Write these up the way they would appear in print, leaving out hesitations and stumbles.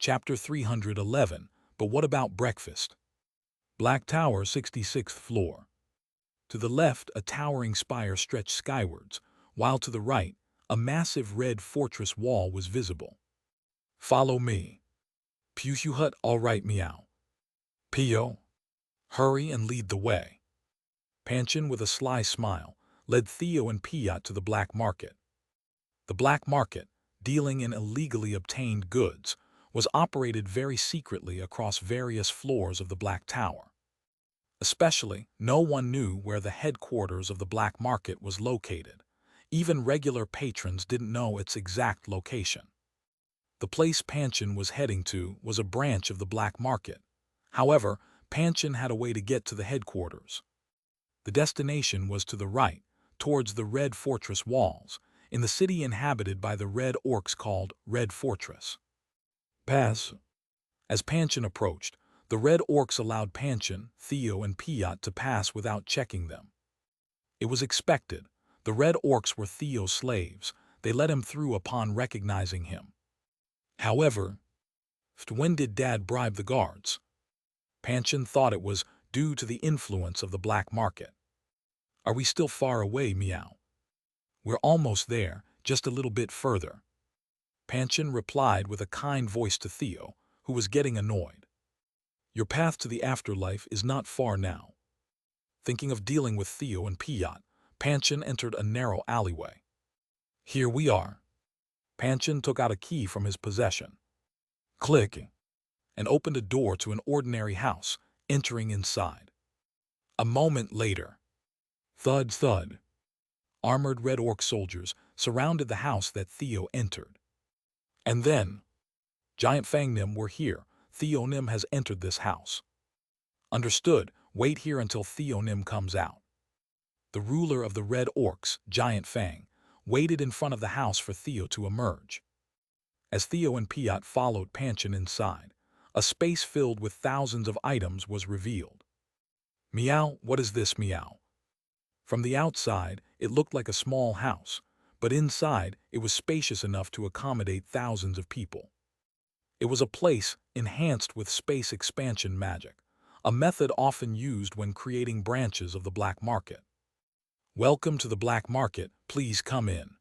Chapter 311, But What About Breakfast? Black Tower, 66th floor. To the left, a towering spire stretched skywards, while to the right, a massive red fortress wall was visible. Follow me. Pew hut, all right, meow. Pio, hurry and lead the way. Panchin, with a sly smile, led Theo and Piat to the black market. The black market, dealing in illegally obtained goods, was operated very secretly across various floors of the Black Tower. Especially, no one knew where the headquarters of the black market was located. Even regular patrons didn't know its exact location. The place Panchin was heading to was a branch of the black market. However, Panchin had a way to get to the headquarters. The destination was to the right, towards the Red Fortress walls, in the city inhabited by the Red Orcs called Red Fortress. Pass. As Panchin approached, the Red Orcs allowed Panchin, Theo, and Piat to pass without checking them. It was expected. The Red Orcs were Theo's slaves. They let him through upon recognizing him. However, when did Dad bribe the guards? Panchin thought it was due to the influence of the black market. Are we still far away, meow? We're almost there, just a little bit further. Panchin replied with a kind voice to Theo, who was getting annoyed. Your path to the afterlife is not far now. Thinking of dealing with Theo and Piat, Panchin entered a narrow alleyway. Here we are. Panchin took out a key from his possession. Click, and opened a door to an ordinary house, entering inside. A moment later, thud thud, armored Red Orc soldiers surrounded the house that Theo entered. And then, Giant Fang Nim were here. Theo Nim has entered this house. Understood, wait here until Theo Nim comes out. The ruler of the Red Orcs, Giant Fang, waited in front of the house for Theo to emerge. As Theo and Piat followed Panchin inside, a space filled with thousands of items was revealed. Meow, what is this, meow? From the outside, it looked like a small house, but inside, it was spacious enough to accommodate thousands of people. It was a place enhanced with space expansion magic, a method often used when creating branches of the black market. Welcome to the black market, please come in.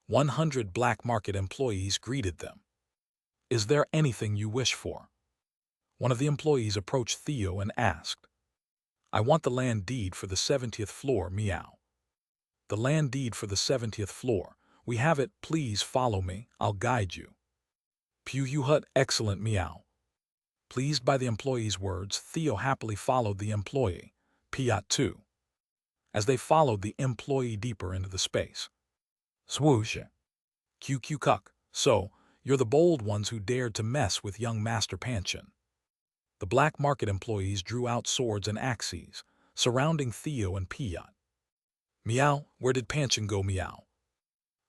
100 black market employees greeted them. Is there anything you wish for? One of the employees approached Theo and asked. I want the land deed for the 70th floor, meow. The land deed for the 70th floor. We have it, please follow me, I'll guide you. Pew hut, excellent, meow. Pleased by the employee's words, Theo happily followed the employee, Piat too. As they followed the employee deeper into the space. Swoosh. Cuck. So, you're the bold ones who dared to mess with young Master Panchin. The black market employees drew out swords and axes, surrounding Theo and Piat. Meow, where did Panchin go, meow?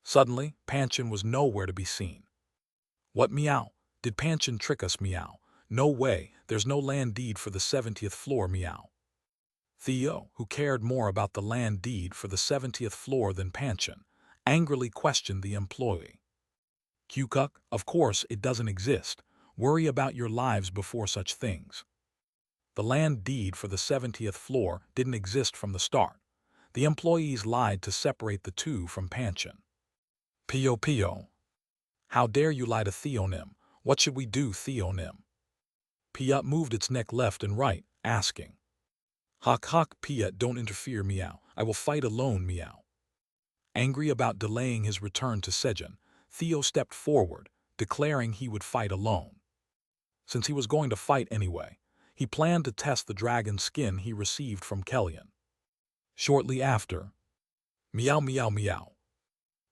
Suddenly, Panchin was nowhere to be seen. What, meow? Did Panchin trick us, meow? No way, there's no land deed for the 70th floor, meow. Theo, who cared more about the land deed for the 70th floor than Panchin, angrily questioned the employee. Cuck, of course it doesn't exist. Worry about your lives before such things. The land deed for the 70th floor didn't exist from the start. The employees lied to separate the two from Panchin. Pio. How dare you lie to Theo Nim? What should we do, Theo Nim? Piat moved its neck left and right, asking. Hawk, Piat, don't interfere, meow. I will fight alone, meow. Angry about delaying his return to Sejun, Theo stepped forward, declaring he would fight alone. Since he was going to fight anyway, he planned to test the dragon skin he received from Kellyan. Shortly after, meow.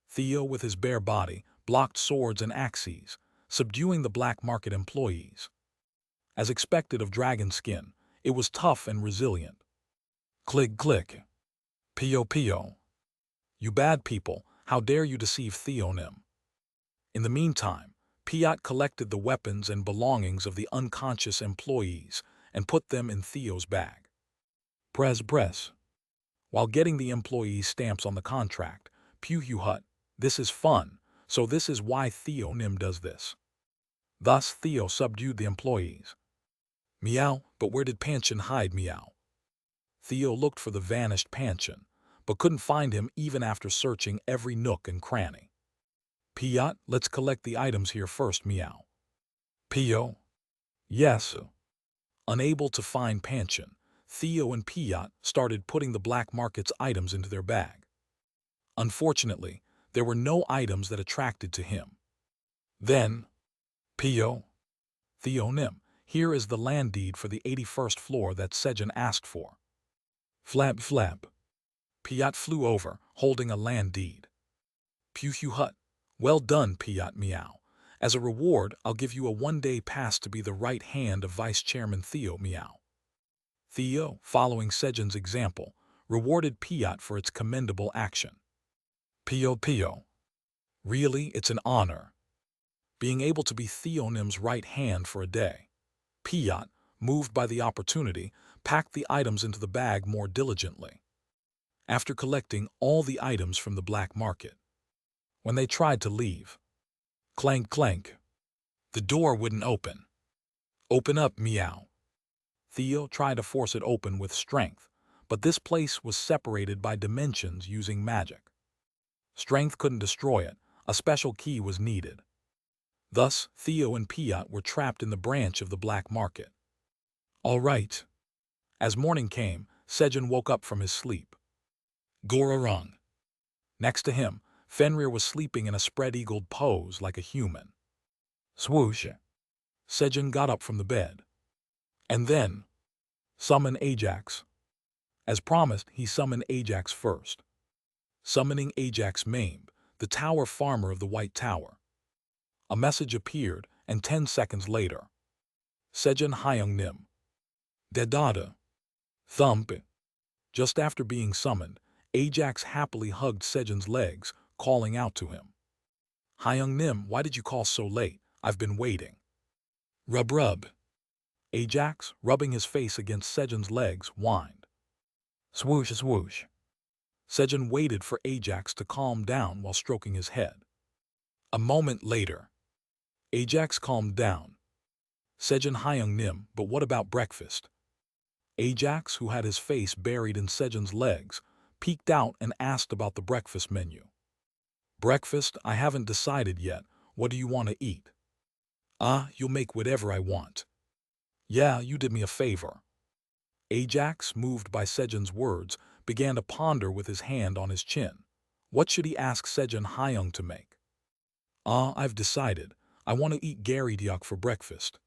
Theo, with his bare body, blocked swords and axes, subduing the black market employees. As expected of dragon skin, it was tough and resilient. Click. Pio. You bad people, how dare you deceive Theo Nim? In the meantime, Piat collected the weapons and belongings of the unconscious employees and put them in Theo's bag. Press. While getting the employees' stamps on the contract, Pew hut, this is fun, so this is why Theo Nim does this. Thus, Theo subdued the employees. Meow, but where did Panchen hide? Meow. Theo looked for the vanished Panchen, but couldn't find him even after searching every nook and cranny. Piot, let's collect the items here first. Meow. Pio? Yes. Unable to find Panchen, Theo and Piot started putting the black market's items into their bag. Unfortunately, there were no items that attracted to him. Then, Pio? Theo Nim, here is the land deed for the 81st floor that Sejun asked for. Flap flap. Piot flew over, holding a land deed. Pew hut. Well done, Piot. Meow. As a reward, I'll give you a one-day pass to be the right hand of Vice Chairman Theo. Meow. Theo, following Sejun's example, rewarded Piot for its commendable action. Pio. Really, it's an honor. Being able to be Theonim's right hand for a day. Piot, moved by the opportunity, packed the items into the bag more diligently. After collecting all the items from the black market, when they tried to leave, clank clank, the door wouldn't open. Open up, meow. Theo tried to force it open with strength, but this place was separated by dimensions using magic. Strength couldn't destroy it, a special key was needed. Thus, Theo and Piot were trapped in the branch of the black market. All right. As morning came, Sejun woke up from his sleep. Gorarong. Next to him, Fenrir was sleeping in a spread-eagled pose like a human. Swoosh. Sejun got up from the bed. And then, summon Ajax. As promised, he summoned Ajax first. Summoning Ajax Maimb, the tower farmer of the White Tower. A message appeared, and 10 seconds later. Sejun Hyung Nim. Dedada. Thump. Just after being summoned, Ajax happily hugged Sejun's legs, calling out to him. Hyung Nim, why did you call so late? I've been waiting. Rub. Ajax, rubbing his face against Sejun's legs, whined. Swoosh. Sejun waited for Ajax to calm down while stroking his head. A moment later, Ajax calmed down. Sejun Hyung Nim, but what about breakfast? Ajax, who had his face buried in Sejun's legs, peeked out and asked about the breakfast menu. Breakfast, I haven't decided yet. What do you want to eat? You'll make whatever I want. Yeah, you did me a favor. Ajax, moved by Sejun's words, began to ponder with his hand on his chin. What should he ask Sejun Hyung to make? I've decided. I want to eat Garidiok for breakfast.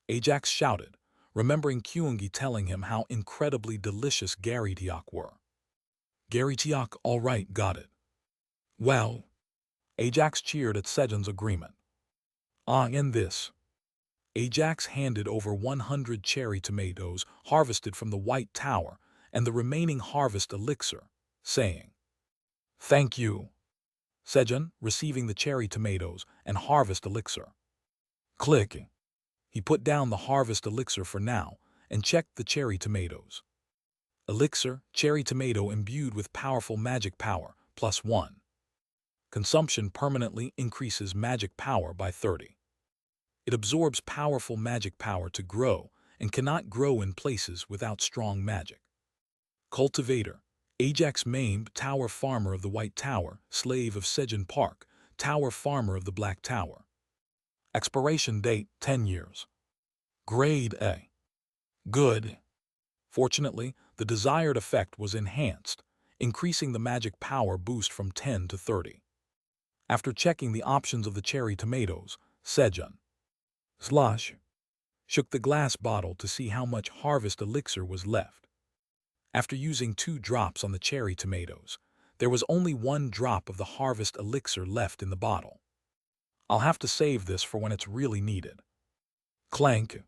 Ajax shouted, remembering Kyungi telling him how incredibly delicious Garidiok were. Garidiok, all right, got it. Well, Ajax cheered at Sejun's agreement. And this. Ajax handed over 100 cherry tomatoes harvested from the White Tower and the remaining harvest elixir, saying, Thank you. Sejun, receiving the cherry tomatoes and harvest elixir. Click. He put down the harvest elixir for now and checked the cherry tomatoes. Elixir, cherry tomato imbued with powerful magic power, +1. Consumption permanently increases magic power by 30. It absorbs powerful magic power to grow and cannot grow in places without strong magic. Cultivator, Ajax Maimb, Tower Farmer of the White Tower, Slave of Sejun Park, Tower Farmer of the Black Tower. Expiration date, 10 years. Grade A. Good. Fortunately, the desired effect was enhanced, increasing the magic power boost from 10 to 30. After checking the options of the cherry tomatoes, Sejun shook the glass bottle to see how much harvest elixir was left. After using 2 drops on the cherry tomatoes, there was only 1 drop of the harvest elixir left in the bottle. I'll have to save this for when it's really needed. Clank.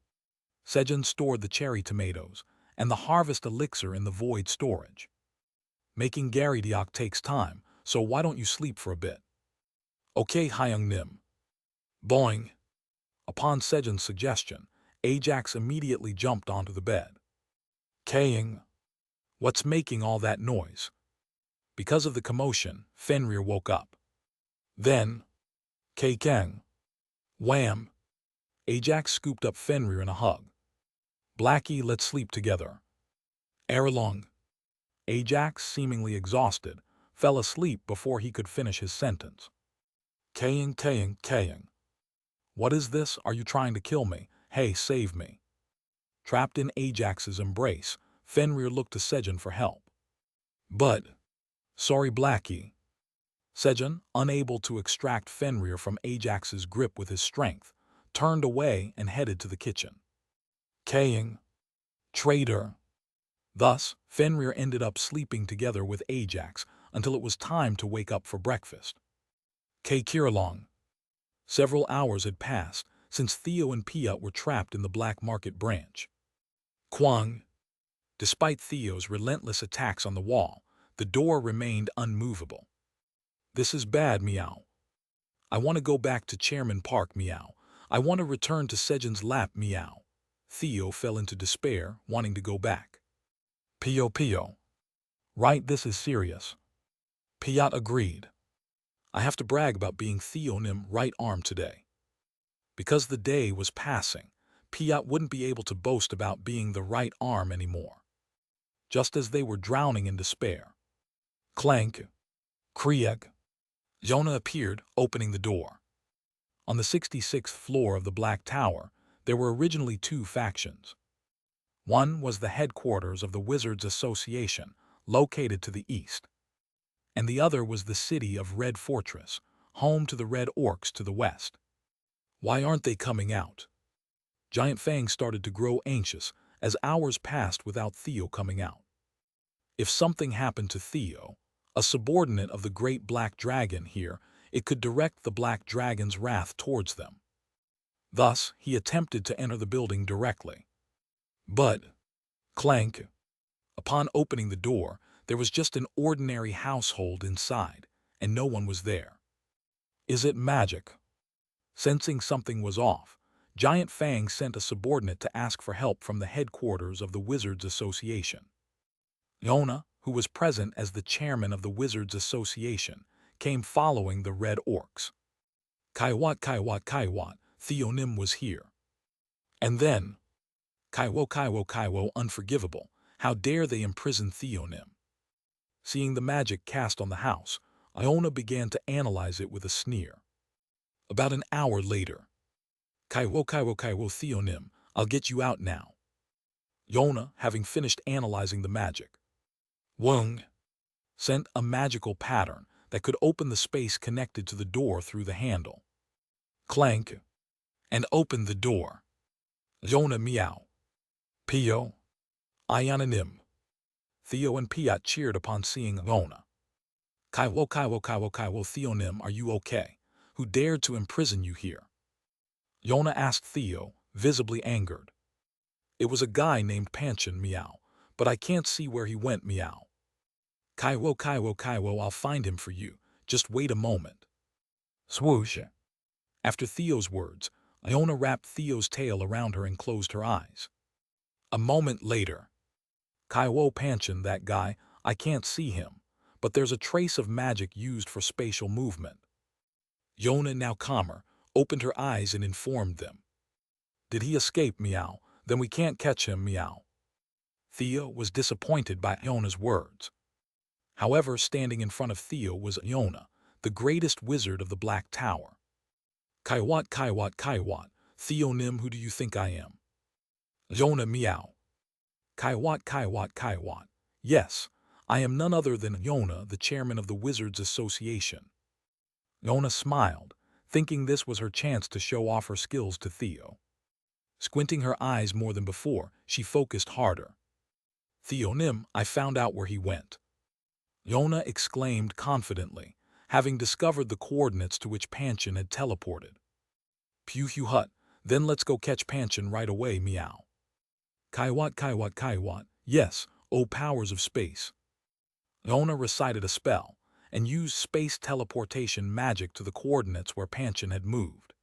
Sejun stored the cherry tomatoes and the harvest elixir in the void storage. Making Garidiok takes time, so why don't you sleep for a bit? Okay, Hyung Nim. Boing. Upon Sejun's suggestion, Ajax immediately jumped onto the bed. Kaying. What's making all that noise? Because of the commotion, Fenrir woke up. Then, Kang. Wham! Ajax scooped up Fenrir in a hug. Blackie, let's sleep together. Ere long, Ajax, seemingly exhausted, fell asleep before he could finish his sentence. Kaying. What is this? Are you trying to kill me? Hey, save me. Trapped in Ajax's embrace, Fenrir looked to Sejun for help. But, sorry Blackie. Sejun, unable to extract Fenrir from Ajax's grip with his strength, turned away and headed to the kitchen. Kaying. Traitor. Thus, Fenrir ended up sleeping together with Ajax until it was time to wake up for breakfast. Kirlong. Several hours had passed since Theo and Piat were trapped in the black market branch. Kwang. Despite Theo's relentless attacks on the wall, the door remained unmovable. This is bad, meow. I want to go back to Chairman Park, meow. I want to return to Sejun's lap, meow. Theo fell into despair, wanting to go back. Pio. Right, this is serious. Piat agreed. I have to brag about being Theonim right arm today. Because the day was passing, Piat wouldn't be able to boast about being the right arm anymore. Just as they were drowning in despair. Clank. Krieg. Jonah appeared, opening the door. On the 66th floor of the Black Tower, there were originally two factions. One was the headquarters of the Wizards Association, located to the east. And the other was the city of Red Fortress, home to the Red Orcs to the west. Why aren't they coming out? Giant Fang started to grow anxious as hours passed without Theo coming out. If something happened to Theo, a subordinate of the Great Black Dragon here, it could direct the Black Dragon's wrath towards them. Thus, he attempted to enter the building directly. But, clank. Upon opening the door, there was just an ordinary household inside, and no one was there. Is it magic? Sensing something was off, Giant Fang sent a subordinate to ask for help from the headquarters of the Wizards Association. Yona, who was present as the chairman of the Wizards Association, came following the Red Orcs. Kaiwat, Theonim was here. And then, Kaiwo, unforgivable, how dare they imprison Theonim? Seeing the magic cast on the house, Iona began to analyze it with a sneer. About an hour later, Kaiwo, Theonim, I'll get you out now. Yona, having finished analyzing the magic, Wung sent a magical pattern that could open the space connected to the door through the handle. Clank, and opened the door. Yona meow. Pio, Ionanim. Theo and Piat cheered upon seeing Yona. Kaiwo, Theonim, are you okay? Who dared to imprison you here? Yona asked Theo, visibly angered. It was a guy named Panchin, meow, but I can't see where he went, meow. Kaiwo, I'll find him for you. Just wait a moment. Swoosh. After Theo's words, Iona wrapped Theo's tail around her and closed her eyes. A moment later, Kaiwo Panchin, that guy, I can't see him, but there's a trace of magic used for spatial movement. Yona, now calmer, opened her eyes and informed them. Did he escape, meow? Then we can't catch him, meow. Theo was disappointed by Iona's words. However, standing in front of Theo was Iona, the greatest wizard of the Black Tower. Kaiwat, Theonim, who do you think I am? Iona meow. Kaiwat. Yes, I am none other than Iona, the chairman of the Wizards Association. Iona smiled, thinking this was her chance to show off her skills to Theo. Squinting her eyes more than before, she focused harder. Theonim, I found out where he went. Iona exclaimed confidently, having discovered the coordinates to which Panchin had teleported. Pew hut, then let's go catch Panchin right away, meow. Kaiwat. Yes, O powers of space. Iona recited a spell and used space teleportation magic to the coordinates where Panchin had moved.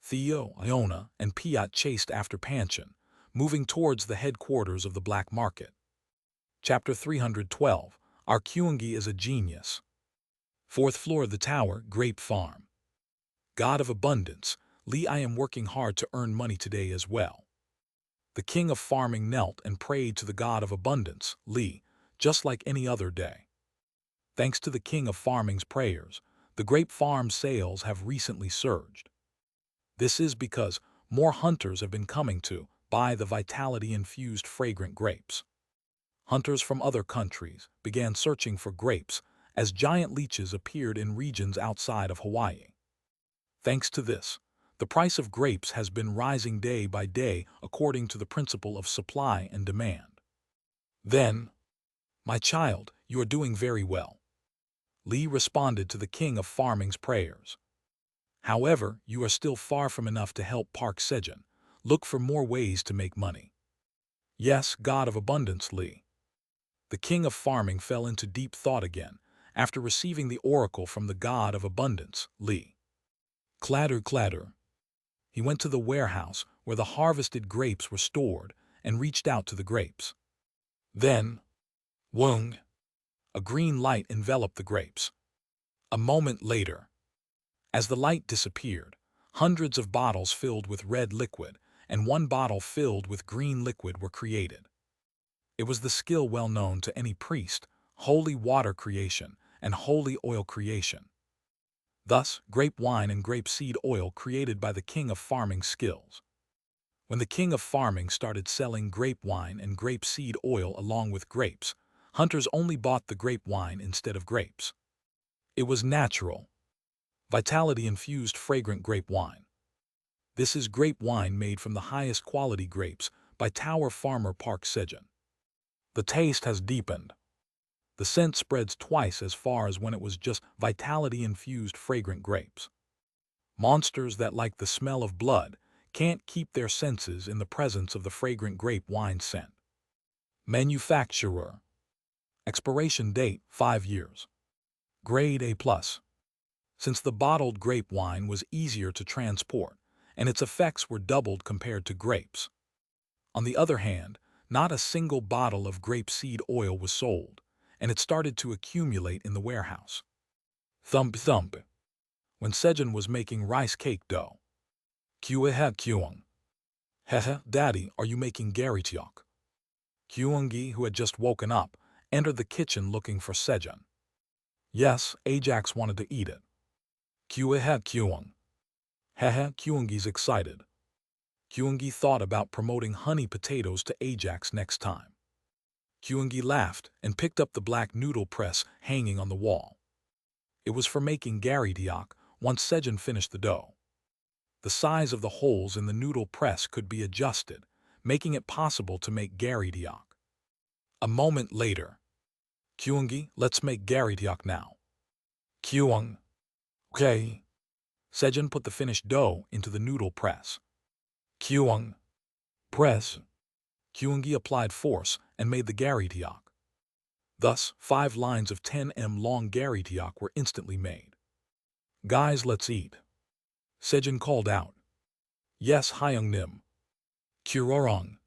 Theo, Iona, and Piat chased after Panchin, moving towards the headquarters of the Black Market. Chapter 312. Our Kyungi is a genius. 4th floor of the tower, Grape Farm. God of abundance, Li, I am working hard to earn money today as well. The king of farming knelt and prayed to the god of abundance, Li, just like any other day. Thanks to the king of farming's prayers, the grape farm sales have recently surged. This is because more hunters have been coming to buy the vitality-infused fragrant grapes. Hunters from other countries began searching for grapes as giant leeches appeared in regions outside of Hawaii. Thanks to this, the price of grapes has been rising day by day according to the principle of supply and demand. Then, my child, you are doing very well. Li responded to the king of farming's prayers. However, you are still far from enough to help Park Sejun. Look for more ways to make money. Yes, God of abundance, Li. The king of farming fell into deep thought again after receiving the oracle from the god of abundance, Li. Clatter, clatter. He went to the warehouse where the harvested grapes were stored and reached out to the grapes. Then, whoong, a green light enveloped the grapes. A moment later, as the light disappeared, hundreds of bottles filled with red liquid and one bottle filled with green liquid were created. It was the skill well known to any priest, holy water creation and holy oil creation. Thus, grape wine and grape seed oil created by the king of farming skills. When the king of farming started selling grape wine and grape seed oil along with grapes, hunters only bought the grape wine instead of grapes. It was natural, vitality-infused fragrant grape wine. This is grape wine made from the highest quality grapes by Tower farmer Park Sejun. The taste has deepened. The scent spreads twice as far as when it was just vitality-infused fragrant grapes. Monsters that like the smell of blood can't keep their senses in the presence of the fragrant grape wine scent. Manufacturer. Expiration date, 5 years. Grade A+. Since the bottled grape wine was easier to transport, and its effects were doubled compared to grapes. On the other hand, not a single bottle of grape seed oil was sold, and it started to accumulate in the warehouse. Thump thump. When Sejun was making rice cake dough. Kyueha kyung. Hehe, Daddy, are you making garitiok? Kyungi, who had just woken up, entered the kitchen looking for Sejun. Yes, Ajax wanted to eat it. Kyueha kyung. Hehe, Kyungi's excited. Kyungi thought about promoting honey potatoes to Ajax next time. Kyungi laughed and picked up the black noodle press hanging on the wall. It was for making garitiok once Sejun finished the dough. The size of the holes in the noodle press could be adjusted, making it possible to make garitiok. A moment later. Kyungi, let's make garitiok now. Kyung. Okay. Sejun put the finished dough into the noodle press. Kyung. Press. Kyungi applied force and made the garitiok. Thus, 5 lines of 10 m long garitiok were instantly made. Guys, let's eat. Sejun called out. Yes, Hyung Nim. Kurorong.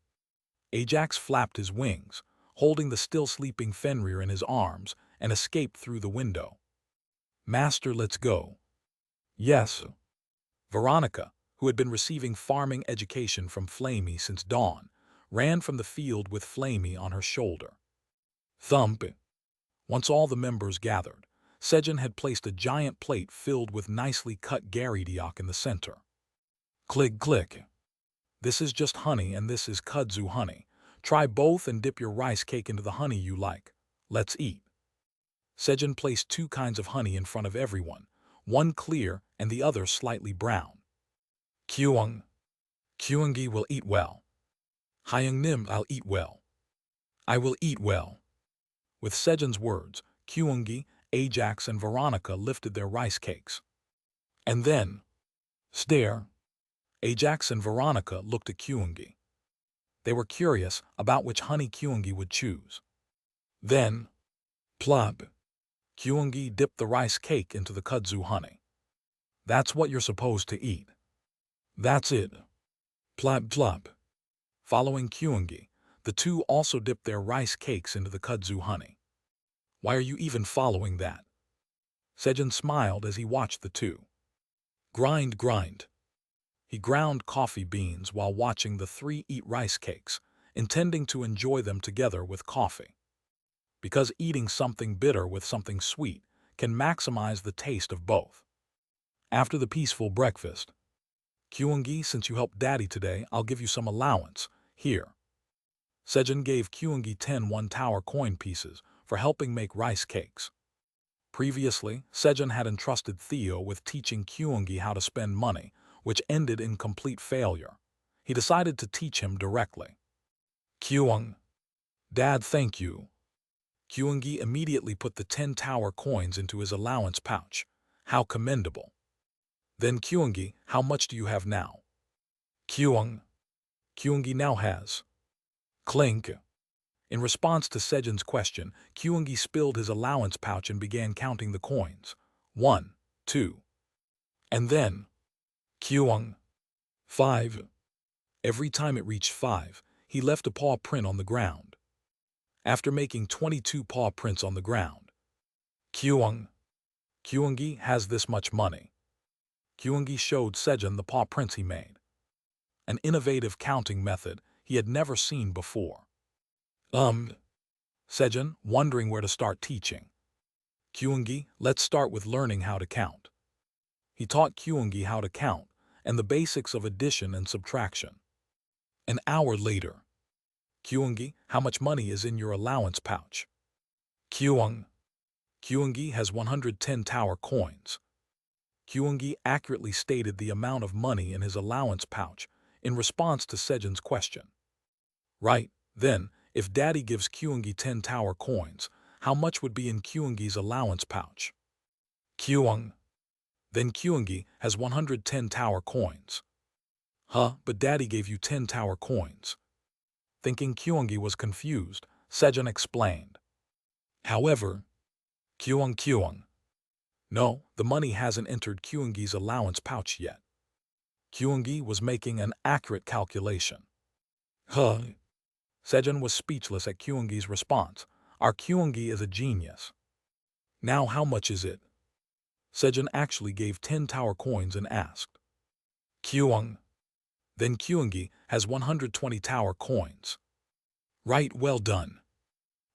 Ajax flapped his wings, holding the still sleeping Fenrir in his arms, and escaped through the window. Master, let's go. Yes. Veronica, who had been receiving farming education from Flamey since dawn, ran from the field with Flamey on her shoulder. Thump. Once all the members gathered, Sejun had placed a giant plate filled with nicely cut garitiok in the center. Click, click. This is just honey and this is kudzu honey. Try both and dip your rice cake into the honey you like. Let's eat. Sejun placed 2 kinds of honey in front of everyone, one clear and the other slightly brown. Kyung. Kyungi will eat well. Hyung Nim, I'll eat well. I will eat well. With Sejun's words, Kyungi, Ajax, and Veronica lifted their rice cakes. And then, stare. Ajax and Veronica looked at Kyungi. They were curious about which honey Kyungi would choose. Then, plop. Kyungi dipped the rice cake into the kudzu honey. That's what you're supposed to eat. That's it. Plop plop. Following Kyungi, the 2 also dipped their rice cakes into the kudzu honey. Why are you even following that? Sejun smiled as he watched the 2. Grind, grind. He ground coffee beans while watching the three eat rice cakes, intending to enjoy them together with coffee. Because eating something bitter with something sweet can maximize the taste of both. After the peaceful breakfast, Kyungi, since you helped Daddy today, I'll give you some allowance. Here. Sejun gave Kyungi 10 one-tower coin pieces for helping make rice cakes. Previously, Sejun had entrusted Theo with teaching Kyungi how to spend money, which ended in complete failure. He decided to teach him directly. Kyung. Dad, thank you. Kyungi immediately put the 10 tower coins into his allowance pouch. How commendable. Then Kyungi, how much do you have now? Kyung. Kyungi now has. Clink. In response to Sejun's question, Kyungi spilled his allowance pouch and began counting the coins. 1, 2. And then, Kyung. 5. Every time it reached 5, he left a paw print on the ground. After making 22 paw prints on the ground, Kyungi has this much money. Kyungi showed Sejun the paw prints he made. An innovative counting method he had never seen before. Sejun, wondering where to start teaching. Kyungi, let's start with learning how to count. He taught Kyungi how to count and the basics of addition and subtraction. An hour later. Kyungi, how much money is in your allowance pouch? Kyungi has 110 tower coins. Kyungi accurately stated the amount of money in his allowance pouch in response to Sejun's question. Right, then, if Daddy gives Kyungi 10 tower coins, how much would be in Kyungi's allowance pouch? Then Kyungi has 110 tower coins. But Daddy gave you 10 tower coins. Thinking Kyungi was confused, Sejun explained. However, Kyung. No, the money hasn't entered Kyungi's allowance pouch yet. Kyungi was making an accurate calculation. Sejun was speechless at Kyungi's response. Our Kyungi is a genius. Now how much is it? Sejun actually gave 10 tower coins and asked. Then Kyungi has 120 tower coins. Right, well done.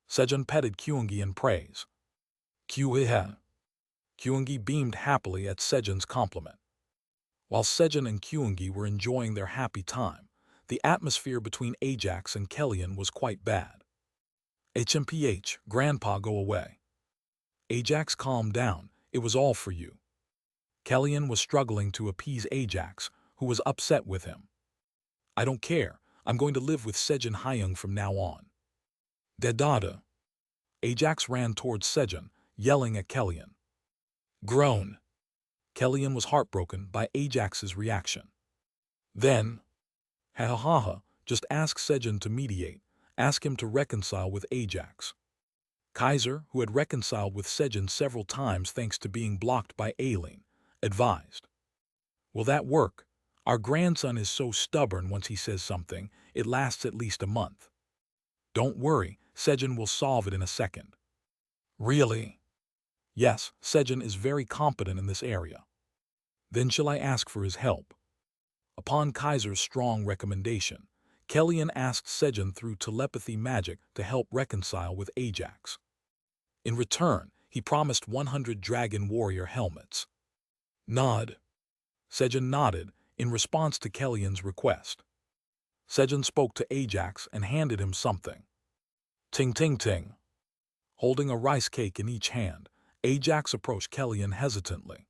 Sejun petted Kyungi in praise. Kyungi beamed happily at Sejun's compliment. While Sejun and Kyungi were enjoying their happy time, the atmosphere between Ajax and Kellyan was quite bad. HMPH, Grandpa, go away. Ajax, calm down, it was all for you. Kellyan was struggling to appease Ajax, who was upset with him. I don't care, I'm going to live with Sejun Hyung from now on. Dedada. Ajax ran towards Sejun, yelling at Kellyan. Groan. Kellyan was heartbroken by Ajax's reaction. Then, just ask Sejun to mediate, ask him to reconcile with Ajax. Kaiser, who had reconciled with Sejun several times thanks to being blocked by Aileen, advised. Will that work? Our grandson is so stubborn once he says something, it lasts at least a month. Don't worry, Sejun will solve it in a second. Really? Yes, Sejun is very competent in this area. Then shall I ask for his help? Upon Kaiser's strong recommendation, Kellyan asked Sejun through telepathy magic to help reconcile with Ajax. In return, he promised 100 Dragon Warrior helmets. Nod. Sejun nodded in response to Kellyan's request. Sejun spoke to Ajax and handed him something. Ting ting ting. Holding a rice cake in each hand, Ajax approached Kellyan hesitantly.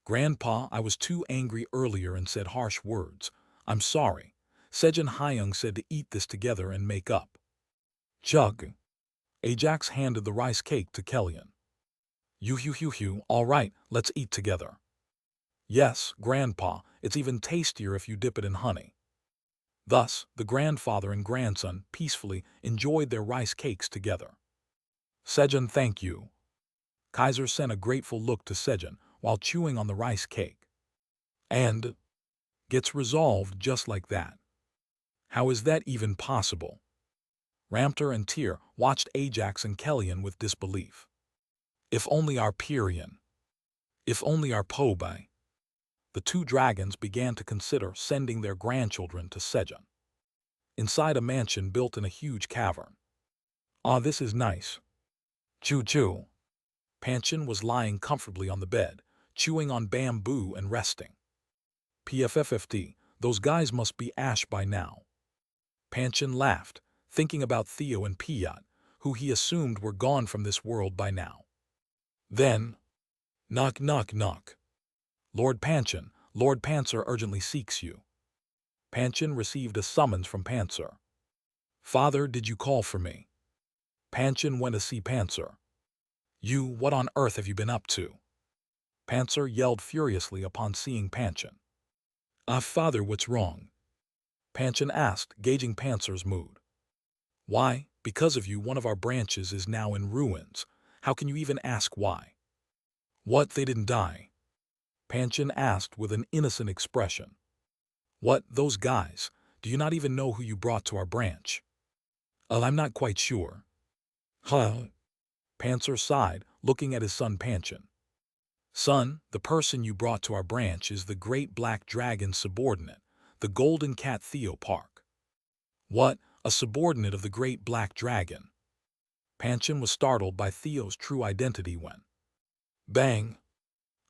Grandpa, I was too angry earlier and said harsh words. I'm sorry. Sejun Hyung said to eat this together and make up. Chug. Ajax handed the rice cake to Kellyan. All right, let's eat together. Yes, Grandpa, it's even tastier if you dip it in honey. Thus, the grandfather and grandson peacefully enjoyed their rice cakes together. Sejun, thank you. Kaiser sent a grateful look to Sejun while chewing on the rice cake. And gets resolved just like that. How is that even possible? Ramter and Tyr watched Ajax and Kellyan with disbelief. If only our Pyrian. If only our Pobai. the two dragons began to consider sending their grandchildren to Sejun. Inside a mansion built in a huge cavern. Ah, this is nice. Choo-choo. Panchen was lying comfortably on the bed, chewing on bamboo and resting. PFFFT, those guys must be ash by now. Panchen laughed, thinking about Theo and Piat, who he assumed were gone from this world by now. Then, knock, knock, knock. Lord Panchen, Lord Panzer urgently seeks you. Panchen received a summons from Panzer. Father, did you call for me? Panchen went to see Panzer. You, what on earth have you been up to? Panzer yelled furiously upon seeing Panchen. Father, what's wrong? Panchen asked, gauging Panzer's mood. Why, because of you, one of our branches is now in ruins. How can you even ask why? What, they didn't die? Panchen asked with an innocent expression. What, those guys? Do you not even know who you brought to our branch? I'm not quite sure. Huh? Panzer sighed, looking at his son Panchen. Son, the person you brought to our branch is the great black dragon's subordinate, the golden cat Theo Park. What, a subordinate of the great black dragon? Panchen was startled by Theo's true identity when, bang,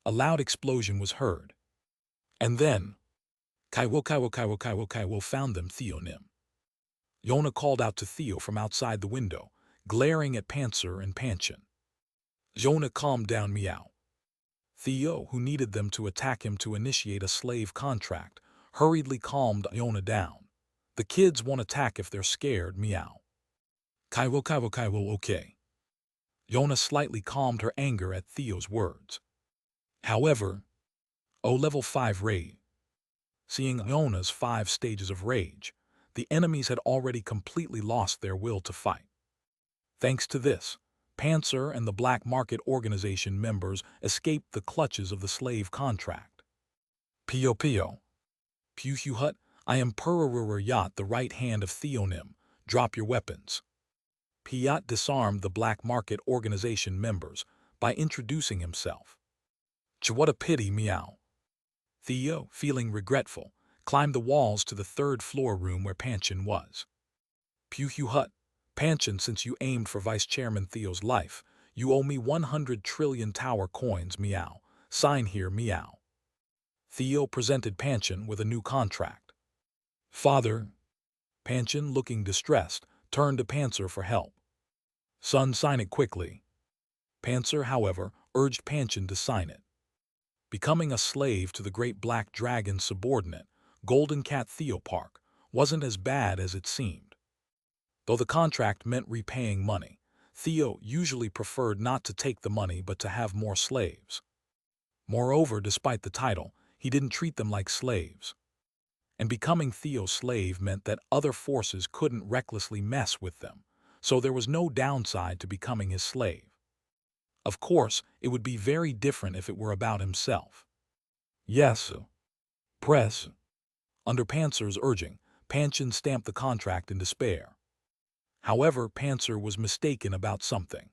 a loud explosion was heard. And then, Kaiwo found them, Theonim. Yona called out to Theo from outside the window, glaring at Panzer and Panchen. Yona calmed down, meow. Theo, who needed them to attack him to initiate a slave contract, hurriedly calmed Yona down. The kids won't attack if they're scared, meow. Kaiwo, okay. Yona slightly calmed her anger at Theo's words. However, level 5 rage. Seeing Yona's 5 stages of rage, the enemies had already completely lost their will to fight. Thanks to this, Panzer and the Black Market Organization members escaped the clutches of the slave contract. Pio. Puhut, I am Yacht, the right hand of Theonim. Drop your weapons. Piat disarmed the Black Market Organization members by introducing himself. What a pity, meow. Theo, feeling regretful, climbed the walls to the 3rd floor room where Panchen was. Puhut, Panchen, since you aimed for Vice Chairman Theo's life, you owe me 100 trillion tower coins, meow. Sign here, meow. Theo presented Panchen with a new contract. Father. Panchen, looking distressed, turned to Panzer for help. Son, sign it quickly. Panzer, however, urged Panchen to sign it. Becoming a slave to the great black dragon's subordinate, Golden Cat Theo Park, wasn't as bad as it seemed. Though the contract meant repaying money, Theo usually preferred not to take the money but to have more slaves. Moreover, despite the title, he didn't treat them like slaves. And becoming Theo's slave meant that other forces couldn't recklessly mess with them, so there was no downside to becoming his slave. Of course, it would be very different if it were about himself. Yes, press. Under Panzer's urging, Panchen stamped the contract in despair. However, Panzer was mistaken about something.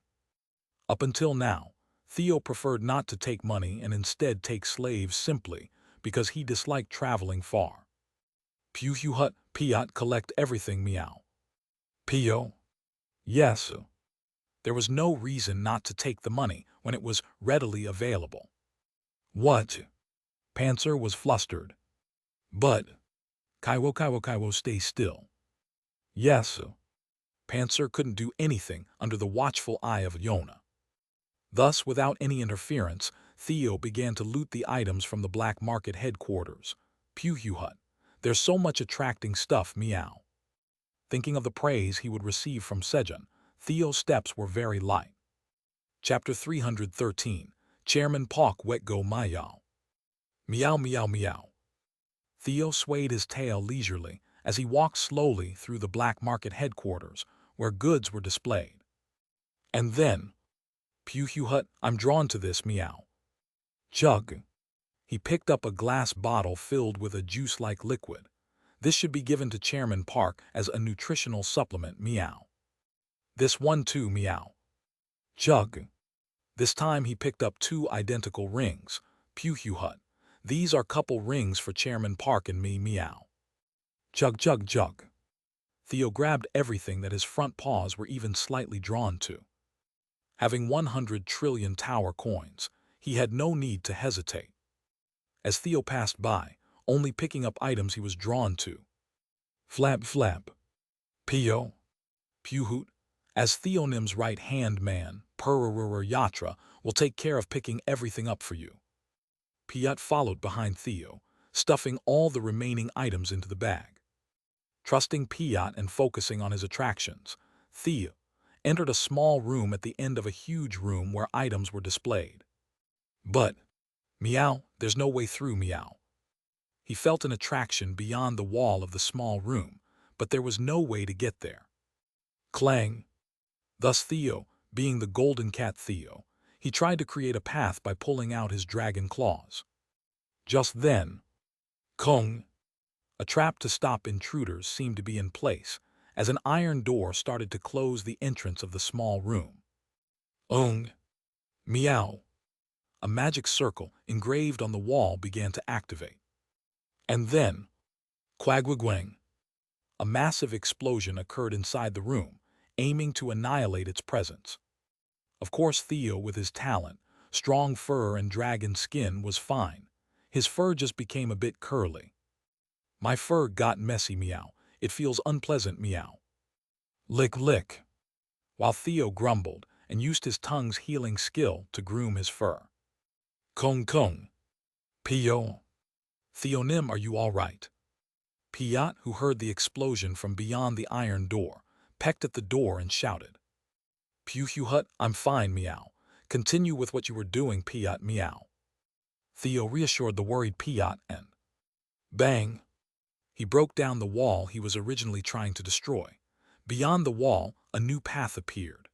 Up until now, Theo preferred not to take money and instead take slaves simply because he disliked traveling far. Puhut, Piat, collect everything, meow. Pio? Yes. There was no reason not to take the money when it was readily available. What? Panzer was flustered. But, Kaiwo, stay still. Yes. Panzer couldn't do anything under the watchful eye of Yona. Thus, without any interference, Theo began to loot the items from the black market headquarters. Puhut, there's so much attracting stuff, meow. Thinking of the praise he would receive from Sejun, Theo's steps were very light. Chapter 313, Chairman Pak Wet Go Mayao. Meow, meow, meow. Theo swayed his tail leisurely as he walked slowly through the black market headquarters, where goods were displayed. And then, Puhut, I'm drawn to this, meow. Chug. He picked up a glass bottle filled with a juice-like liquid. This should be given to Chairman Park as a nutritional supplement, meow. This one too, meow. Chug. This time he picked up 2 identical rings. Puhut. These are couple rings for Chairman Park and me, meow. Chug, chug, chug. Theo grabbed everything that his front paws were even slightly drawn to. Having 100 trillion tower coins, he had no need to hesitate. As Theo passed by, only picking up items he was drawn to. Flab, flab. Pio. Puhoot. As Theonim's right-hand man, Pururur Yatra, will take care of picking everything up for you. Piat followed behind Theo, stuffing all the remaining items into the bag. Trusting Piat and focusing on his attractions, Theo entered a small room at the end of a huge room where items were displayed. But, meow, there's no way through, meow. He felt an attraction beyond the wall of the small room, but there was no way to get there. Clang. Thus Theo, being the golden cat Theo, he tried to create a path by pulling out his dragon claws. Just then, Kong, a trap to stop intruders seemed to be in place, as an iron door started to close the entrance of the small room. Meow. A magic circle engraved on the wall began to activate. And then, quagwagwang. A massive explosion occurred inside the room, aiming to annihilate its presence. Of course, Theo, with his talent, strong fur and dragon skin, was fine. His fur just became a bit curly. My fur got messy, meow. It feels unpleasant, meow. Lick, lick. While Theo grumbled and used his tongue's healing skill to groom his fur. Kong, kong. Pio. Theonim, are you all right? Piat, who heard the explosion from beyond the iron door, pecked at the door and shouted. Puhut, I'm fine, meow. Continue with what you were doing, Piat, meow. Theo reassured the worried Piat and bang! He broke down the wall he was originally trying to destroy. Beyond the wall, a new path appeared.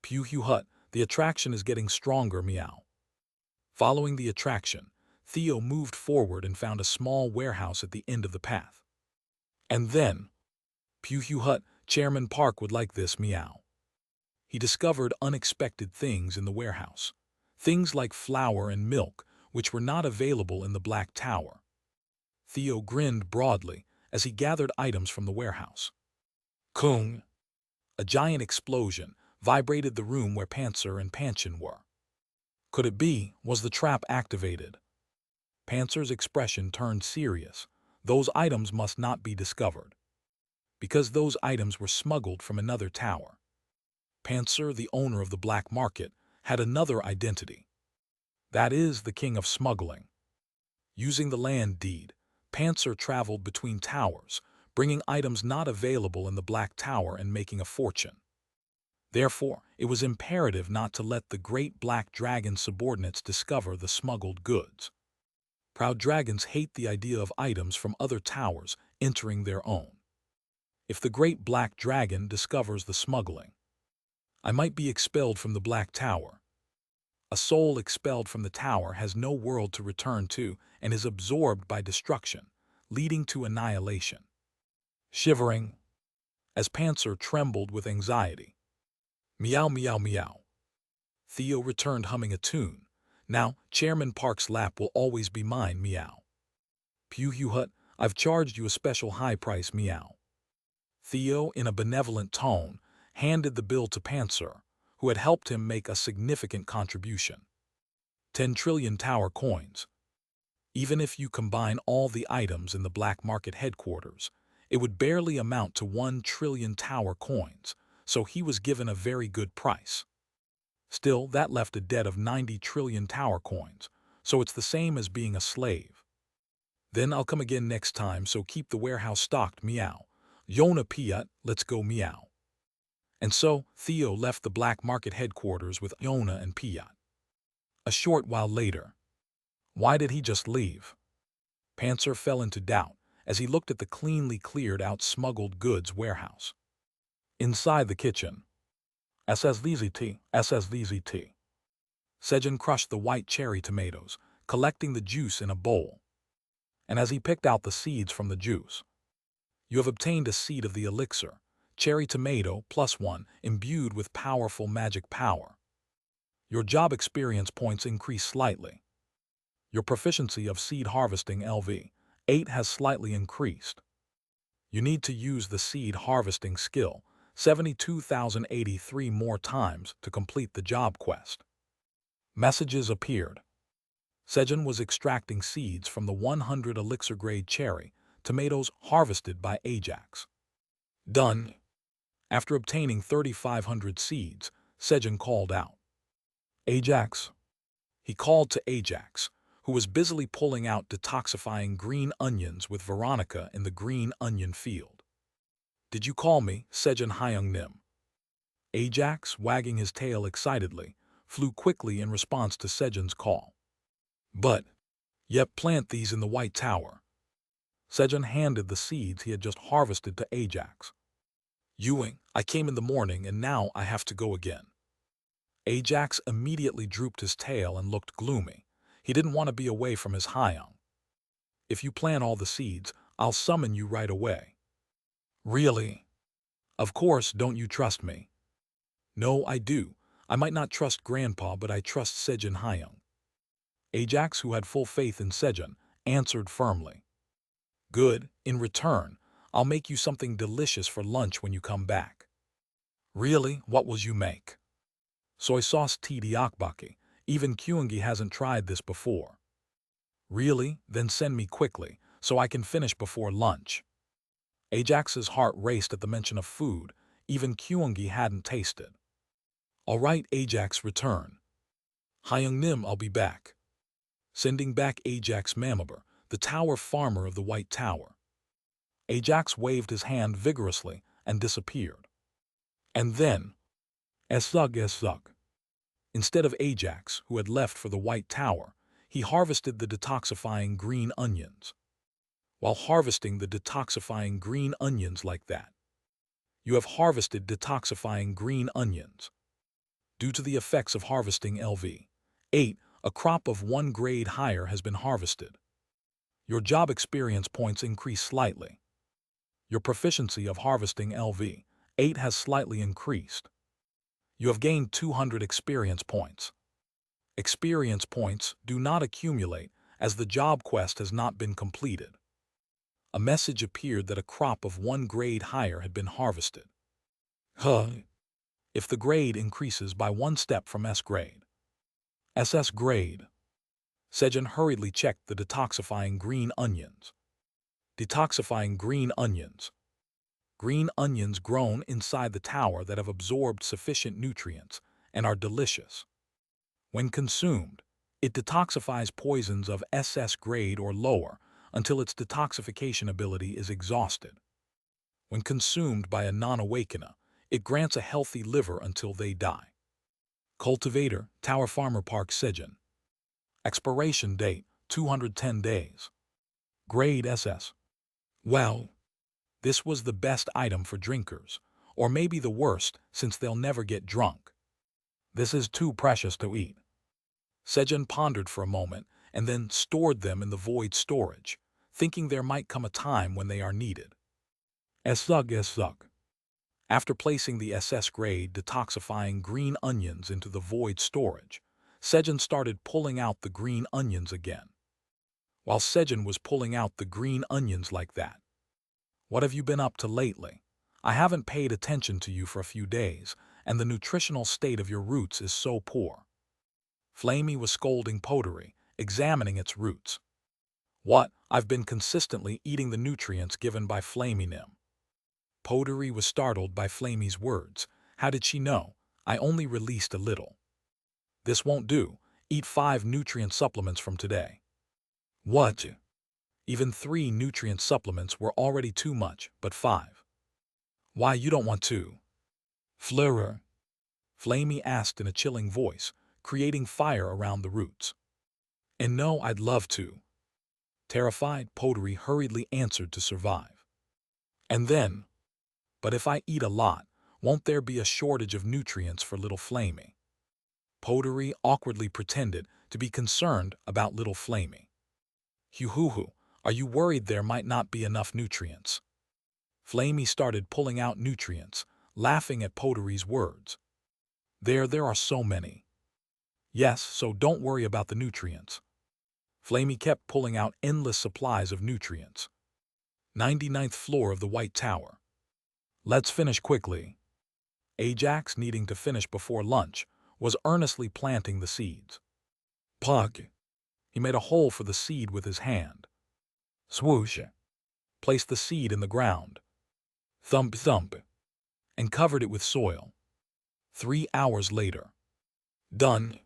Puhut, the attraction is getting stronger, meow. Following the attraction, Theo moved forward and found a small warehouse at the end of the path. And then, Puhut, Chairman Park would like this, meow. He discovered unexpected things in the warehouse. Things like flour and milk, which were not available in the Black Tower. Theo grinned broadly as he gathered items from the warehouse. Kung! A giant explosion vibrated the room where Panzer and Panshin were. Could it be, was the trap activated? Panzer's expression turned serious. Those items must not be discovered. Because those items were smuggled from another tower. Panzer, the owner of the black market, had another identity. That is, the king of smuggling. Using the land deed, Panzer traveled between towers, bringing items not available in the Black Tower and making a fortune. Therefore, it was imperative not to let the great black dragon subordinates discover the smuggled goods. Proud dragons hate the idea of items from other towers entering their own. If the great black dragon discovers the smuggling, I might be expelled from the Black Tower. A soul expelled from the tower has no world to return to and is absorbed by destruction, leading to annihilation. Shivering, as Panzer trembled with anxiety. Meow, meow, meow. Theo returned humming a tune. Now, Chairman Park's lap will always be mine, meow. Puhut, I've charged you a special high price, meow. Theo, in a benevolent tone, handed the bill to Panzer, who had helped him make a significant contribution. 10 trillion tower coins. Even if you combine all the items in the black market headquarters, it would barely amount to 1 trillion tower coins, so he was given a very good price. Still, that left a debt of 90 trillion tower coins, so it's the same as being a slave. Then I'll come again next time, so keep the warehouse stocked, meow. Yona Piat, let's go, meow. And so, Theo left the black market headquarters with Yona and Piat. A short while later. Why did he just leave? Panzer fell into doubt as he looked at the cleanly cleared-out smuggled goods warehouse. Inside the kitchen. SSVZT. Sejun crushed the white cherry tomatoes, collecting the juice in a bowl. And as he picked out the seeds from the juice, you have obtained a seed of the elixir, cherry tomato +1, imbued with powerful magic power. Your job experience points increase slightly. Your proficiency of seed harvesting LV8 has slightly increased. You need to use the seed harvesting skill 72,083 more times to complete the job quest. Messages appeared. Sejun was extracting seeds from the 100 elixir-grade cherry tomatoes harvested by Ajax. Done. After obtaining 3,500 seeds, Sejun called out. Ajax. He called to Ajax, who was busily pulling out detoxifying green onions with Veronica in the green onion field. Did you call me, Sejun Hyung-nim? Ajax, wagging his tail excitedly, flew quickly in response to Sejun's call. But, yep, plant these in the White Tower. Sejun handed the seeds he had just harvested to Ajax. Ewing, I came in the morning and now I have to go again. Ajax immediately drooped his tail and looked gloomy. He didn't want to be away from his Hyung. If you plant all the seeds, I'll summon you right away. Really? Of course, don't you trust me? No, I do. I might not trust Grandpa, but I trust Sejun Hyung. Ajax, who had full faith in Sejun, answered firmly. Good. In return, I'll make you something delicious for lunch when you come back. Really? What will you make? Soy sauce tteokbokki. Even Kyungi hasn't tried this before. Really? Then send me quickly, so I can finish before lunch. Ajax's heart raced at the mention of food. Even Kyungi hadn't tasted. All right, Ajax, return. Hyung-nim, I'll be back. Sending back Ajax Mamaber, the tower farmer of the White Tower. Ajax waved his hand vigorously and disappeared. And then, Esug. Instead of Ajax, who had left for the White Tower, he harvested the detoxifying green onions. While harvesting the detoxifying green onions like that, you have harvested detoxifying green onions. Due to the effects of harvesting LV8, a crop of 1 grade higher has been harvested. Your job experience points increase slightly. Your proficiency of harvesting LV8 has slightly increased. You have gained 200 experience points. Experience points do not accumulate as the job quest has not been completed. A message appeared that a crop of 1 grade higher had been harvested. If the grade increases by 1 step from S grade. SS grade. Sejun hurriedly checked the detoxifying green onions. Detoxifying green onions. Green onions grown inside the tower that have absorbed sufficient nutrients and are delicious. When consumed, it detoxifies poisons of SS grade or lower until its detoxification ability is exhausted. When consumed by a non-awakener, it grants a healthy liver until they die. Cultivator, Tower Farmer Park Sejun. Expiration date, 210 days. Grade SS. Well, this was the best item for drinkers, or maybe the worst since they'll never get drunk. This is too precious to eat. Sejun pondered for a moment and then stored them in the void storage, thinking there might come a time when they are needed. Esug. After placing the SS grade detoxifying green onions into the void storage, Sejun started pulling out the green onions again. While Sejun was pulling out the green onions like that, what have you been up to lately? I haven't paid attention to you for a few days, and the nutritional state of your roots is so poor. Flamey was scolding Pottery, examining its roots. What? I've been consistently eating the nutrients given by Flamey-nim. Pottery was startled by Flamey's words. How did she know? I only released a little. This won't do. Eat 5 nutrient supplements from today. What? Even 3 nutrient supplements were already too much, but 5. Why, you don't want to? Fleur? Flamey asked in a chilling voice, creating fire around the roots. And no, I'd love to. Terrified, Pottery hurriedly answered to survive. And then, but if I eat a lot, won't there be a shortage of nutrients for little Flamey? Pottery awkwardly pretended to be concerned about little Flamey. Hoo-hoo-hoo, are you worried there might not be enough nutrients? Flamey started pulling out nutrients, laughing at Pottery's words. There are so many. Yes, so don't worry about the nutrients. Flamey kept pulling out endless supplies of nutrients. 99th floor of the White Tower. Let's finish quickly. Ajax, needing to finish before lunch, was earnestly planting the seeds. Pug. He made a hole for the seed with his hand. Swoosh. Placed the seed in the ground. Thump thump. And covered it with soil. 3 hours later. Done.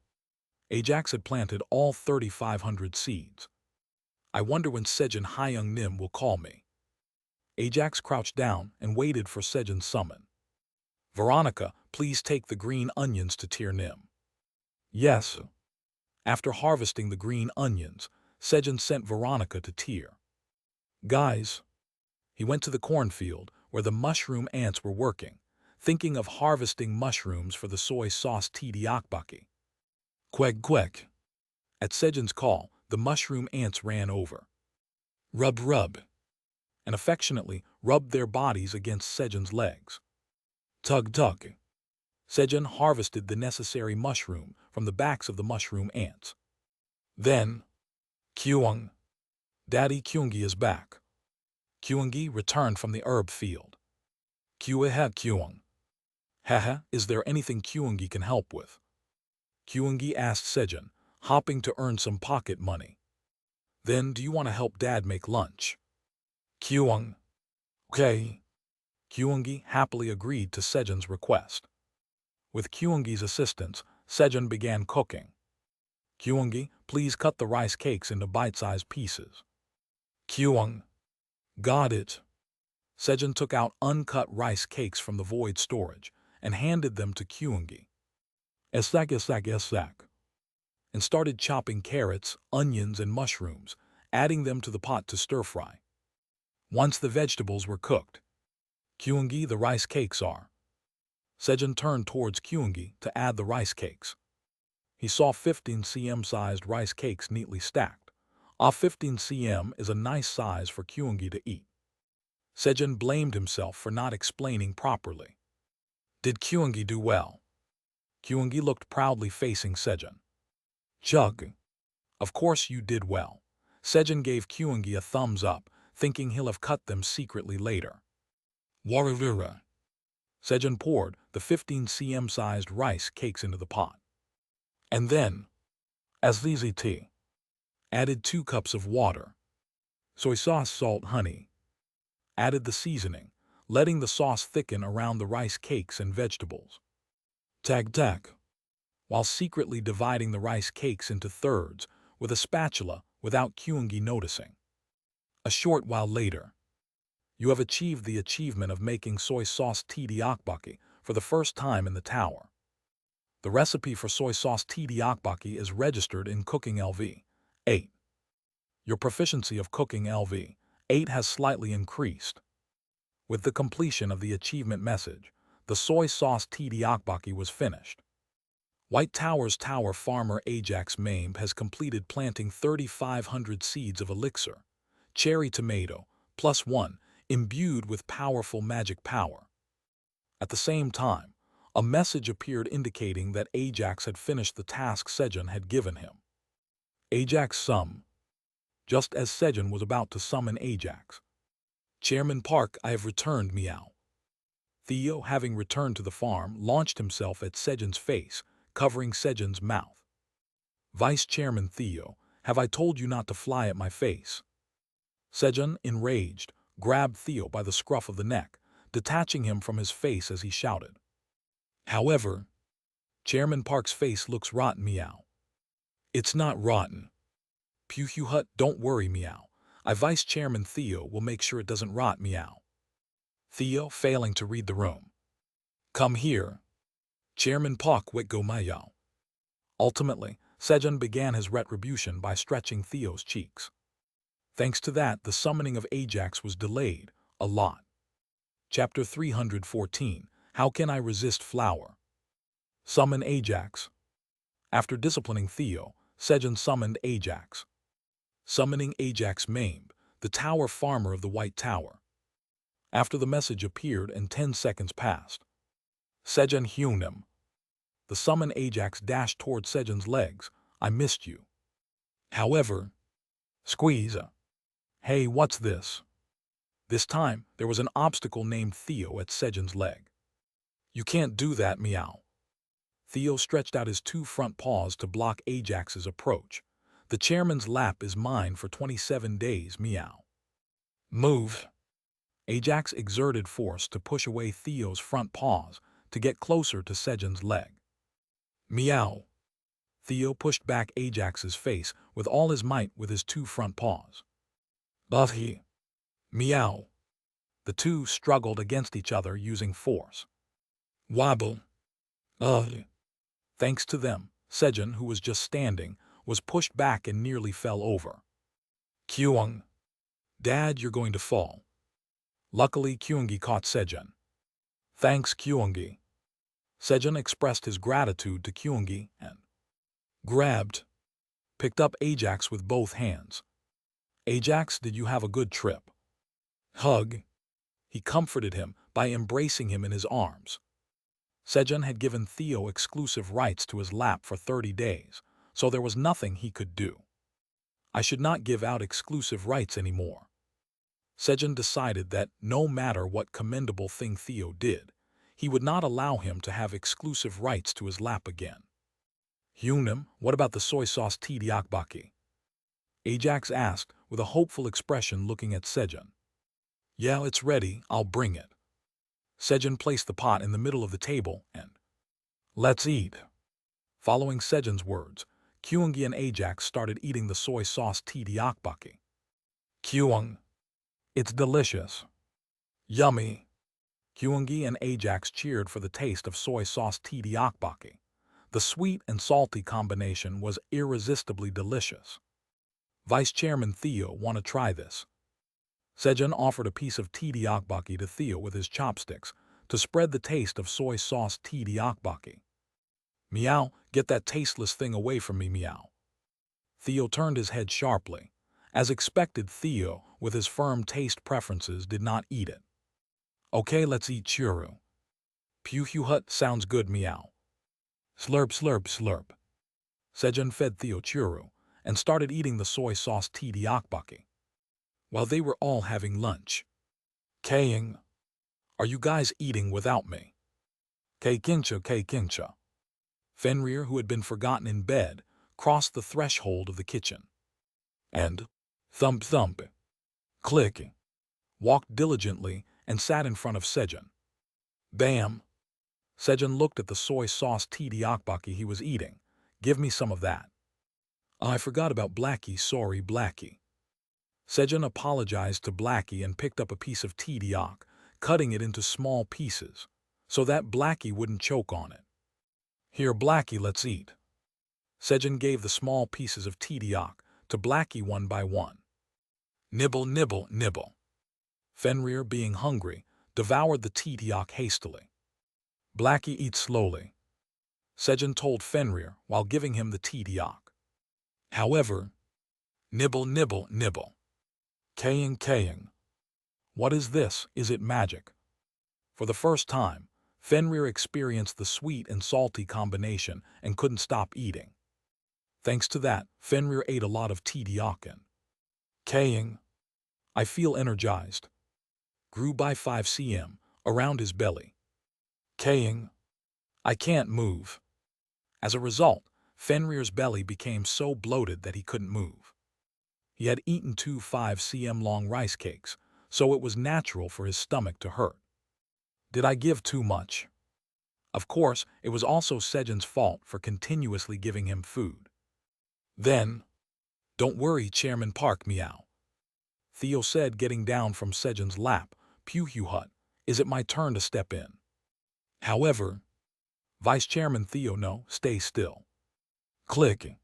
Ajax had planted all 3,500 seeds. I wonder when Sejun Hyung Nim will call me. Ajax crouched down and waited for Sejun's summon. Veronica, please take the green onions to Tier Nim. Yes. After harvesting the green onions, Sejun sent Veronica to Tier. Guys. He went to the cornfield where the mushroom ants were working, thinking of harvesting mushrooms for the soy sauce tteokbokki. Queg queg. At Sejun's call, the mushroom ants ran over. Rub rub. And affectionately rubbed their bodies against Sejun's legs. Tug tug. Sejun harvested the necessary mushroom from the backs of the mushroom ants. Then, Kyung. Daddy Kyungi is back. Kyungi returned from the herb field. Kyueha Kyung. Haha, is there anything Kyungi can help with? Kyungi asked Sejun, hopping to earn some pocket money. Then do you want to help Dad make lunch? Kyung. Okay. Kyungi happily agreed to Sejun's request. With Kyungi's assistance, Sejun began cooking. Kyungi, please cut the rice cakes into bite-sized pieces. Kyung. Got it. Sejun took out uncut rice cakes from the void storage and handed them to Kyungi. Esak esak esak. And started chopping carrots, onions, and mushrooms, adding them to the pot to stir-fry. Once the vegetables were cooked, Kyungi, the rice cakes are. Sejun turned towards Kyungi to add the rice cakes. He saw 15 cm-sized rice cakes neatly stacked. 15 cm is a nice size for Kyungi to eat. Sejun blamed himself for not explaining properly. Did Kyungi do well? Kyungi looked proudly facing Sejun. Chug. Of course you did well. Sejun gave Kyungi a thumbs up, thinking he'll have cut them secretly later. Waravira. Sejun poured the 15 cm-sized rice cakes into the pot. And then, as easy tea, added 2 cups of water, soy sauce, salt, honey. Added the seasoning, letting the sauce thicken around the rice cakes and vegetables. Tag tag. While secretly dividing the rice cakes into thirds with a spatula without Kyungi noticing. A short while later, you have achieved the achievement of making soy sauce tteokbokki for the first time in the tower. The recipe for soy sauce tteokbokki is registered in Cooking LV 8. Your proficiency of Cooking LV 8 has slightly increased. With the completion of the achievement message, the soy sauce tteokbokki was finished. White Tower's tower farmer Ajax Mambe has completed planting 3,500 seeds of elixir, cherry tomato, +1, imbued with powerful magic power. At the same time, a message appeared indicating that Ajax had finished the task Sejun had given him. Ajax sum. Just as Sejun was about to summon Ajax. Chairman Park, I have returned, meow. Theo, having returned to the farm, launched himself at Sejun's face, covering Sejun's mouth. Vice Chairman Theo, have I told you not to fly at my face? Sejun, enraged, grabbed Theo by the scruff of the neck, detaching him from his face as he shouted. However, Chairman Park's face looks rotten, meow. It's not rotten. Pew hut, don't worry, meow. I Vice Chairman Theo will make sure it doesn't rot, meow. Theo, failing to read the room. Come here. Chairman Park wit go meow. Ultimately, Sejun began his retribution by stretching Theo's cheeks. Thanks to that, the summoning of Ajax was delayed a lot. Chapter 314, How Can I Resist Flower? Summon Ajax. After disciplining Theo, Sejun summoned Ajax. Summoning Ajax Mambe, the tower farmer of the White Tower. After the message appeared and 10 seconds passed. Sejun Hyunim. The summoned Ajax dashed toward Sejun's legs. I missed you. However, Squeeze. Hey, what's this? This time, there was an obstacle named Theo at Sejun's leg. You can't do that, meow. Theo stretched out his two front paws to block Ajax's approach. The chairman's lap is mine for 27 days, meow. Move. Ajax exerted force to push away Theo's front paws to get closer to Sejun's leg. Meow. Theo pushed back Ajax's face with all his might with his two front paws. But he. Meow. The two struggled against each other using force. Wobble. Ugh. Thanks to them, Sejun, who was just standing, was pushed back and nearly fell over. Kyung. Dad, you're going to fall. Luckily, Kyungi caught Sejun. Thanks, Kyungi. Sejun expressed his gratitude to Kyungi and picked up Ajax with both hands. Ajax, did you have a good trip? Hug. He comforted him by embracing him in his arms. Sejun had given Theo exclusive rights to his lap for 30 days, so there was nothing he could do. I should not give out exclusive rights anymore. Sejun decided that no matter what commendable thing Theo did, he would not allow him to have exclusive rights to his lap again. Hyungnam, what about the soy sauce tteokbokki? Ajax asked with a hopeful expression looking at Sejun. Yeah, it's ready, I'll bring it. Sejun placed the pot in the middle of the table and let's eat. Following Sejun's words, Kyungi and Ajax started eating the soy sauce tteokbokki. Kyung. It's delicious. Yummy. Kyungi and Ajax cheered for the taste of soy sauce tteokbokki. The sweet and salty combination was irresistibly delicious. Vice Chairman Theo, want to try this? Sejun offered a piece of tteokbokki to Theo with his chopsticks to spread the taste of soy sauce tteokbokki. Meow, get that tasteless thing away from me, meow. Theo turned his head sharply. As expected, Theo, with his firm taste preferences, did not eat it. Okay, let's eat churu. Hut sounds good, meow. Slurp, slurp, slurp. Sejun fed Theo churu and started eating the soy sauce tteokbokki. While they were all having lunch. Kaying. Are you guys eating without me? Kincha. Fenrir, who had been forgotten in bed, crossed the threshold of the kitchen. And, thump thump, click, walked diligently and sat in front of Sejun. Bam! Sejun looked at the soy sauce tteokbokki he was eating. Give me some of that. I forgot about Blackie, sorry Blackie. Sejun apologized to Blackie and picked up a piece of tteok, cutting it into small pieces, so that Blackie wouldn't choke on it. Here, Blackie, let's eat. Sejun gave the small pieces of tteok to Blackie one by one. Nibble, nibble, nibble. Fenrir, being hungry, devoured the tteok hastily. Blackie, eat slowly. Sejun told Fenrir while giving him the tteok. However, nibble, nibble, nibble. Kaying. What is this? Is it magic? For the first time, Fenrir experienced the sweet and salty combination and couldn't stop eating. Thanks to that, Fenrir ate a lot of tteok and Kaying. I feel energized. Grew by 5 cm around his belly. Kaying. I can't move. As a result, Fenrir's belly became so bloated that he couldn't move. He had eaten 2 5 cm long rice cakes, so it was natural for his stomach to hurt. Did I give too much? Of course, it was also Sejun's fault for continuously giving him food. Then, don't worry, Chairman Park, meow. Theo said, getting down from Sejun's lap. Hut, is it my turn to step in? However, Vice Chairman Theo, no, stay still. Click.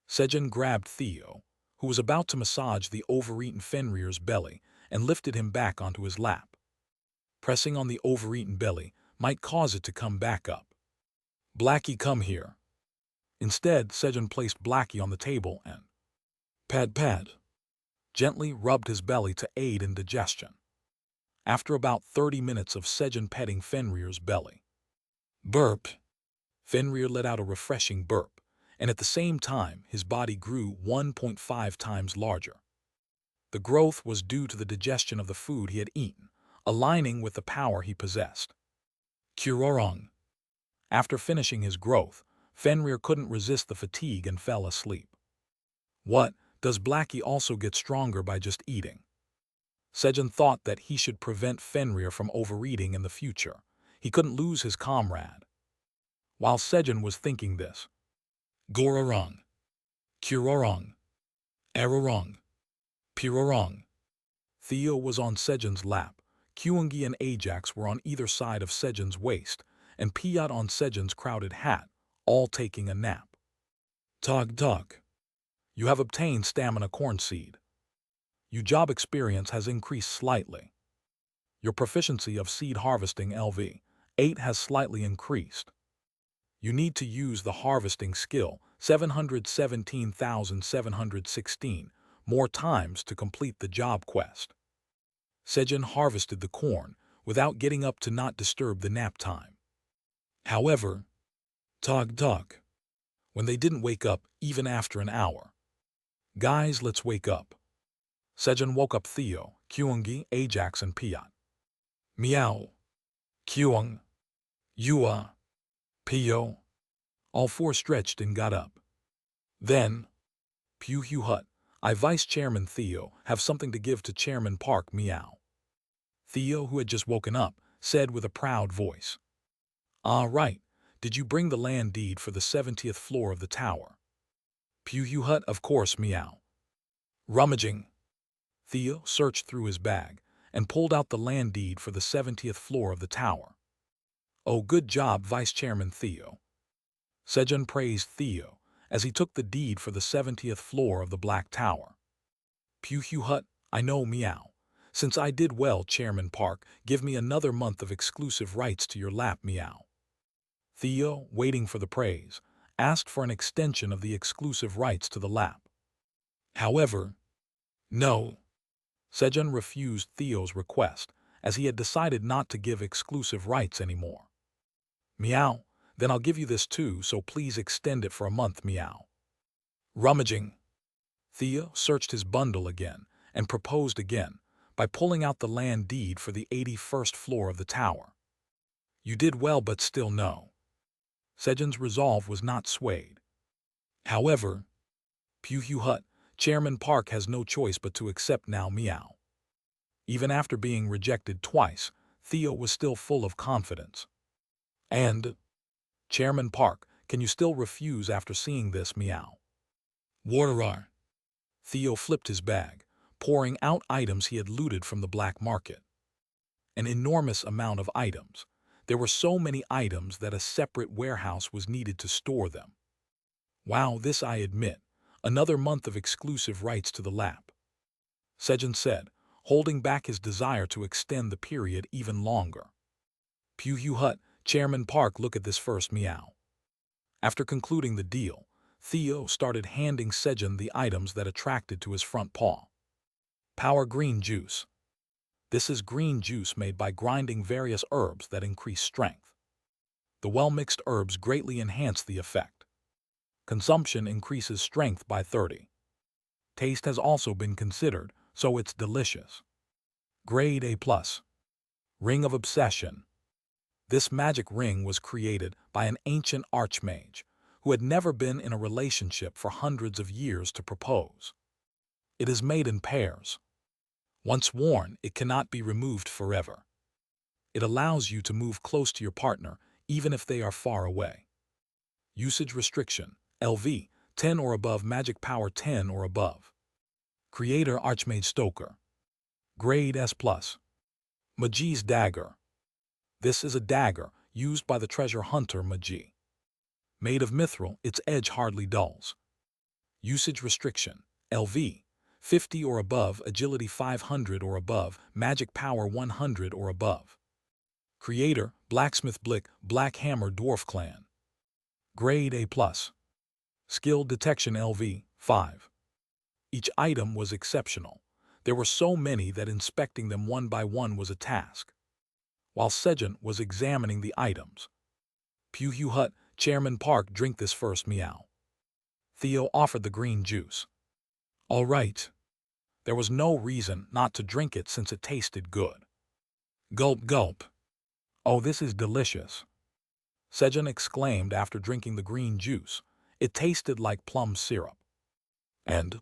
Sejun grabbed Theo, who was about to massage the overeaten Fenrir's belly, and lifted him back onto his lap. Pressing on the overeaten belly might cause it to come back up. Blackie, come here. Instead, Sejun placed Blackie on the table and pad, gently rubbed his belly to aid in digestion. After about 30 minutes of Sejun petting Fenrir's belly. Burp. Fenrir let out a refreshing burp, and at the same time his body grew 1.5 times larger. The growth was due to the digestion of the food he had eaten, aligning with the power he possessed. Kurorong. After finishing his growth, Fenrir couldn't resist the fatigue and fell asleep. What, does Blackie also get stronger by just eating? Sejun thought that he should prevent Fenrir from overeating in the future. He couldn't lose his comrade. While Sejun was thinking this, Gororong, Kurorong, Erorong, Pirorong. Theo was on Sejun's lap, Kyungi and Ajax were on either side of Sejun's waist, and Piat on Sejun's crowded hat, all taking a nap. Tog tog. You have obtained stamina corn seed. Your job experience has increased slightly. Your proficiency of seed harvesting LV8 has slightly increased. You need to use the harvesting skill 717,716 more times to complete the job quest. Sejun harvested the corn without getting up to not disturb the nap time. However, tog tog. When they didn't wake up even after an hour. Guys, let's wake up. Sejun woke up Theo, Kyungi, Ajax, and Piat. Meow. Kyung. Yua. Pio. All four stretched and got up. Then, Pew Hu Hut, I Vice Chairman Theo, have something to give to Chairman Park. Meow. Theo, who had just woken up, said with a proud voice. Ah, right. Did you bring the land deed for the 70th floor of the tower? Pew Hu Hut, of course. Meow. Rummaging. Theo searched through his bag and pulled out the land deed for the 70th floor of the tower. Oh, good job, Vice Chairman Theo. Sejun praised Theo as he took the deed for the 70th floor of the Black Tower. Pew Hu Hut, I know. Meow. Since I did well, Chairman Park, give me another month of exclusive rights to your lap. Meow. Theo, waiting for the praise, asked for an extension of the exclusive rights to the lap. However, no. Sejun refused Theo's request, as he had decided not to give exclusive rights anymore. Meow, then I'll give you this too, so please extend it for a month. Meow. Rummaging. Theo searched his bundle again and proposed again by pulling out the land deed for the 81st floor of the tower. You did well, but still no. Sejun's resolve was not swayed. However, Pew Hu Hut, Chairman Park has no choice but to accept now. Meow. Even after being rejected twice, Theo was still full of confidence. And, Chairman Park, can you still refuse after seeing this? Meow. Waterar. Theo flipped his bag, pouring out items he had looted from the black market. An enormous amount of items. There were so many items that a separate warehouse was needed to store them. Wow, this I admit. Another month of exclusive rights to the lap. Sejun said, holding back his desire to extend the period even longer. Pew Hu Hut, Chairman Park, look at this first. Meow. After concluding the deal, Theo started handing Sejun the items that attracted to his front paw. Power green juice. This is green juice made by grinding various herbs that increase strength. The well-mixed herbs greatly enhance the effect. Consumption increases strength by 30. Taste has also been considered, so it's delicious. Grade A+. Ring of Obsession. This magic ring was created by an ancient archmage who had never been in a relationship for hundreds of years to propose. It is made in pairs. Once worn, it cannot be removed forever. It allows you to move close to your partner even if they are far away. Usage restriction, LV, 10 or above, magic power 10 or above. Creator Archmage Stoker. Grade S+. Magi's Dagger. This is a dagger used by the treasure hunter Magi. Made of mithril, its edge hardly dulls. Usage restriction, LV, 50 or above, agility 500 or above, magic power 100 or above. Creator, Blacksmith Blick, Black Hammer Dwarf Clan. Grade A+. Skill Detection LV, 5. Each item was exceptional. There were so many that inspecting them one by one was a task. While Sejun was examining the items. Pew Hu Hut, Chairman Park, drink this first. Meow. Theo offered the green juice. All right. There was no reason not to drink it since it tasted good. Gulp gulp. Oh, this is delicious, Sejun exclaimed after drinking the green juice. It tasted like plum syrup. And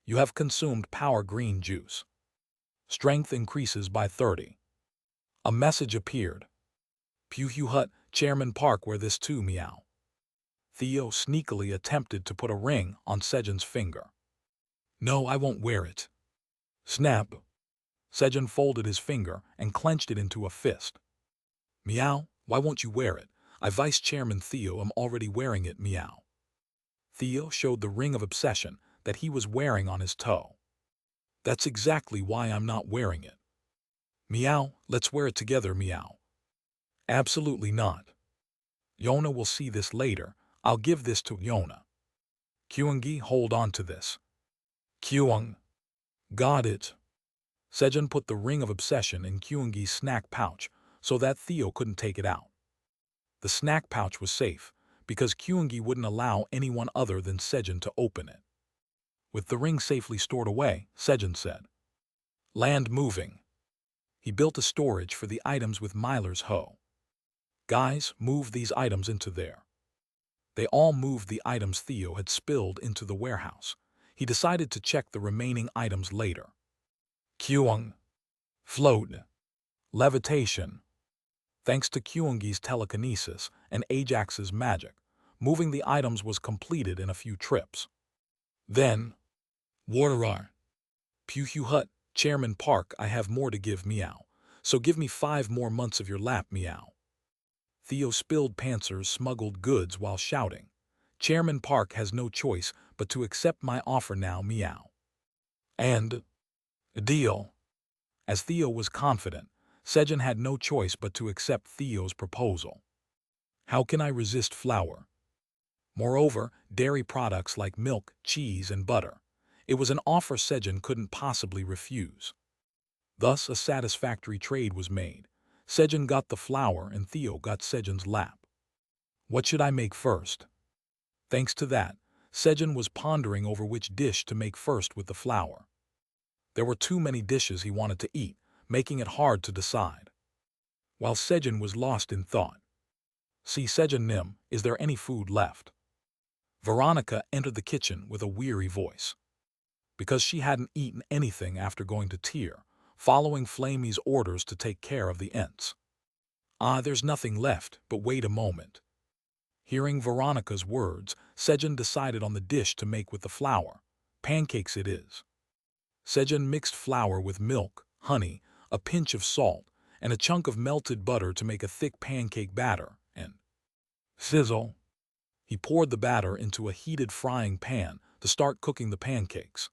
you have consumed power green juice. Strength increases by 30. A message appeared. Puhu Hut, Chairman Park wear this too, meow. Theo sneakily attempted to put a ring on Sejun's finger. No, I won't wear it. Snap. Sejun folded his finger and clenched it into a fist. Meow, why won't you wear it? I, Vice Chairman Theo, am already wearing it, meow. Theo showed the ring of obsession that he was wearing on his toe. That's exactly why I'm not wearing it. Meow, let's wear it together, meow. Absolutely not. Yona will see this later. I'll give this to Yona. Kyungi, hold on to this. Kyung. Got it. Sejun put the ring of obsession in Kyungi's snack pouch so that Theo couldn't take it out. The snack pouch was safe because Kyungi wouldn't allow anyone other than Sejun to open it. With the ring safely stored away, Sejun said, Land moving. He built a storage for the items with Myler's hoe. Guys, move these items into there. They all moved the items Theo had spilled into the warehouse. He decided to check the remaining items later. Kyung. Float. Levitation. Thanks to Kyungi's telekinesis and Ajax's magic, moving the items was completed in a few trips. Then, Warderar. Puhu Hut, Chairman Park, I have more to give, meow. So give me 5 more months of your lap, meow. Theo spilled Panzer's smuggled goods while shouting, Chairman Park has no choice but to accept my offer now, meow. And a deal. As Theo was confident, Sejun had no choice but to accept Theo's proposal. How can I resist flour? Moreover, dairy products like milk, cheese, and butter. It was an offer Sejun couldn't possibly refuse. Thus, a satisfactory trade was made. Sejun got the flour and Theo got Sejun's lap. What should I make first? Thanks to that, Sejun was pondering over which dish to make first with the flour. There were too many dishes he wanted to eat, making it hard to decide. While Sejun was lost in thought. See, Sejun Nim, is there any food left? Veronica entered the kitchen with a weary voice. Because she hadn't eaten anything after going to Tyr, following Flamey's orders to take care of the Ents. Ah, there's nothing left, but wait a moment. Hearing Veronica's words, Sejun decided on the dish to make with the flour. Pancakes it is. Sejun mixed flour with milk, honey, a pinch of salt, and a chunk of melted butter to make a thick pancake batter, and sizzle. He poured the batter into a heated frying pan to start cooking the pancakes.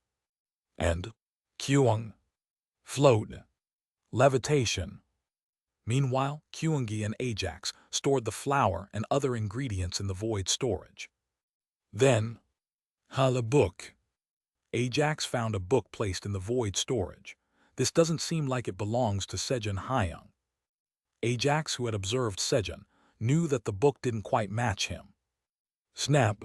And Kyung. Float. Levitation. Meanwhile, Kyungi and Ajax stored the flour and other ingredients in the void storage. Then, Audiobook. Ajax found a book placed in the void storage. This doesn't seem like it belongs to Sejun Hyung. Ajax, who had observed Sejun, knew that the book didn't quite match him. Snap.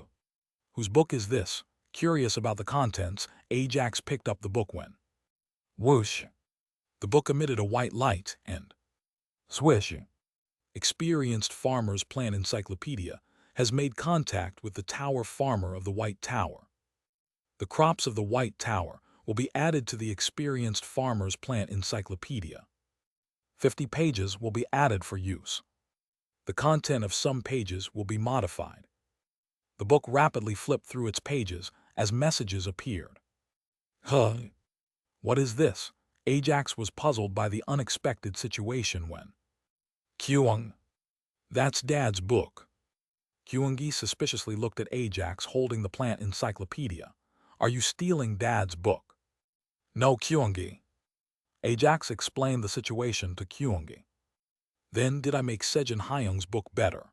Whose book is this? Curious about the contents, Ajax picked up the book when whoosh. The book emitted a white light and swish. Experienced Farmer's Plant Encyclopedia has made contact with the Tower Farmer of the White Tower. The crops of the White Tower will be added to the Experienced Farmer's Plant Encyclopedia. 50 pages will be added for use. The content of some pages will be modified. The book rapidly flipped through its pages as messages appeared. Huh? What is this? Ajax was puzzled by the unexpected situation when Kyung. That's Dad's book. Kyungi suspiciously looked at Ajax holding the plant encyclopedia. Are you stealing Dad's book? No, Kyungi. Ajax explained the situation to Kyungi. Then did I make Sejun Hyung's book better?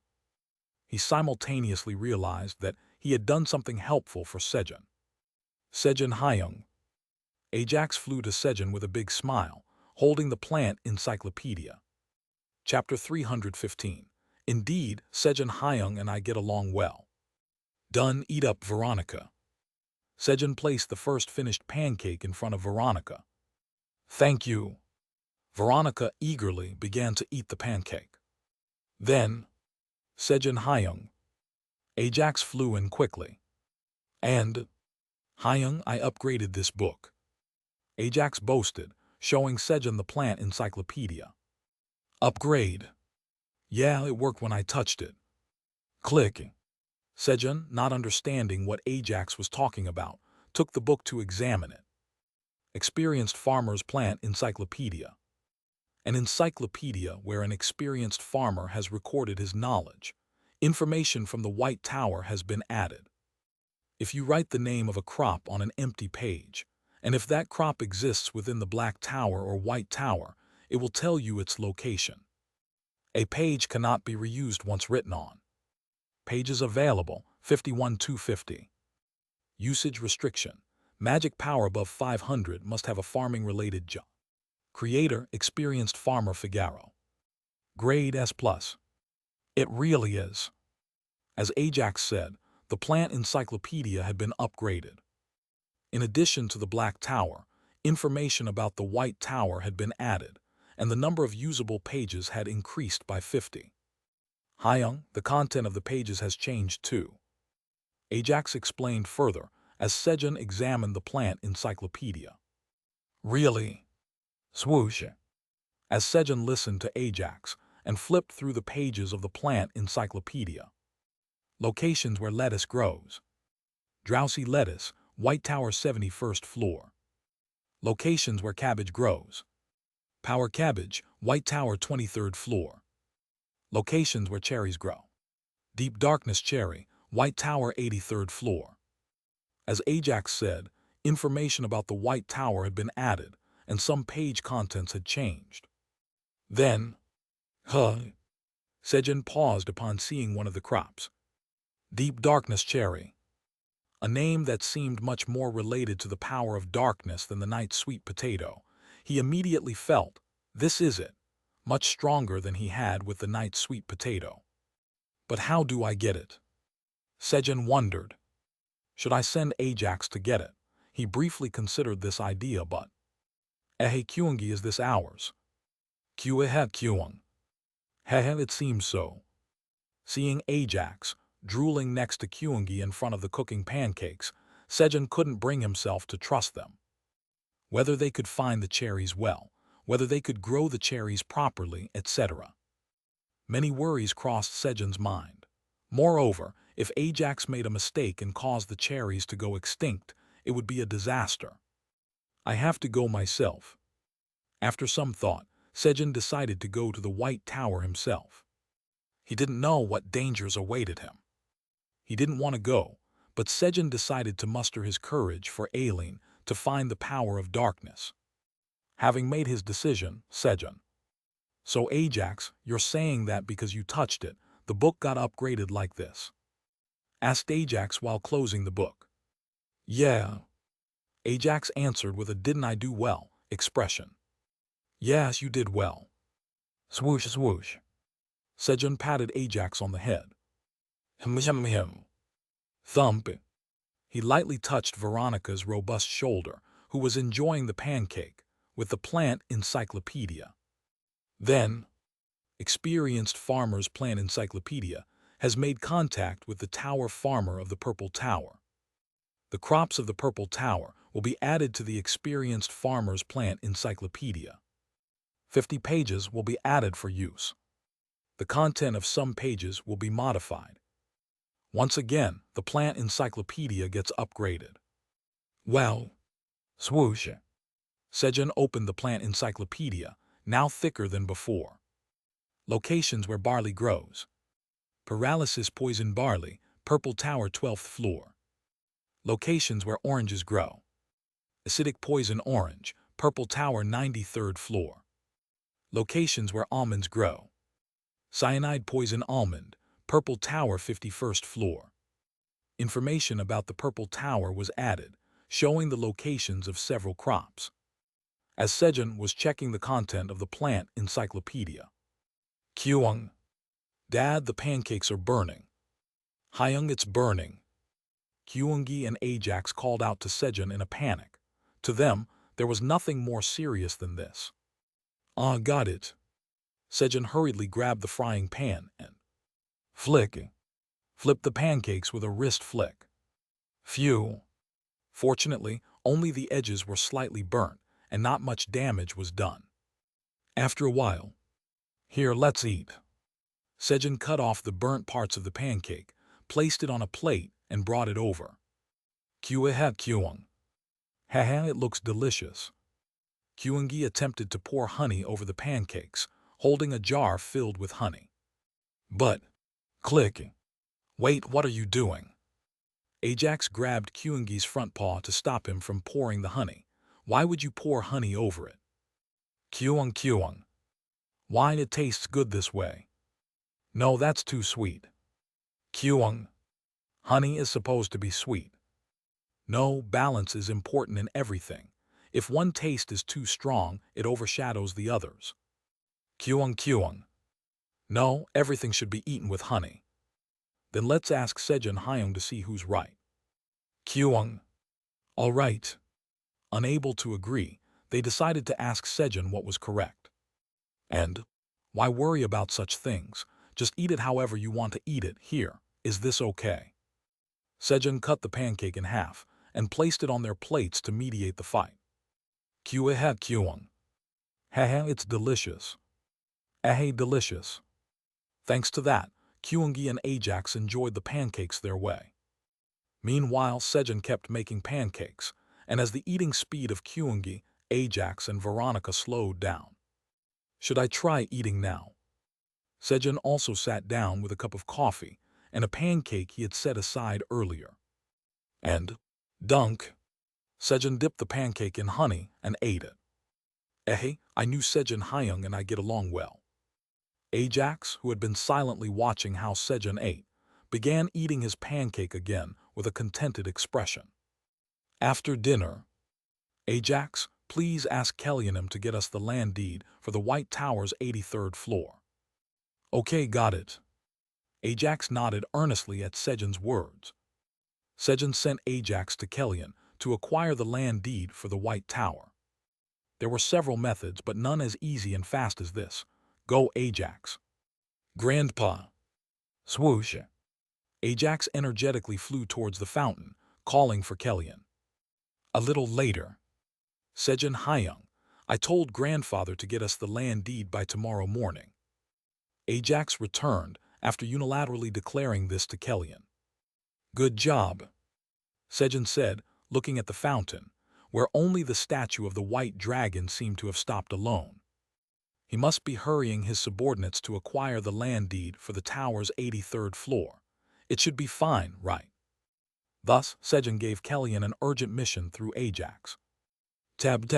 He simultaneously realized that he had done something helpful for Sejun. Sejun Hyung. Ajax flew to Sejun with a big smile, holding the plant encyclopedia. Chapter 315. Indeed, Sejun Hyung and I get along well. Done, eat up, Veronica. Sejun placed the first finished pancake in front of Veronica. Thank you. Veronica eagerly began to eat the pancake. Then, Sejun Hyung. Ajax flew in quickly. And, Hyung, I upgraded this book. Ajax boasted, showing Sejun the plant encyclopedia. Upgrade. Yeah, it worked when I touched it. Click. Sejun, not understanding what Ajax was talking about, took the book to examine it. Experienced Farmer's Plant Encyclopedia. An encyclopedia where an experienced farmer has recorded his knowledge. Information from the White Tower has been added. If you write the name of a crop on an empty page, and if that crop exists within the Black Tower or White Tower, it will tell you its location. A page cannot be reused once written on. Pages available, 51-250. Usage restriction. Magic power above 500 must have a farming-related job. Creator, experienced farmer Figaro. Grade S+. It really is. As Ajax said, the plant encyclopedia had been upgraded. In addition to the Black Tower, information about the White Tower had been added, and the number of usable pages had increased by 50. Hyung, the content of the pages has changed too. Ajax explained further as Sejun examined the plant encyclopedia. Really? Swoosh. As Sejun listened to Ajax and flipped through the pages of the plant encyclopedia. Locations where lettuce grows. Drowsy lettuce, White Tower 71st floor. Locations where cabbage grows. Power cabbage, White Tower 23rd floor. Locations where cherries grow. Deep darkness cherry, White Tower 83rd floor. As Ajax said, information about the White Tower had been added, and some page contents had changed. Then, Sejun paused upon seeing one of the crops. Deep darkness cherry. A name that seemed much more related to the power of darkness than the night sweet potato. He immediately felt, this is it, much stronger than he had with the night sweet potato. But how do I get it? Sejun wondered. Should I send Ajax to get it? He briefly considered this idea, but Kyungi, is this ours? Kyung. It seems so. Seeing Ajax drooling next to Kyungi in front of the cooking pancakes, Sejun couldn't bring himself to trust them. Whether they could find the cherries well, whether they could grow the cherries properly, etc. Many worries crossed Sejun's mind. Moreover, if Ajax made a mistake and caused the cherries to go extinct, it would be a disaster. I have to go myself. After some thought, Sejun decided to go to the White Tower himself. He didn't know what dangers awaited him. He didn't want to go, but Sejun decided to muster his courage for Aileen to find the power of darkness. Having made his decision, Sejun. So Ajax, you're saying that because you touched it, the book got upgraded like this? Asked Ajax while closing the book. Yeah. Ajax answered with a didn't I do well expression. Yes, you did well. Swoosh swoosh. Sejun patted Ajax on the head. Thump. He lightly touched Veronica's robust shoulder, who was enjoying the pancake, with the plant encyclopedia. Then, experienced Farmer's Plant Encyclopedia has made contact with the Tower Farmer of the Purple Tower. The crops of the Purple Tower will be added to the experienced Farmer's Plant Encyclopedia. 50 pages will be added for use. The content of some pages will be modified. Once again, the plant encyclopedia gets upgraded. Well, swoosh. Sejun opened the plant encyclopedia, now thicker than before. Locations where barley grows. Paralysis poison barley, Purple Tower 12th floor. Locations where oranges grow. Acidic poison orange, Purple Tower 93rd floor. Locations where almonds grow. Cyanide poison almond, Purple Tower 51st floor. Information about the Purple Tower was added, showing the locations of several crops. As Sejun was checking the content of the plant encyclopedia. Kyung. Dad, the pancakes are burning. Hyung, it's burning. Kyungi and Ajax called out to Sejun in a panic. To them, there was nothing more serious than this. "Ah, got it." Sejun hurriedly grabbed the frying pan and flipped the pancakes with a wrist flick. Phew. Fortunately, only the edges were slightly burnt, and not much damage was done. After a while, "Here, let's eat." Sejun cut off the burnt parts of the pancake, placed it on a plate, and brought it over. Kyung. Haha, it looks delicious." Kyungi attempted to pour honey over the pancakes, holding a jar filled with honey. But, wait, what are you doing? Ajax grabbed Kyungi's front paw to stop him from pouring the honey. Why would you pour honey over it? Kyung. Why, it tastes good this way. No, that's too sweet. Kyung. Honey is supposed to be sweet. No, balance is important in everything. If one taste is too strong, it overshadows the others. Kyung. No, everything should be eaten with honey. Then let's ask Sejun Hyung to see who's right. Kyung. All right. Unable to agree, they decided to ask Sejun what was correct. And why worry about such things? Just eat it however you want to eat it. Here, is this okay? Sejun cut the pancake in half and placed it on their plates to mediate the fight. Kyung. Haha, it's delicious. Delicious. Thanks to that, Kyungi and Ajax enjoyed the pancakes their way. Meanwhile, Sejun kept making pancakes, and as the eating speed of Kyungi, Ajax, and Veronica slowed down. Should I try eating now? Sejun also sat down with a cup of coffee and a pancake he had set aside earlier. And, dunk! Sejun dipped the pancake in honey and ate it. I knew Sejun Hyung and I get along well. Ajax, who had been silently watching how Sejun ate, began eating his pancake again with a contented expression. After dinner, Ajax, please ask Kellyanum to get us the land deed for the White Tower's 83rd floor. Okay, got it. Ajax nodded earnestly at Sejun's words. Sejun sent Ajax to Kellyan to acquire the land deed for the White Tower. There were several methods, but none as easy and fast as this. Go, Ajax. Grandpa. Swoosh. Ajax energetically flew towards the fountain, calling for Kellyan. A little later, Sejun Hyung, I told grandfather to get us the land deed by tomorrow morning. Ajax returned after unilaterally declaring this to Kellyan. Good job, Sejun said, looking at the fountain, where only the statue of the white dragon seemed to have stopped alone. He must be hurrying his subordinates to acquire the land deed for the tower's 83rd floor. It should be fine, right? Thus, Sejun gave Kellyan an urgent mission through Ajax. Tab.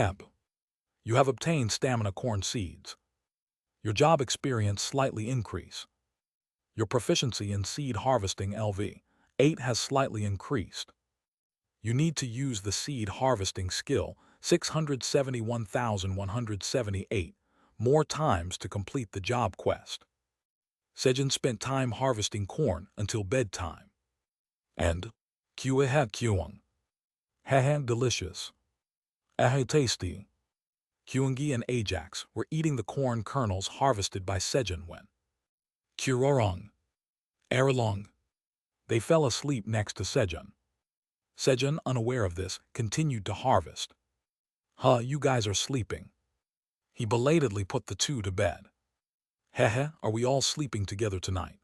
You have obtained stamina corn seeds. Your job experience slightly increase. Your proficiency in seed harvesting LV8 has slightly increased. You need to use the seed harvesting skill 671,178 more times to complete the job quest. Sejun spent time harvesting corn until bedtime. And Kyung. Delicious. Tasty. Kyungi and Ajax were eating the corn kernels harvested by Sejun when Erlong. They fell asleep next to Sejun. Sejun, unaware of this, continued to harvest. You guys are sleeping. He belatedly put the two to bed. Are we all sleeping together tonight?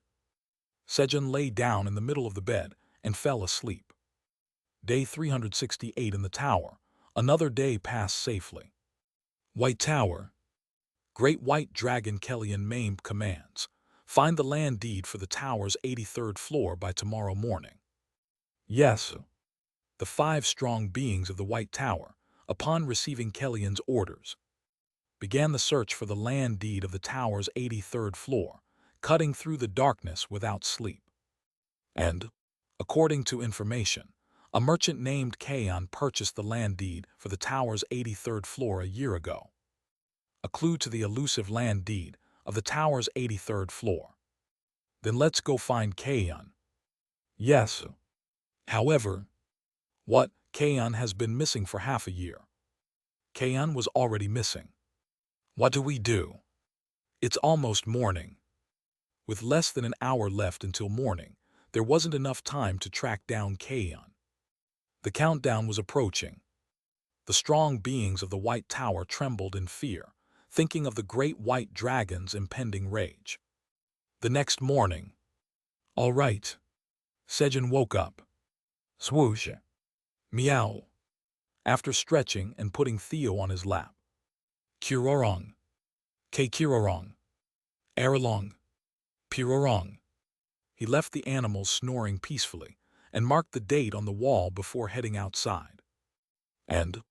Sejun lay down in the middle of the bed and fell asleep. Day 368 in the tower. Another day passed safely. White Tower. Great White Dragon Kellyan Mame commands. Find the land deed for the tower's 83rd floor by tomorrow morning. Yes. The 5 strong beings of the White Tower, upon receiving Kellyan's orders, began the search for the land deed of the tower's 83rd floor, cutting through the darkness without sleep. And, according to information, a merchant named Kaon purchased the land deed for the tower's 83rd floor a year ago. A clue to the elusive land deed of the tower's 83rd floor. Then let's go find Kaon. Yes. However, what Kaon has been missing for half a year. Kaon was already missing. What do we do? It's almost morning. With less than an hour left until morning, there wasn't enough time to track down Kaon. The countdown was approaching. The strong beings of the White Tower trembled in fear, thinking of the great white dragon's impending rage. The next morning. All right. Sejun woke up. Swoosh. Meow. After stretching and putting Theo on his lap. Kirorong. Ke Kirorong. Eralong. Pirorong. He left the animals snoring peacefully and marked the date on the wall before heading outside. And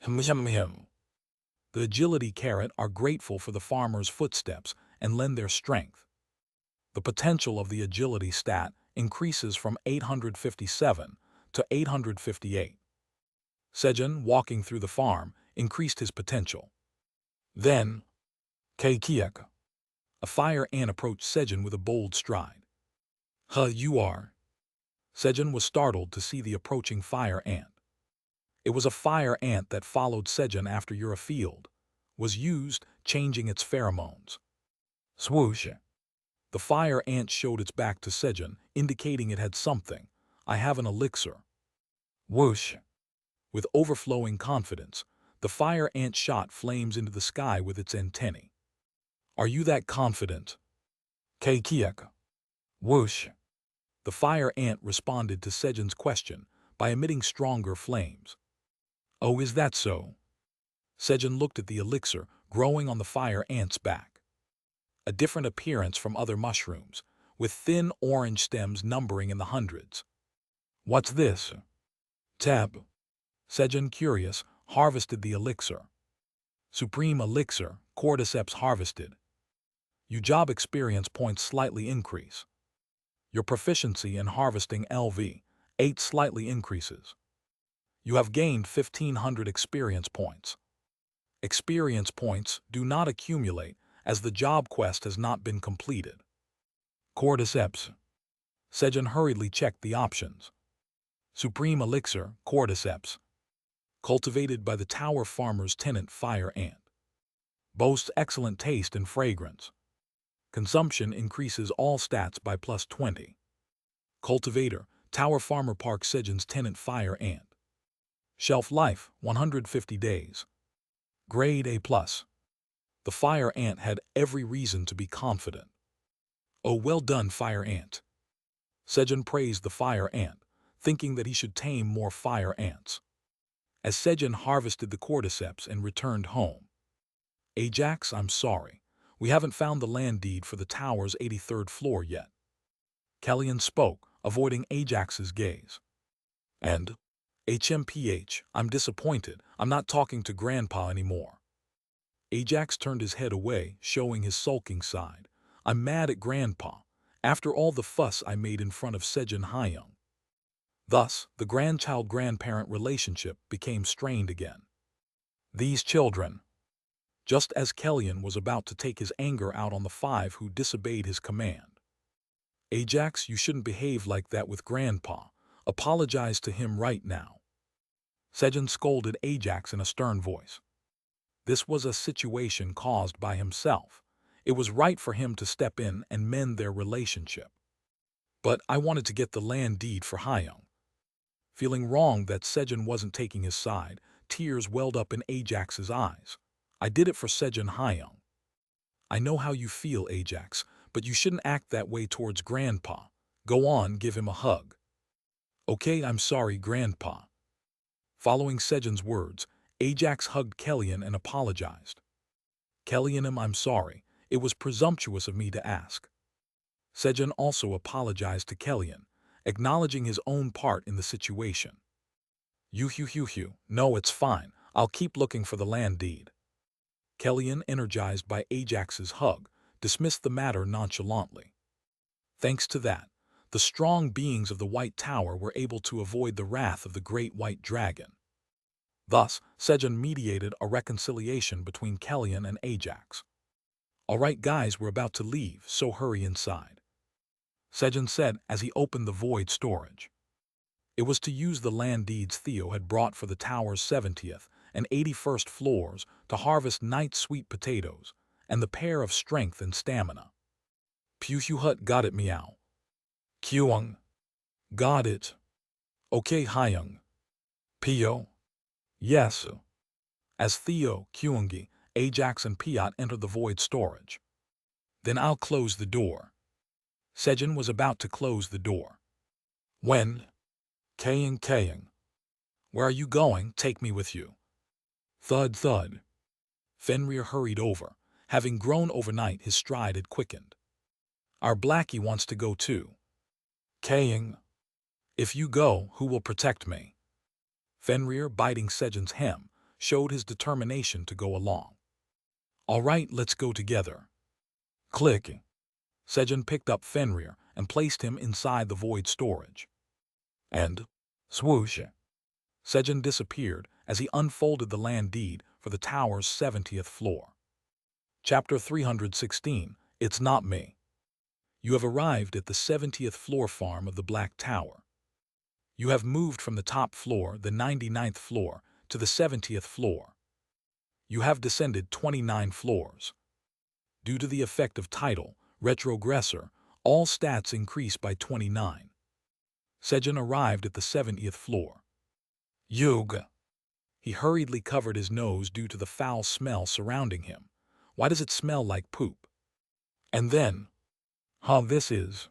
the agility carrot are grateful for the farmer's footsteps and lend their strength. The potential of the agility stat increases from 857 to 858. Sejun, walking through the farm, increased his potential. Then, Keikiek. A fire ant approached Sejun with a bold stride. You are. Sejun was startled to see the approaching fire ant. It was a fire ant that followed Sejun after you're afield, was used, changing its pheromones. Swoosh. The fire ant showed its back to Sejun, indicating it had something. I have an elixir. Whoosh. With overflowing confidence, the fire ant shot flames into the sky with its antennae. Are you that confident? Keikiek. Whoosh. The fire ant responded to Sejun's question by emitting stronger flames. Oh, is that so? Sejun looked at the elixir growing on the fire ant's back. A different appearance from other mushrooms, with thin orange stems numbering in the hundreds. What's this? Tab. Sejun, curious, harvested the elixir. Supreme elixir, cordyceps harvested. Your job experience points slightly increase. Your proficiency in harvesting LV, 8 slightly increases. You have gained 1,500 experience points. Experience points do not accumulate as the job quest has not been completed. Cordyceps. Sejun hurriedly checked the options. Supreme elixir, cordyceps. Cultivated by the tower farmer's tenant fire ant. Boasts excellent taste and fragrance. Consumption increases all stats by plus 20. Cultivator, Tower Farmer Park Sejun's tenant fire ant. Shelf life, 150 days. Grade A+. The fire ant had every reason to be confident. Oh, well done, fire ant. Sejun praised the fire ant, thinking that he should tame more fire ants. As Sejun harvested the cordyceps and returned home. Ajax, I'm sorry. We haven't found the land deed for the tower's 83rd floor yet. Kellyan spoke, avoiding Ajax's gaze. And? HMPH, I'm disappointed. I'm not talking to Grandpa anymore. Ajax turned his head away, showing his sulking side. I'm mad at Grandpa, after all the fuss I made in front of Sejun Hyung. Thus, the grandchild-grandparent relationship became strained again. These children. Just as Kellyan was about to take his anger out on the 5 who disobeyed his command. Ajax, you shouldn't behave like that with Grandpa. Apologize to him right now. Sejun scolded Ajax in a stern voice. This was a situation caused by himself. It was right for him to step in and mend their relationship. But I wanted to get the land deed for Hyung. Feeling wrong that Sejun wasn't taking his side, tears welled up in Ajax's eyes. I did it for Sejun Hyung. I know how you feel, Ajax, but you shouldn't act that way towards Grandpa. Go on, give him a hug. Okay, I'm sorry, Grandpa. Following Sejun's words, Ajax hugged Kellyan and apologized. Kellyan, I'm sorry. It was presumptuous of me to ask. Sejun also apologized to Kellyan, acknowledging his own part in the situation. No, it's fine. I'll keep looking for the land deed. Kellyan, energized by Ajax's hug, dismissed the matter nonchalantly. Thanks to that, the strong beings of the White Tower were able to avoid the wrath of the great white dragon. Thus, Sejun mediated a reconciliation between Kellyan and Ajax. All right, guys, we're about to leave, so hurry inside. Sejun said as he opened the void storage. It was to use the land deeds Theo had brought for the tower's 70th and 81st floors to harvest night sweet potatoes and the pair of strength and stamina. Hut got it, meow. Kyung. Got it. Okay, Hyung. Pio. Yes. As Theo, Kyungi, Ajax and Piat entered the void storage. Then I'll close the door. Sejun was about to close the door. When? Kaying. Where are you going? Take me with you. Thud thud. Fenrir hurried over. Having grown overnight, his stride had quickened. Our Blackie wants to go too. Kaying. If you go, who will protect me? Fenrir, biting Sejun's hem, showed his determination to go along. All right, let's go together. Click. Sejun picked up Fenrir and placed him inside the void storage. And, swoosh, Sejun disappeared as he unfolded the land deed for the tower's 70th floor. Chapter 316, It's Not Me. You have arrived at the 70th floor farm of the Black Tower. You have moved from the top floor, the 99th floor, to the 70th floor. You have descended 29 floors. Due to the effect of tidal, retrogressor, all stats increase by 29. Sejun arrived at the 70th floor. Yug. He hurriedly covered his nose due to the foul smell surrounding him. Why does it smell like poop? And then, this is.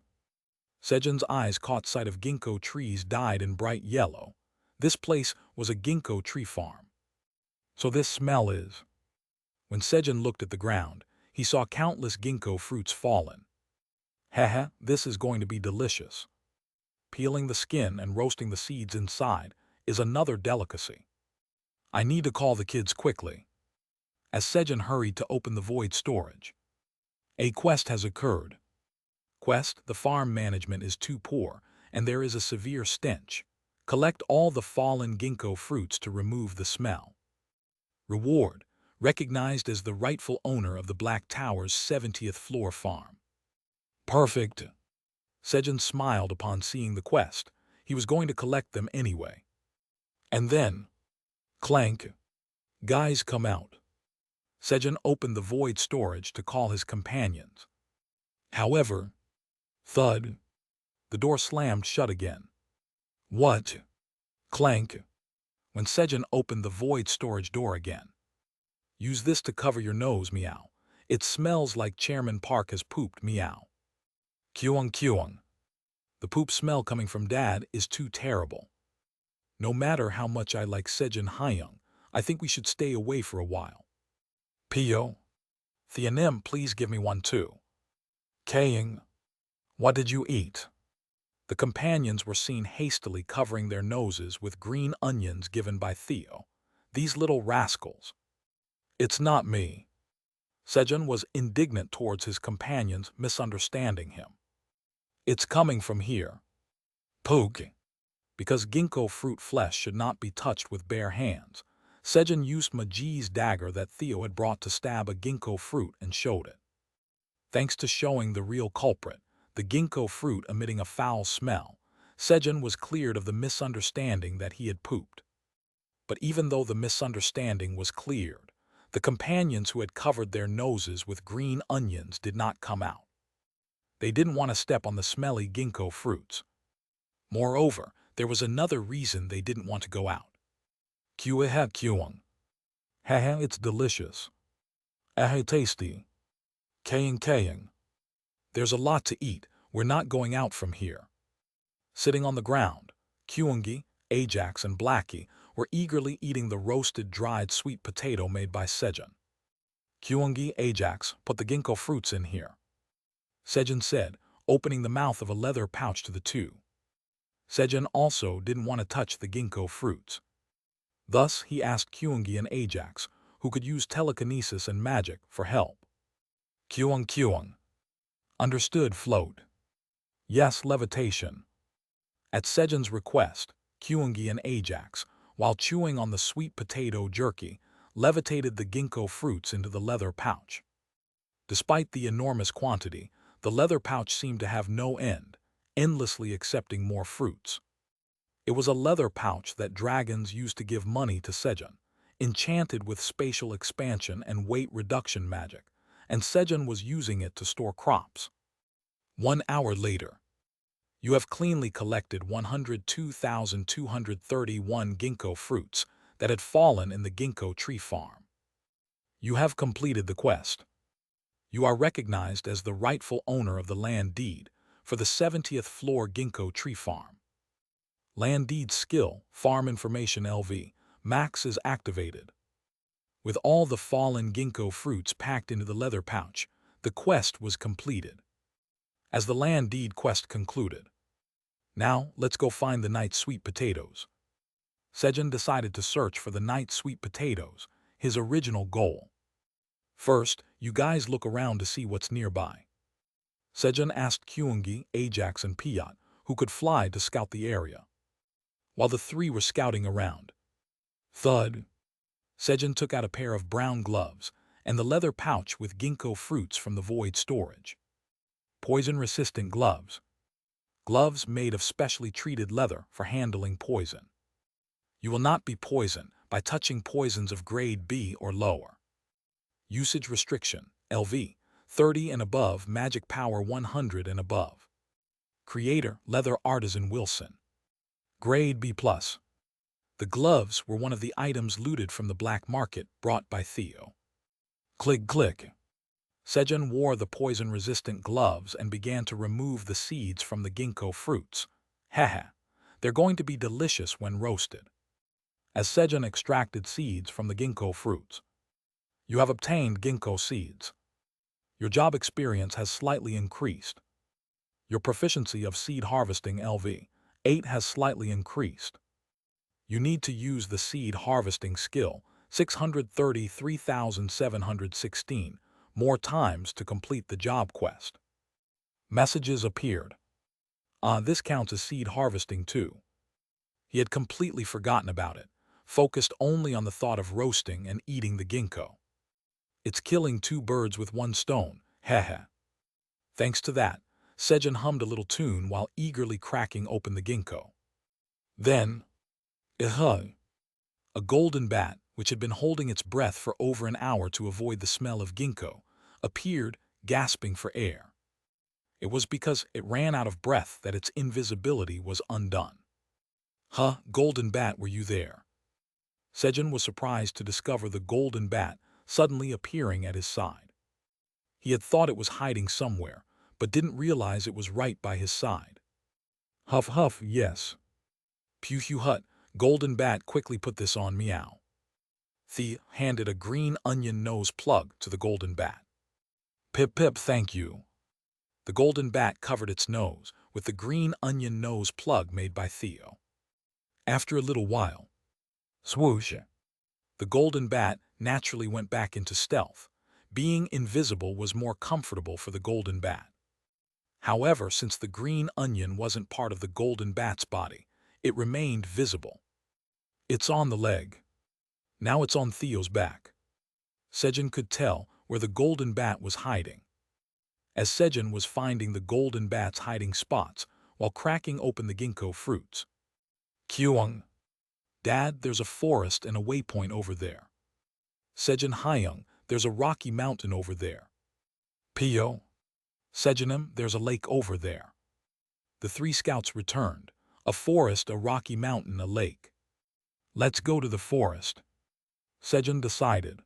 Sejun's eyes caught sight of ginkgo trees dyed in bright yellow. This place was a ginkgo tree farm. So this smell is. When Sejun looked at the ground, he saw countless ginkgo fruits fallen. Haha, this is going to be delicious. Peeling the skin and roasting the seeds inside is another delicacy. I need to call the kids quickly. As Sejun hurried to open the void storage. A quest has occurred. Quest, the farm management is too poor, and there is a severe stench. Collect all the fallen ginkgo fruits to remove the smell. Reward, recognized as the rightful owner of the Black Tower's 70th floor farm. Perfect. Sejun smiled upon seeing the quest. He was going to collect them anyway. And then, clank. Guys, come out. Sejun opened the void storage to call his companions. However, thud. The door slammed shut again. What? Clank. When Sejun opened the void storage door again. Use this to cover your nose, meow. It smells like Chairman Park has pooped, meow. Kyung. The poop smell coming from Dad is too terrible. No matter how much I like Sejun Hyung, I think we should stay away for a while. Pio. Theanim, please give me one too. Kaying. What did you eat? The companions were seen hastily covering their noses with green onions given by Theo. These little rascals. It's not me. Sejun was indignant towards his companions misunderstanding him. It's coming from here. Pook. Because ginkgo fruit flesh should not be touched with bare hands, Sejun used Maji's dagger that Theo had brought to stab a ginkgo fruit and showed it. Thanks to showing the real culprit, the ginkgo fruit emitting a foul smell, Sejun was cleared of the misunderstanding that he had pooped. But even though the misunderstanding was cleared, the companions who had covered their noses with green onions did not come out. They didn't want to step on the smelly ginkgo fruits. Moreover, there was another reason they didn't want to go out. Kyung. Haha, it's delicious. Tasty. Kaying. There's a lot to eat, we're not going out from here. Sitting on the ground, Kyungi, Ajax, and Blackie were eagerly eating the roasted dried sweet potato made by Sejun. Kyungi, Ajax, put the ginkgo fruits in here. Sejun said, opening the mouth of a leather pouch to the two. Sejun also didn't want to touch the ginkgo fruits. Thus, he asked Kyungi and Ajax, who could use telekinesis and magic, for help. Kyung. Understood, float. Yes, levitation. At Sejun's request, Kyungi and Ajax, while chewing on the sweet potato jerky, levitated the ginkgo fruits into the leather pouch. Despite the enormous quantity, the leather pouch seemed to have no end, endlessly accepting more fruits. It was a leather pouch that dragons used to give money to Sejun, enchanted with spatial expansion and weight reduction magic, and Sejun was using it to store crops. 1 hour later, you have cleanly collected 102,231 ginkgo fruits that had fallen in the ginkgo tree farm. You have completed the quest. You are recognized as the rightful owner of the land deed for the 70th floor ginkgo tree farm. Land deed skill, farm information LV, max is activated. With all the fallen ginkgo fruits packed into the leather pouch, the quest was completed. As the land deed quest concluded, now let's go find the night sweet potatoes. Sejun decided to search for the night sweet potatoes, his original goal. First, you guys look around to see what's nearby. Sejun asked Kyungi, Ajax, and Piot, who could fly, to scout the area. While the three were scouting around, thud, Sejun took out a pair of brown gloves and the leather pouch with ginkgo fruits from the void storage. Poison-resistant gloves. Gloves made of specially treated leather for handling poison. You will not be poisoned by touching poisons of grade B or lower. Usage restriction, LV, 30 and above, magic power 100 and above. Creator, leather artisan Wilson. Grade B+. The gloves were one of the items looted from the black market brought by Theo. Click, click. Sejun wore the poison-resistant gloves and began to remove the seeds from the ginkgo fruits. Haha, they're going to be delicious when roasted. As Sejun extracted seeds from the ginkgo fruits, you have obtained ginkgo seeds. Your job experience has slightly increased. Your proficiency of seed harvesting LV 8 has slightly increased. You need to use the seed harvesting skill 633,716 more times to complete the job quest. Messages appeared. This counts as seed harvesting too. He had completely forgotten about it, focused only on the thought of roasting and eating the ginkgo. It's killing two birds with one stone, haha. Thanks to that, Sejun hummed a little tune while eagerly cracking open the ginkgo. Then, a golden bat, which had been holding its breath for over an hour to avoid the smell of ginkgo, appeared, gasping for air. It was because it ran out of breath that its invisibility was undone. Golden bat, were you there? Sejun was surprised to discover the golden bat suddenly appearing at his side. He had thought it was hiding somewhere, but didn't realize it was right by his side. Huff huff, yes. Pew hew hut, golden bat, quickly put this on, meow. Thea handed a green onion nose plug to the golden bat. Pip pip, thank you. The golden bat covered its nose with the green onion nose plug made by Theo. After a little while, swoosh, the golden bat naturally went back into stealth. Being invisible was more comfortable for the golden bat. However, since the green onion wasn't part of the golden bat's body, it remained visible. It's on the leg. Now it's on Theo's back. Sejun could tell where the golden bat was hiding. As Sejun was finding the golden bat's hiding spots while cracking open the ginkgo fruits. Kyung. Dad, there's a forest and a waypoint over there. Sejun Hyung, there's a rocky mountain over there. Pio. Sejunum, there's a lake over there. The three scouts returned. A forest, a rocky mountain, a lake. Let's go to the forest. Sejun decided.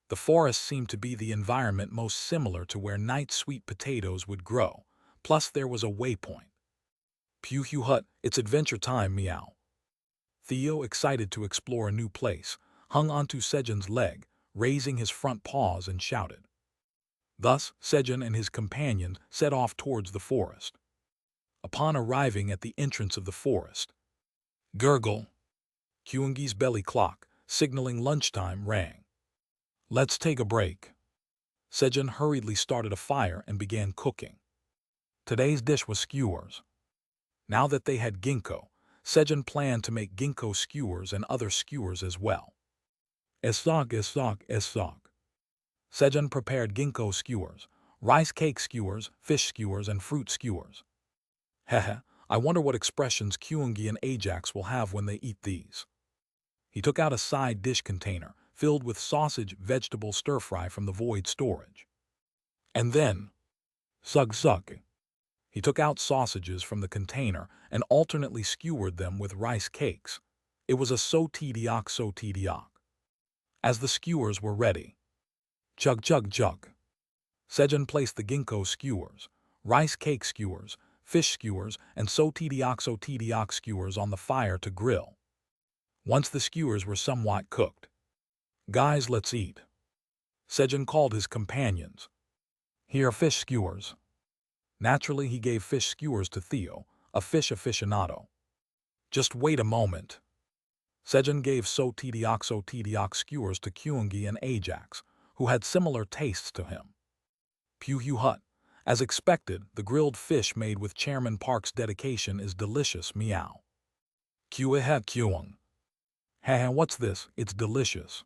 The forest seemed to be the environment most similar to where night sweet potatoes would grow, plus there was a waypoint. Pew hew hut, it's adventure time, meow. Theo, excited to explore a new place, hung onto Sejun's leg, raising his front paws and shouted. Thus, Sejun and his companions set off towards the forest. Upon arriving at the entrance of the forest, gurgle, Kyungi's belly clock, signaling lunchtime, rang. Let's take a break. Sejun hurriedly started a fire and began cooking. Today's dish was skewers. Now that they had ginkgo, Sejun planned to make ginkgo skewers and other skewers as well. Esok. Sejun prepared ginkgo skewers, rice cake skewers, fish skewers, and fruit skewers. Hehe, I wonder what expressions Kyungi and Ajax will have when they eat these. He took out a side dish container filled with sausage vegetable stir-fry from the void storage. And then, sug. He took out sausages from the container and alternately skewered them with rice cakes. It was a so tediok. As the skewers were ready, chug. Sejun placed the ginkgo skewers, rice cake skewers, fish skewers, and so tediok skewers on the fire to grill. Once the skewers were somewhat cooked, "Guys, let's eat." Sejun called his companions. "Here are fish skewers." Naturally, he gave fish skewers to Theo, a fish aficionado. "Just wait a moment." Sejun gave so tediok skewers to Kyungi and Ajax, who had similar tastes to him. Puhu Hut. As expected, the grilled fish made with Chairman Park's dedication is delicious. Meow. Kyung. Haha, what's this? It's delicious.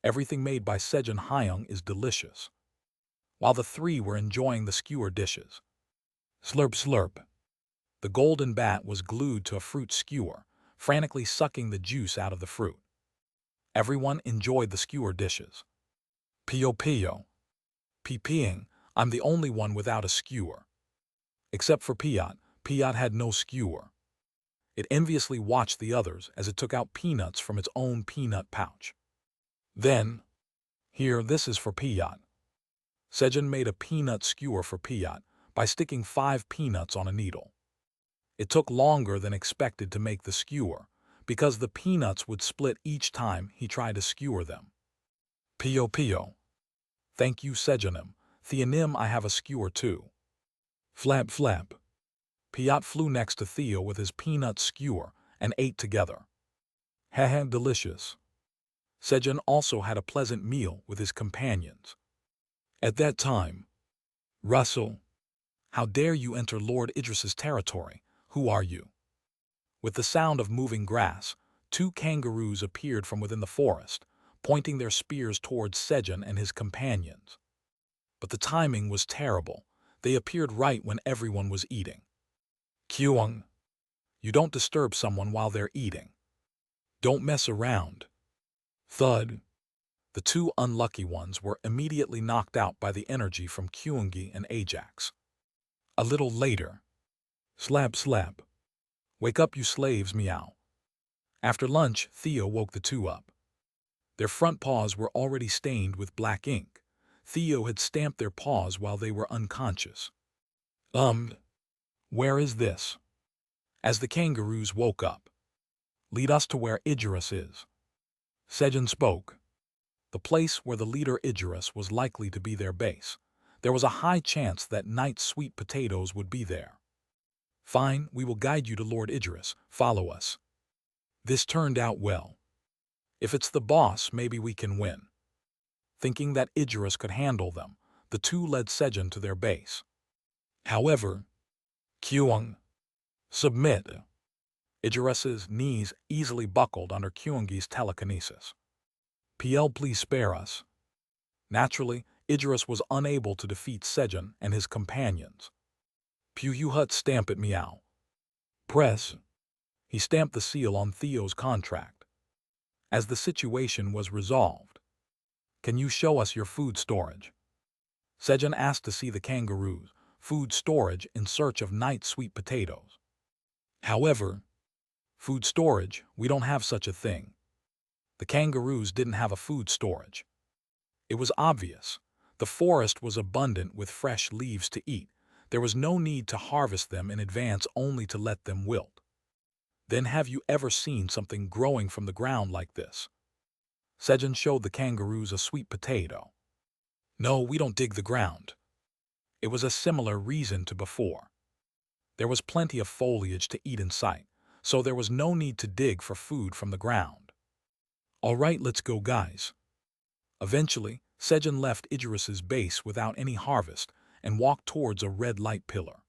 Everything made by Sejun Hyung is delicious. While the three were enjoying the skewer dishes. Slurp. The golden bat was glued to a fruit skewer, frantically sucking the juice out of the fruit. Everyone enjoyed the skewer dishes. Pio. Peeing, I'm the only one without a skewer. Except for Piat had no skewer. It enviously watched the others as it took out peanuts from its own peanut pouch. Then, "Here, this is for Piat." Sejun made a peanut skewer for Piat by sticking 5 peanuts on a needle. It took longer than expected to make the skewer, because the peanuts would split each time he tried to skewer them. Pio. Thank you, Sejunim. Theonim, I have a skewer too. Flap. Piat flew next to Theo with his peanut skewer and ate together. Haha, delicious. Sejun also had a pleasant meal with his companions. At that time, "Russell, how dare you enter Lord Idris's territory? Who are you?" With the sound of moving grass, 2 kangaroos appeared from within the forest, pointing their spears towards Sejun and his companions. But the timing was terrible. They appeared right when everyone was eating. Kyung, you don't disturb someone while they're eating. Don't mess around. Thud. The 2 unlucky ones were immediately knocked out by the energy from Kyungi and Ajax. A little later, slap. Wake up, you slaves, meow. After lunch, Theo woke the 2 up. Their front paws were already stained with black ink. Theo had stamped their paws while they were unconscious. Where is this? As the kangaroos woke up. Lead us to where Idris is. Sejun spoke. The place where the leader Idris was likely to be their base. There was a high chance that Knight's sweet potatoes would be there. Fine, we will guide you to Lord Idris. Follow us. This turned out well. If it's the boss, maybe we can win. Thinking that Idris could handle them, the 2 led Sejun to their base. However, Kyung, submit. Idris's knees easily buckled under Kyungi's telekinesis. "PL, please spare us." Naturally, Idris was unable to defeat Sejun and his companions. Puhu Hut, stamp it, meow. Press. He stamped the seal on Theo's contract. As the situation was resolved, "Can you show us your food storage?" Sejun asked to see the kangaroos' food storage in search of Knight's sweet potatoes. However, food storage, we don't have such a thing. The kangaroos didn't have a food storage. It was obvious. The forest was abundant with fresh leaves to eat. There was no need to harvest them in advance only to let them wilt. Then have you ever seen something growing from the ground like this? Sejun showed the kangaroos a sweet potato. No, we don't dig the ground. It was a similar reason to before. There was plenty of foliage to eat in sight, so there was no need to dig for food from the ground. All right, let's go, guys. Eventually, Sejun left Idris's base without any harvest and walked towards a red light pillar.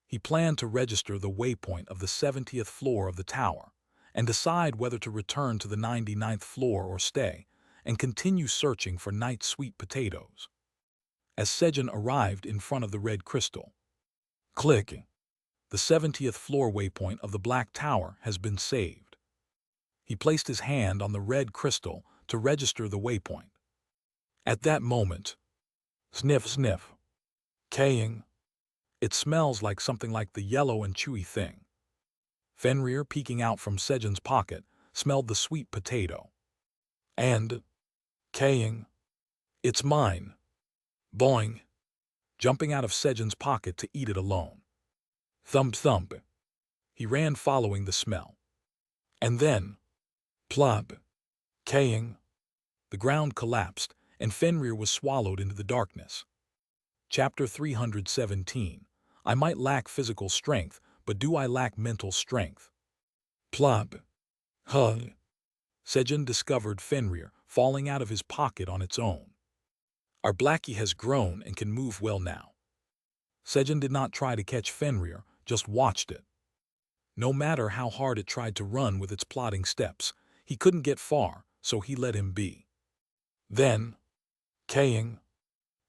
He planned to register the waypoint of the 70th floor of the tower and decide whether to return to the 99th floor or stay and continue searching for Knight's sweet potatoes. As Sejun arrived in front of the red crystal, click, the The 70th floor waypoint of the Black Tower has been saved. He placed his hand on the red crystal to register the waypoint. At that moment, sniff, sniff, Kaying. It smells like something like the yellow and chewy thing. Fenrir, peeking out from Sejun's pocket, smelled the sweet potato. And, Kaying, it's mine. Boing, jumping out of Sejun's pocket to eat it alone. Thump, thump. He ran following the smell. And then, plop, Kaying. The ground collapsed, and Fenrir was swallowed into the darkness. Chapter 317. I might lack physical strength, but do I lack mental strength? Plop. Hug. Sejun discovered Fenrir falling out of his pocket on its own. Our Blackie has grown and can move well now. Sejun did not try to catch Fenrir, just watched it. No matter how hard it tried to run with its plodding steps, he couldn't get far, so he let him be. Then, Kaying,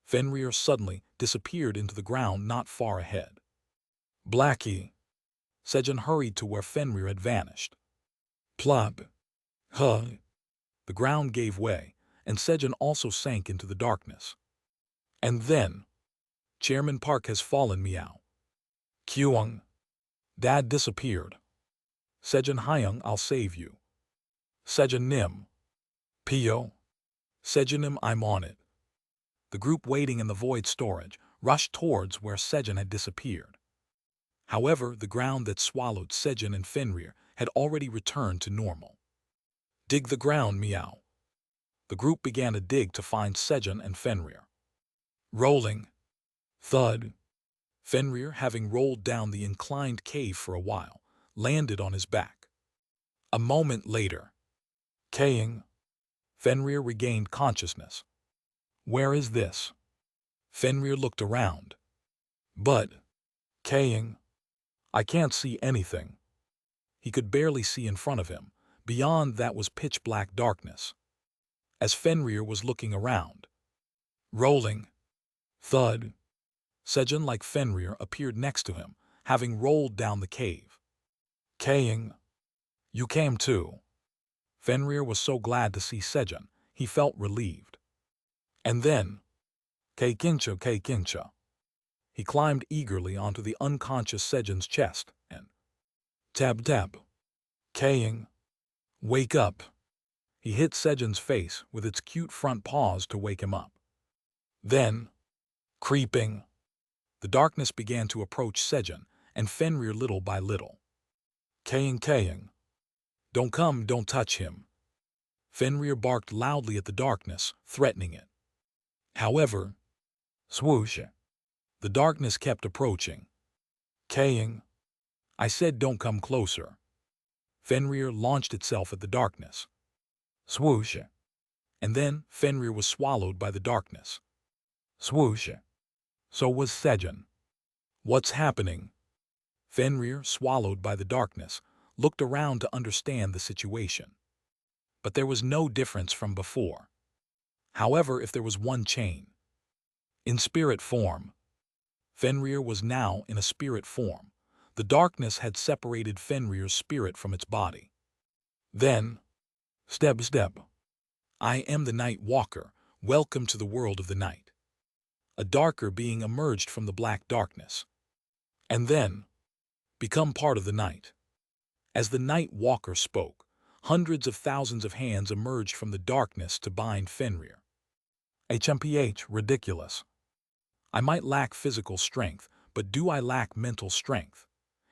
Fenrir suddenly disappeared into the ground not far ahead. Blackie. Sejun hurried to where Fenrir had vanished. Plop. Hug. The ground gave way, and Sejun also sank into the darkness. And then, Chairman Park has fallen, meow. Kyung. Dad disappeared. Sejun Hyung, I'll save you. Sejun Nim. Pio. Sejunim, I'm on it. The group waiting in the void storage rushed towards where Sejun had disappeared. However, the ground that swallowed Sejun and Fenrir had already returned to normal. Dig the ground, meow. The group began to dig to find Sejun and Fenrir. Rolling. Thud. Fenrir, having rolled down the inclined cave for a while, landed on his back. A moment later, Kaying. Fenrir regained consciousness. Where is this? Fenrir looked around. But, Kaying, I can't see anything. He could barely see in front of him. Beyond that was pitch-black darkness. As Fenrir was looking around. Rolling. Thud. Sejun, like Fenrir, appeared next to him, having rolled down the cave. Kaying. You came too. Fenrir was so glad to see Sejun, he felt relieved. And then, Kaykincha, Kaykincha. He climbed eagerly onto the unconscious Sejun's chest and tab tab. Kaying. Wake up. He hit Sejun's face with its cute front paws to wake him up. Then, creeping. The darkness began to approach Sejun and Fenrir little by little. Kaying, Kaying. Don't come, don't touch him. Fenrir barked loudly at the darkness, threatening it. However, swoosh. The darkness kept approaching. Kaying. I said don't come closer. Fenrir launched itself at the darkness. Swoosh. And then Fenrir was swallowed by the darkness. Swoosh. So was Sejun. What's happening? Fenrir, swallowed by the darkness, looked around to understand the situation. But there was no difference from before. However, if there was one change. In spirit form. Fenrir was now in a spirit form. The darkness had separated Fenrir's spirit from its body. Then, step, step. I am the Night Walker, welcome to the world of the night. A darker being emerged from the black darkness. And then, become part of the night. As the Night Walker spoke, hundreds of thousands of hands emerged from the darkness to bind Fenrir. HMPH, ridiculous. I might lack physical strength, but do I lack mental strength?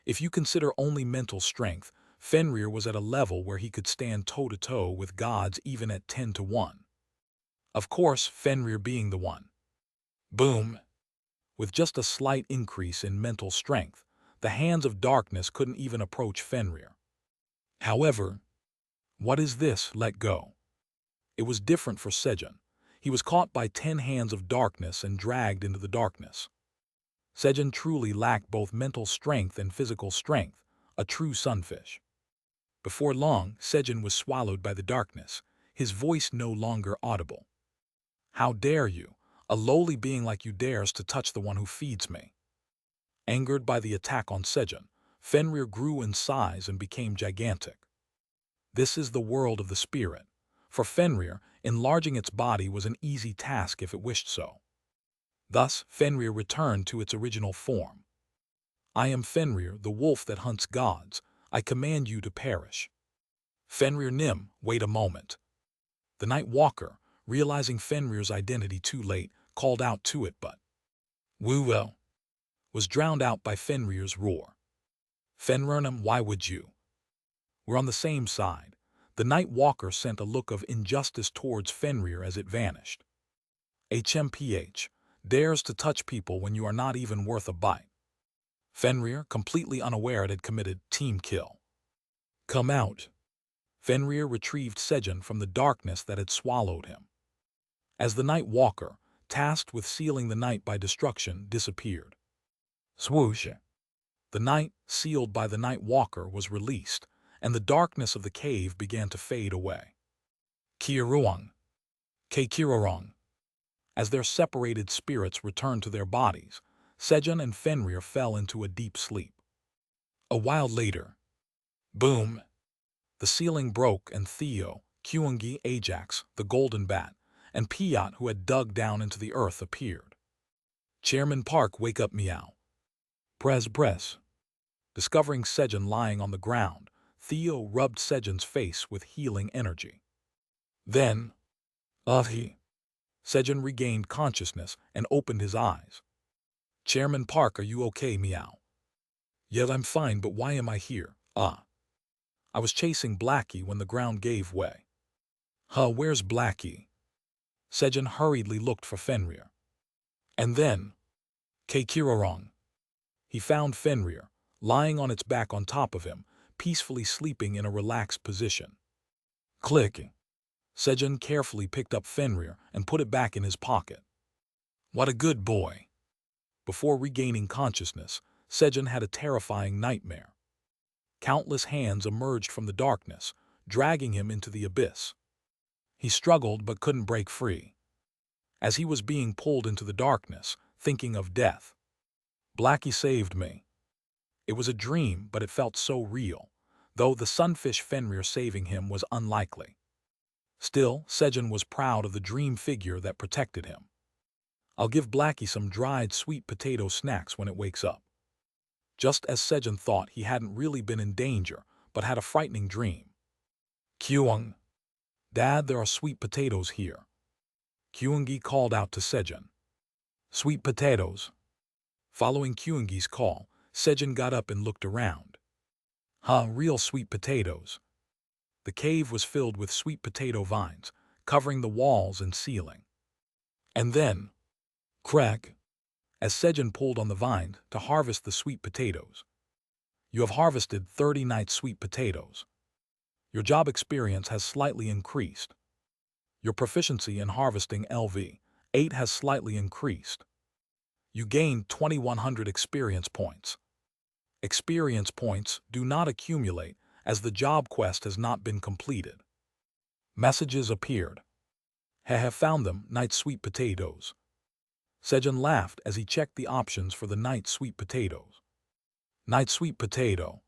If you consider only mental strength, Fenrir was at a level where he could stand toe-to-toe with gods even at 10-1. Of course, Fenrir being the one. Boom! With just a slight increase in mental strength, the hands of darkness couldn't even approach Fenrir. However, what is this? Let go. It was different for Sejun. He was caught by 10 hands of darkness and dragged into the darkness. Sejun truly lacked both mental strength and physical strength, a true sunfish. Before long, Sejun was swallowed by the darkness, his voice no longer audible. How dare you? A lowly being like you dares to touch the one who feeds me. Angered by the attack on Sejun, Fenrir grew in size and became gigantic. This is the world of the spirit. For Fenrir, enlarging its body was an easy task if it wished so. Thus, Fenrir returned to its original form. I am Fenrir, the wolf that hunts gods. I command you to perish. Fenrir Nim, wait a moment. The Night Walker, realizing Fenrir's identity too late, called out to it but woo was drowned out by Fenrir's roar. Fenrirnum, why would you? We're on the same side. The Night Walker sent a look of injustice towards Fenrir as it vanished. HMPH, dares to touch people when you are not even worth a bite. Fenrir, completely unaware it had committed team kill. Come out. Fenrir retrieved Sejun from the darkness that had swallowed him. As the Night Walker, tasked with sealing the night by destruction, disappeared. Swoosh. The night, sealed by the Night Walker, was released, and the darkness of the cave began to fade away. Kiruang. Kirorong. As their separated spirits returned to their bodies, Sejun and Fenrir fell into a deep sleep. A while later, boom! The ceiling broke and Theo, Kyungi, Ajax, the Golden Bat, and Piat, who had dug down into the earth, appeared. Chairman Park, wake up, meow. Press. Discovering Sejun lying on the ground, Theo rubbed Sejun's face with healing energy. Then, Sejun regained consciousness and opened his eyes. Chairman Park, are you okay, meow? Yeah, I'm fine, but why am I here? I was chasing Blackie when the ground gave way. Where's Blackie? Sejun hurriedly looked for Fenrir. And then, Kirorong. He found Fenrir, lying on its back on top of him, peacefully sleeping in a relaxed position. Click. Sejun carefully picked up Fenrir and put it back in his pocket. What a good boy. Before regaining consciousness, Sejun had a terrifying nightmare. Countless hands emerged from the darkness, dragging him into the abyss. He struggled but couldn't break free. As he was being pulled into the darkness, thinking of death, Blackie saved me. It was a dream, but it felt so real, though the sunfish Fenrir saving him was unlikely. Still, Sejun was proud of the dream figure that protected him. I'll give Blackie some dried sweet potato snacks when it wakes up. Just as Sejun thought, he hadn't really been in danger, but had a frightening dream. Kyung. Dad, there are sweet potatoes here. Kyungi called out to Sejun. Sweet potatoes. Following Kyungi's call, Sejun got up and looked around. Real sweet potatoes. The cave was filled with sweet potato vines, covering the walls and ceiling. And then, crack, as Sejun pulled on the vine to harvest the sweet potatoes. You have harvested 30 night sweet potatoes. Your job experience has slightly increased. Your proficiency in harvesting LV8 has slightly increased. You gained 2100 experience points. Experience points do not accumulate as the job quest has not been completed. Messages appeared. Have found them, night sweet potatoes. Sejun laughed as he checked the options for the night sweet potatoes. Night sweet potato.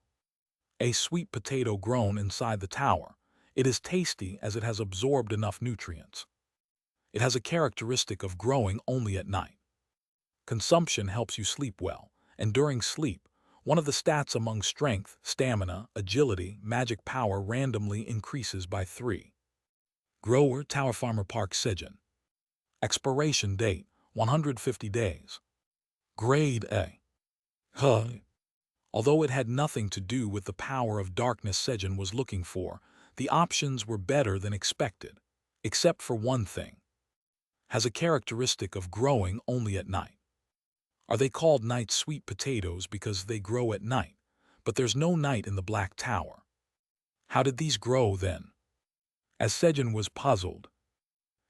A sweet potato grown inside the tower. It is tasty as it has absorbed enough nutrients. It has a characteristic of growing only at night. Consumption helps you sleep well, and during sleep, one of the stats among strength, stamina, agility, magic power randomly increases by 3. Grower Tower Farmer Park Sejun. Expiration date, 150 days. Grade A. Although it had nothing to do with the power of darkness Sejun was looking for, the options were better than expected, except for one thing. Has a characteristic of growing only at night. Are they called night sweet potatoes because they grow at night, but there's no night in the Black Tower? How did these grow then? As Sejun was puzzled,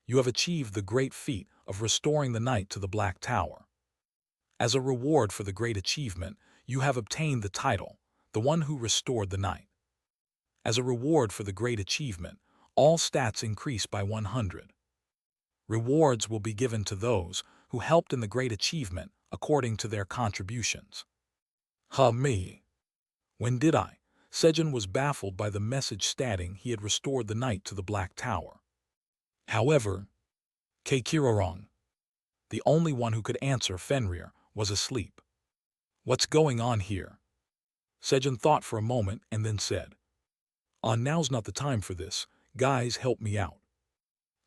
you have achieved the great feat of restoring the night to the Black Tower. As a reward for the great achievement, you have obtained the title, the one who restored the night. As a reward for the great achievement, all stats increase by 100. Rewards will be given to those who helped in the great achievement according to their contributions. Ha me. When did I? Sejun was baffled by the message stating he had restored the knight to the Black Tower. However, Keikirorong, the only one who could answer Fenrir, was asleep. What's going on here? Sejun thought for a moment and then said, now's not the time for this. Guys, help me out.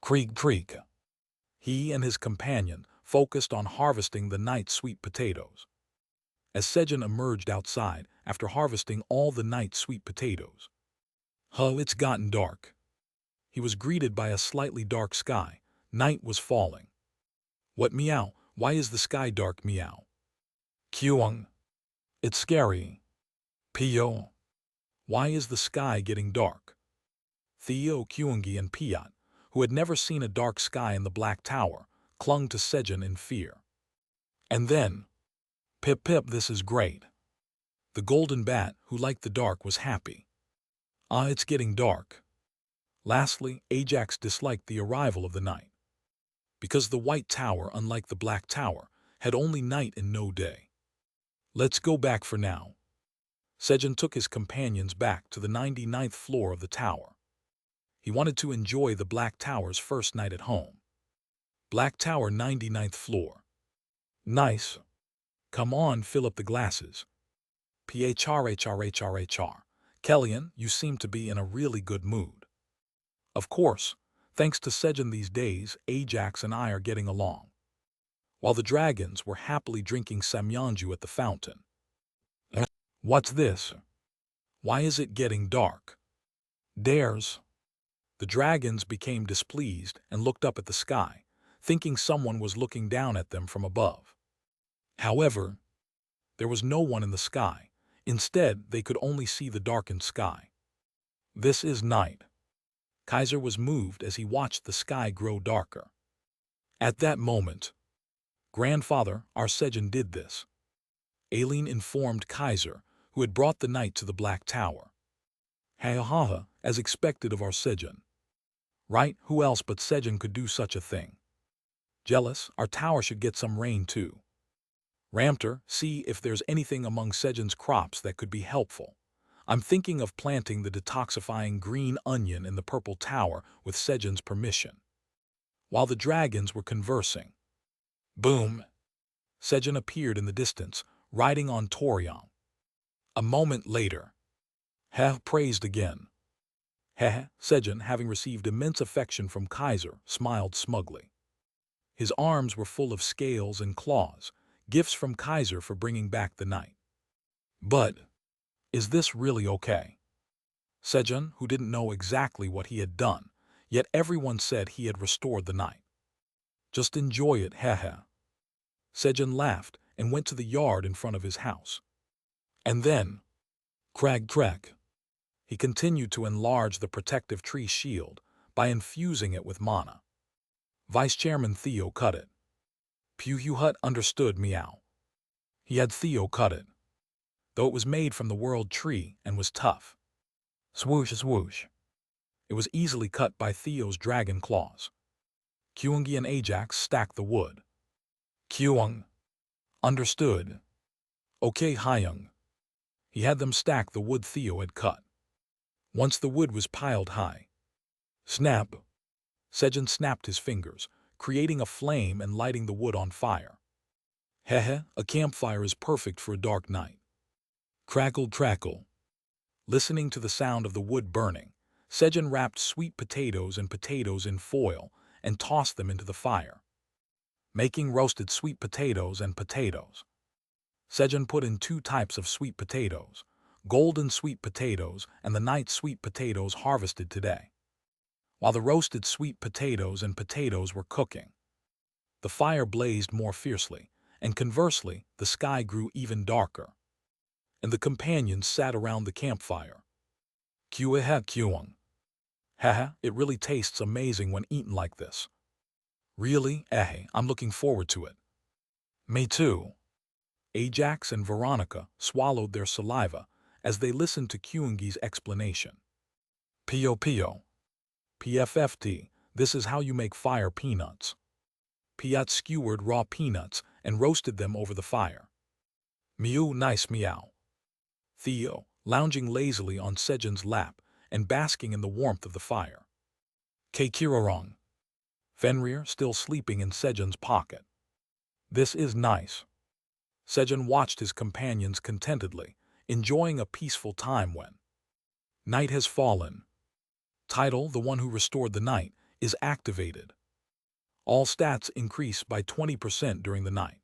Krieg Krieg. He and his companion focused on harvesting the knight's sweet potatoes. As Sejun emerged outside after harvesting all the knight's sweet potatoes, it's gotten dark. He was greeted by a slightly dark sky. Night was falling. What meow? Why is the sky dark meow? Kyung. It's scary. Pio. Why is the sky getting dark? Theo, Kyungi, and Piat, who had never seen a dark sky in the Black Tower, clung to Sejun in fear. And then, Pip Pip, this is great. The golden bat, who liked the dark, was happy. It's getting dark. Lastly, Ajax disliked the arrival of the night. Because the White Tower, unlike the Black Tower, had only night and no day. Let's go back for now. Sejun took his companions back to the 99th floor of the tower. He wanted to enjoy the Black Tower's first night at home. Black Tower, 99th floor. Nice. Come on, fill up the glasses. PHRHRHRHR. Kellyan, you seem to be in a really good mood. Of course, thanks to Sejun these days, Ajax and I are getting along. While the dragons were happily drinking samyeonju at the fountain. What's this? Why is it getting dark? Dares. The dragons became displeased and looked up at the sky, thinking someone was looking down at them from above. However, there was no one in the sky. Instead, they could only see the darkened sky. This is night. Kaiser was moved as he watched the sky grow darker. At that moment, Grandfather, our Sejun did this. Aileen informed Kaiser, who had brought the knight to the Black Tower. Ha, as expected of our Sejun. Right, who else but Sejun could do such a thing? Jealous, our tower should get some rain too. Ramter, see if there's anything among Sejun's crops that could be helpful. I'm thinking of planting the detoxifying green onion in the purple tower with Sejun's permission. While the dragons were conversing. Boom! Sejun appeared in the distance, riding on Torion. A moment later. Praised again. Sejun, having received immense affection from Kaiser, smiled smugly. His arms were full of scales and claws, gifts from Kaiser for bringing back the night. But, is this really okay? Sejun, who didn't know exactly what he had done, yet everyone said he had restored the night. Just enjoy it, Sejun laughed and went to the yard in front of his house. And then, Crag. He continued to enlarge the protective tree shield by infusing it with mana. Vice Chairman Theo cut it. Puhut understood meow. He had Theo cut it, though it was made from the world tree and was tough. Swoosh swoosh. It was easily cut by Theo's dragon claws. Kyungi and Ajax stacked the wood. Kyung. Understood. Okay, Hyung. He had them stack the wood Theo had cut. Once the wood was piled high. Snap. Sejun snapped his fingers, creating a flame and lighting the wood on fire. A campfire is perfect for a dark night. Crackle. Listening to the sound of the wood burning, Sejun wrapped sweet potatoes and potatoes in foil and tossed them into the fire, making roasted sweet potatoes and potatoes. Sejun put in 2 types of sweet potatoes, golden sweet potatoes and the night sweet potatoes harvested today. While the roasted sweet potatoes and potatoes were cooking, the fire blazed more fiercely, and conversely, the sky grew even darker. And the companions sat around the campfire. Kyung. It really tastes amazing when eaten like this. Really? I'm looking forward to it. Me too. Ajax and Veronica swallowed their saliva as they listened to Kyungi's explanation. Pio. PFFT, this is how you make fire peanuts. Piat skewered raw peanuts and roasted them over the fire. Nice meow. Theo, lounging lazily on Sejun's lap and basking in the warmth of the fire. Keikirorong. Fenrir still sleeping in Sejun's pocket. This is nice. Sejun watched his companions contentedly, enjoying a peaceful time when night has fallen. Title, the one who restored the night, is activated. All stats increase by 20% during the night.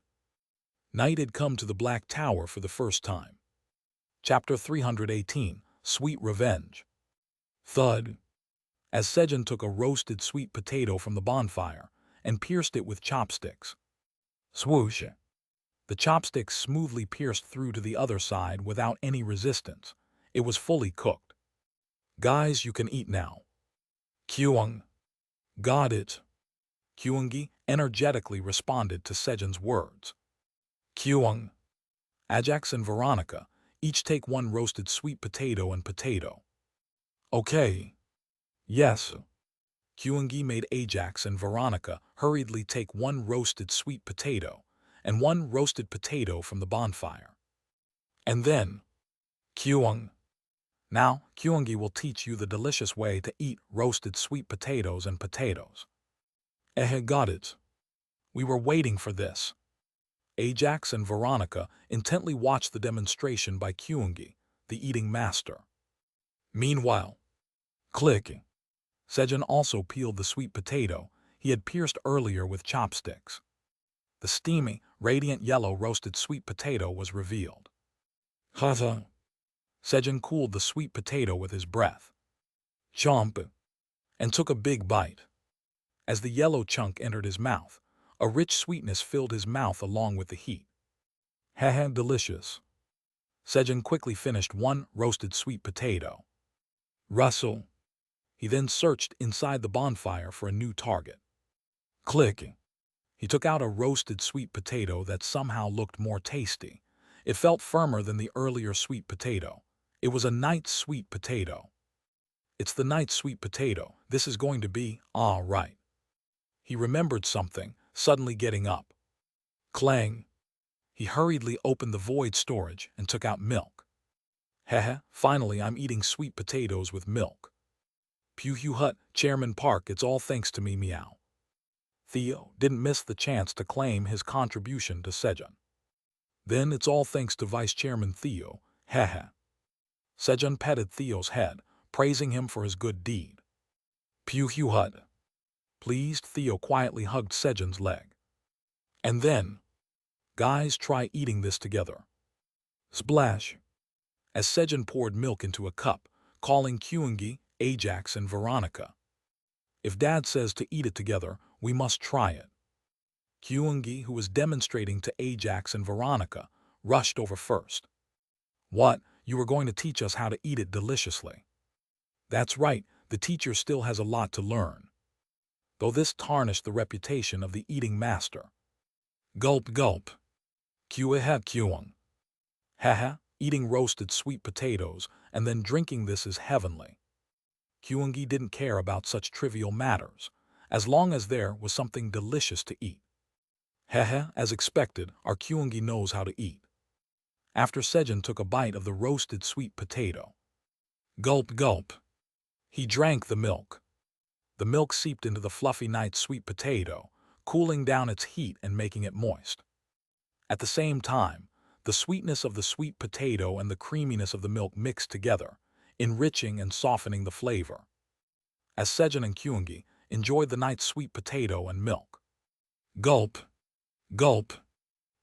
Night had come to the Black Tower for the first time. Chapter 318, Sweet Revenge. Thud. As Sejun took a roasted sweet potato from the bonfire and pierced it with chopsticks. Swoosh. The chopsticks smoothly pierced through to the other side without any resistance. It was fully cooked. Guys, you can eat now. Kyung. Got it. Kyungi energetically responded to Sejun's words. Kyung. Ajax and Veronica each take one roasted sweet potato and potato. Okay. Yes. Kyungi made Ajax and Veronica hurriedly take one roasted sweet potato and one roasted potato from the bonfire. And then, Kyung. Now, Kyungi will teach you the delicious way to eat roasted sweet potatoes and potatoes. Got it. We were waiting for this. Ajax and Veronica intently watched the demonstration by Kyungi, the eating master. Meanwhile, click. Sejun also peeled the sweet potato he had pierced earlier with chopsticks. The steamy, radiant yellow roasted sweet potato was revealed. Hata. Sejun cooled the sweet potato with his breath. Chomp. And took a big bite. As the yellow chunk entered his mouth, a rich sweetness filled his mouth along with the heat. Haha, delicious. Sejun quickly finished one roasted sweet potato. Rustle. He then searched inside the bonfire for a new target. Click. He took out a roasted sweet potato that somehow looked more tasty. It felt firmer than the earlier sweet potato. It was a night sweet potato. It's the night sweet potato. This is going to be all right. He remembered something, suddenly getting up. Clang. He hurriedly opened the void storage and took out milk. Heh, finally I'm eating sweet potatoes with milk. Pew Hut, Chairman Park, it's all thanks to me, meow. Theo didn't miss the chance to claim his contribution to Sejun. Then it's all thanks to Vice Chairman Theo, heh. Sejun petted Theo's head, praising him for his good deed. Pew Hut. Pleased, Theo quietly hugged Sejun's leg. And then, guys, try eating this together. Splash. As Sejun poured milk into a cup, calling Kyungi, Ajax, and Veronica. If Dad says to eat it together, we must try it. Kyungi, who was demonstrating to Ajax and Veronica, rushed over first. What? You are going to teach us how to eat it deliciously. That's right, the teacher still has a lot to learn. Though this tarnished the reputation of the eating master. Gulp gulp. Kyung. Haha, eating roasted sweet potatoes and then drinking this is heavenly. Kyungi didn't care about such trivial matters, as long as there was something delicious to eat. Haha, as expected, our Kyungi knows how to eat. After Sejun took a bite of the roasted sweet potato. Gulp gulp. He drank the milk. The milk seeped into the fluffy night sweet potato, cooling down its heat and making it moist. At the same time, the sweetness of the sweet potato and the creaminess of the milk mixed together, enriching and softening the flavor. As Sejun and Kyungi enjoyed the night sweet potato and milk. Gulp. Gulp.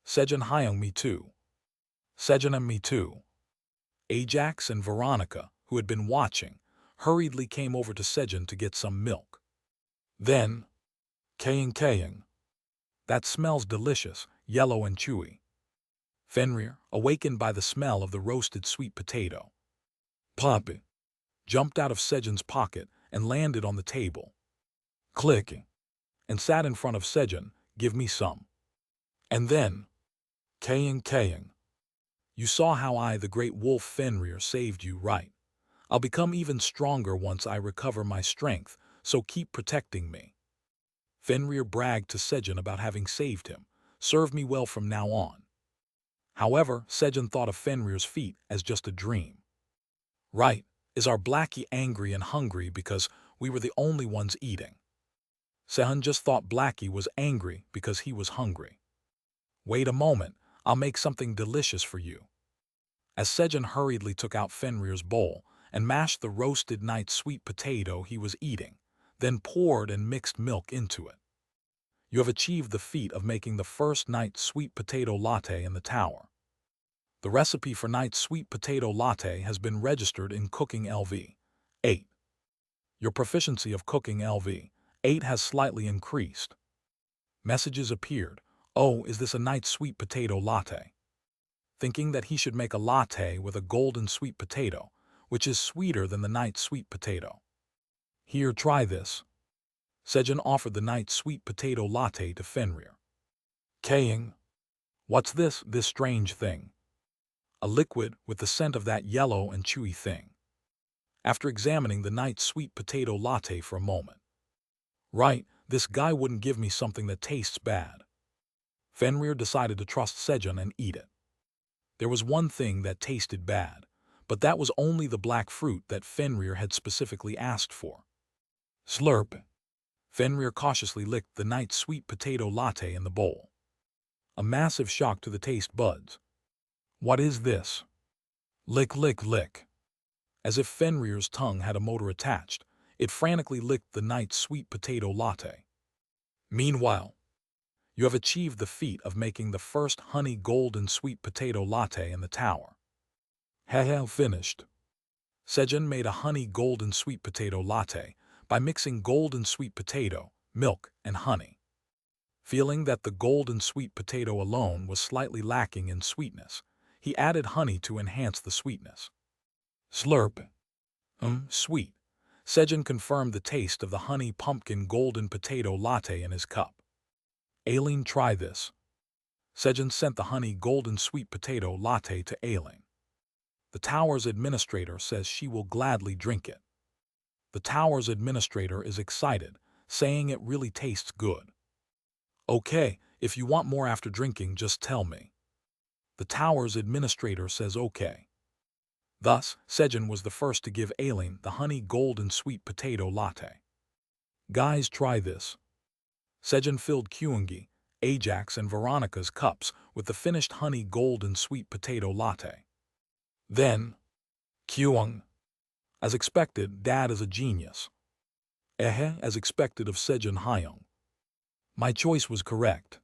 Sejun Hyung, me too. Sejun and me too. Ajax and Veronica, who had been watching, hurriedly came over to Sejun to get some milk. Then, kaying. That smells delicious, yellow and chewy. Fenrir, awakened by the smell of the roasted sweet potato. Poppy. Jumped out of Sejun's pocket and landed on the table. Clicking. And sat in front of Sejun, give me some. And then, kaying. You saw how I, the great wolf Fenrir, saved you, right? I'll become even stronger once I recover my strength, so keep protecting me. Fenrir bragged to Sejun about having saved him. Serve me well from now on. However, Sejun thought of Fenrir's feat as just a dream. Right, is our Blackie angry and hungry because we were the only ones eating? Sejun just thought Blackie was angry because he was hungry. Wait a moment, I'll make something delicious for you. As Sejun hurriedly took out Fenrir's bowl and mashed the roasted night sweet potato he was eating, then poured and mixed milk into it. You have achieved the feat of making the first night sweet potato latte in the tower. The recipe for night sweet potato latte has been registered in Cooking LV 8. Your proficiency of Cooking LV 8 has slightly increased. Messages appeared. Oh, is this a night sweet potato latte? Thinking that he should make a latte with a golden sweet potato, which is sweeter than the night sweet potato. Here, try this. Sejun offered the night sweet potato latte to Fenrir. Kaying. What's this strange thing? A liquid with the scent of that yellow and chewy thing. After examining the night sweet potato latte for a moment. Right, this guy wouldn't give me something that tastes bad. Fenrir decided to trust Sejun and eat it. There was one thing that tasted bad, but that was only the black fruit that Fenrir had specifically asked for. Slurp. Fenrir cautiously licked the night sweet potato latte in the bowl. A massive shock to the taste buds. What is this? Lick, lick, lick. As if Fenrir's tongue had a motor attached, it frantically licked the night sweet potato latte. Meanwhile, you have achieved the feat of making the first honey golden sweet potato latte in the tower. Haha, finished. Sejun made a honey golden sweet potato latte by mixing golden sweet potato, milk, and honey. Feeling that the golden sweet potato alone was slightly lacking in sweetness, he added honey to enhance the sweetness. Slurp. Sweet. Sejun confirmed the taste of the honey pumpkin golden potato latte in his cup. Aileen, try this. Sejun sent the honey golden sweet potato latte to Aileen. The tower's administrator says she will gladly drink it. The tower's administrator is excited, saying it really tastes good. Okay, if you want more after drinking, just tell me. The tower's administrator says okay. Thus, Sejun was the first to give Aileen the honey golden sweet potato latte. Guys, try this. Sejun filled Kyungi, Ajax, and Veronica's cups with the finished honey golden sweet potato latte. Then, Kyung. As expected, Dad is a genius. As expected of Sejun Hyung. My choice was correct.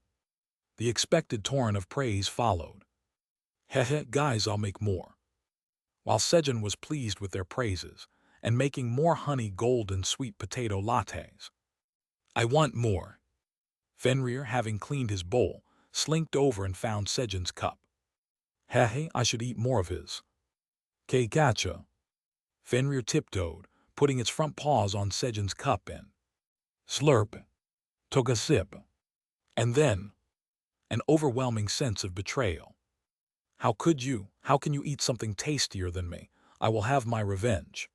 The expected torrent of praise followed. Guys, I'll make more. While Sejun was pleased with their praises and making more honey golden sweet potato lattes. I want more. Fenrir, having cleaned his bowl, slinked over and found Sejun's cup. I should eat more of his. Keikacha. Fenrir tiptoed, putting its front paws on Sejun's cup and slurp. Took a sip. And then, an overwhelming sense of betrayal. How can you eat something tastier than me? I will have my revenge.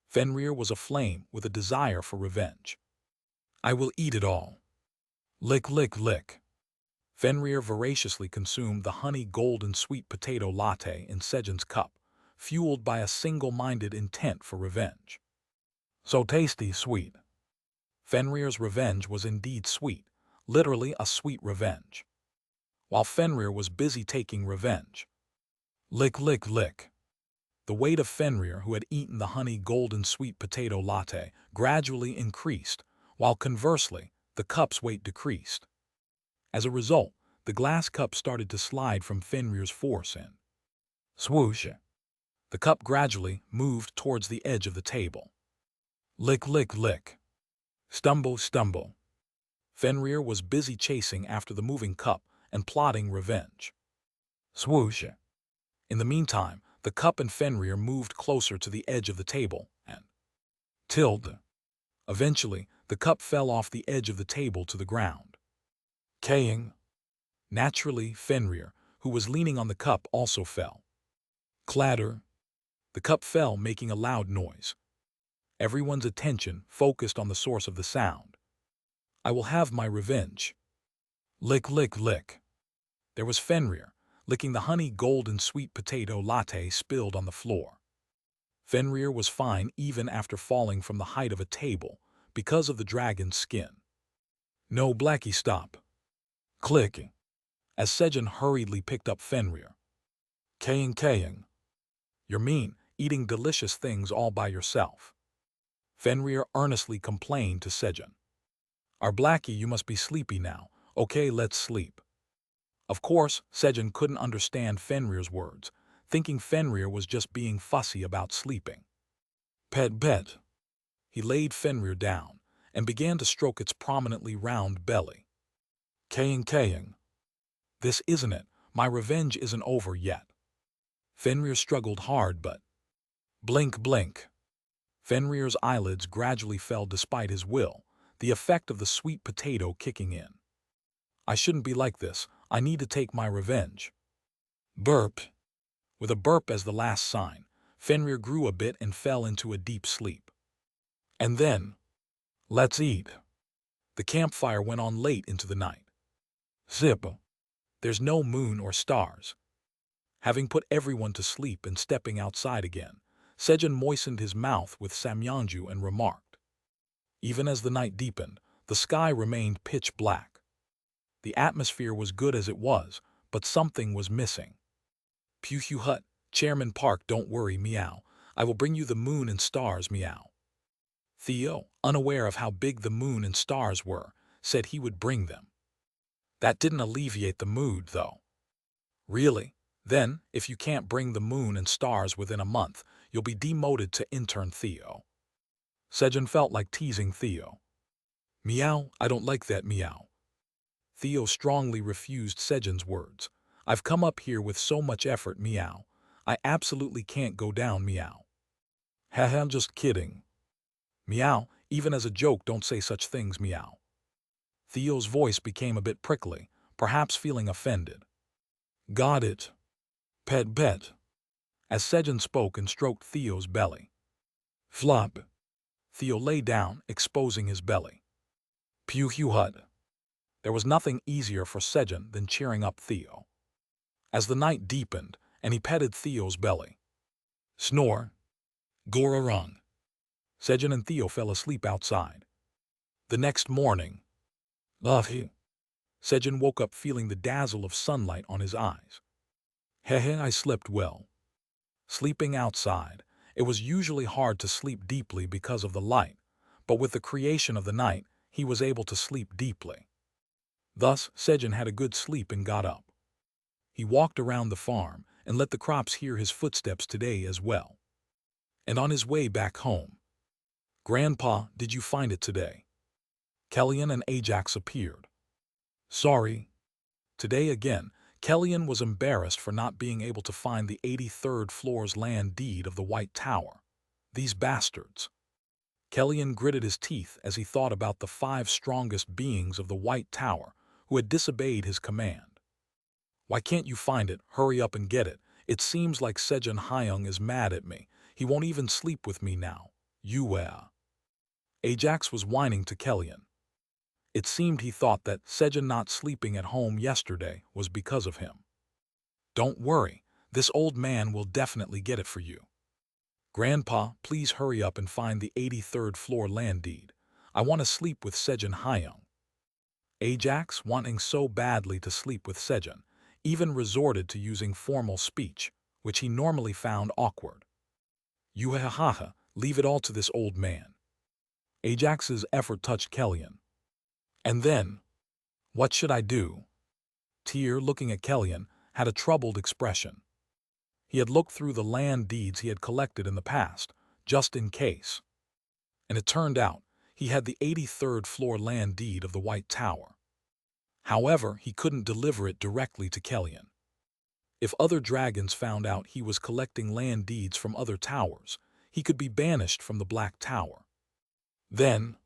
Fenrir was aflame with a desire for revenge. I will eat it all. Lick, lick, lick. Fenrir voraciously consumed the honey golden sweet potato latte in Sejun's cup, fueled by a single-minded intent for revenge. So tasty, sweet. Fenrir's revenge was indeed sweet, literally a sweet revenge. While Fenrir was busy taking revenge. Lick, lick, lick. The weight of Fenrir, who had eaten the honey golden sweet potato latte, gradually increased, while conversely, the cup's weight decreased. As a result, the glass cup started to slide from Fenrir's force and swoosh. The cup gradually moved towards the edge of the table. Lick, lick, lick. Stumble, stumble. Fenrir was busy chasing after the moving cup and plotting revenge. Swoosh. In the meantime, the cup and Fenrir moved closer to the edge of the table and tilde. Eventually, the cup fell off the edge of the table to the ground. Kaying. Naturally, Fenrir, who was leaning on the cup, also fell. Clatter. The cup fell, making a loud noise. Everyone's attention focused on the source of the sound. I will have my revenge. Lick, lick, lick. There was Fenrir, licking the honey golden sweet potato latte spilled on the floor. Fenrir was fine even after falling from the height of a table because of the dragon's skin. No, Blackie, stop. Clicking. As Sejun hurriedly picked up Fenrir. Kaying. You're mean, eating delicious things all by yourself. Fenrir earnestly complained to Sejun. Our Blackie, you must be sleepy now. Okay, let's sleep. Of course, Sejun couldn't understand Fenrir's words, thinking Fenrir was just being fussy about sleeping. Pet. He laid Fenrir down and began to stroke its prominently round belly. Kaying. This isn't it. My revenge isn't over yet. Fenrir struggled hard, but... Blink. Fenrir's eyelids gradually fell despite his will, the effect of the sweet potato kicking in. I shouldn't be like this. I need to take my revenge. Burp. With a burp as the last sign, Fenrir grew a bit and fell into a deep sleep. And then, let's eat. The campfire went on late into the night. Zip. There's no moon or stars. Having put everyone to sleep and stepping outside again, Sejun moistened his mouth with samyeonju and remarked. Even as the night deepened, the sky remained pitch black. The atmosphere was good as it was, but something was missing. Pew hut, Chairman Park, don't worry, meow. I will bring you the moon and stars, meow. Theo, unaware of how big the moon and stars were, said he would bring them. That didn't alleviate the mood, though. Really? Then, if you can't bring the moon and stars within a month, you'll be demoted to intern Theo. Sejun felt like teasing Theo. Meow, I don't like that, meow. Theo strongly refused Sejun's words. I've come up here with so much effort, meow. I absolutely can't go down, meow. Haha, I'm just kidding. Meow, even as a joke, don't say such things, meow. Theo's voice became a bit prickly, perhaps feeling offended. Got it. Pet. As Sejun spoke and stroked Theo's belly. Flop. Theo lay down, exposing his belly. Pew hut. There was nothing easier for Sejun than cheering up Theo. As the night deepened, and he petted Theo's belly. Snore. Gorarung. Sejun and Theo fell asleep outside. The next morning, Sejun woke up feeling the dazzle of sunlight on his eyes. I slept well. Sleeping outside, it was usually hard to sleep deeply because of the light, but with the creation of the night, he was able to sleep deeply. Thus, Sejun had a good sleep and got up. He walked around the farm and let the crops hear his footsteps today as well. And on his way back home, Grandpa, did you find it today? Kellyan and Ajax appeared. Sorry. Today again, Kellyan was embarrassed for not being able to find the 83rd floor's land deed of the White Tower. These bastards. Kellyan gritted his teeth as he thought about the 5 strongest beings of the White Tower who had disobeyed his command. Why can't you find it? Hurry up and get it. It seems like Sejun Hyung is mad at me. He won't even sleep with me now. Ajax was whining to Kellyan. It seemed he thought that Sejun not sleeping at home yesterday was because of him. Don't worry, this old man will definitely get it for you. Grandpa, please hurry up and find the 83rd floor land deed. I want to sleep with Sejun Hyung. Ajax, wanting so badly to sleep with Sejun, even resorted to using formal speech, which he normally found awkward. Leave it all to this old man. Ajax's effort touched Kellyan. And then, what should I do? Tyr, looking at Kellyan, had a troubled expression. He had looked through the land deeds he had collected in the past, just in case. And it turned out, he had the 83rd floor land deed of the White Tower. However, he couldn't deliver it directly to Kellyan. If other dragons found out he was collecting land deeds from other towers, he could be banished from the Black Tower. Then,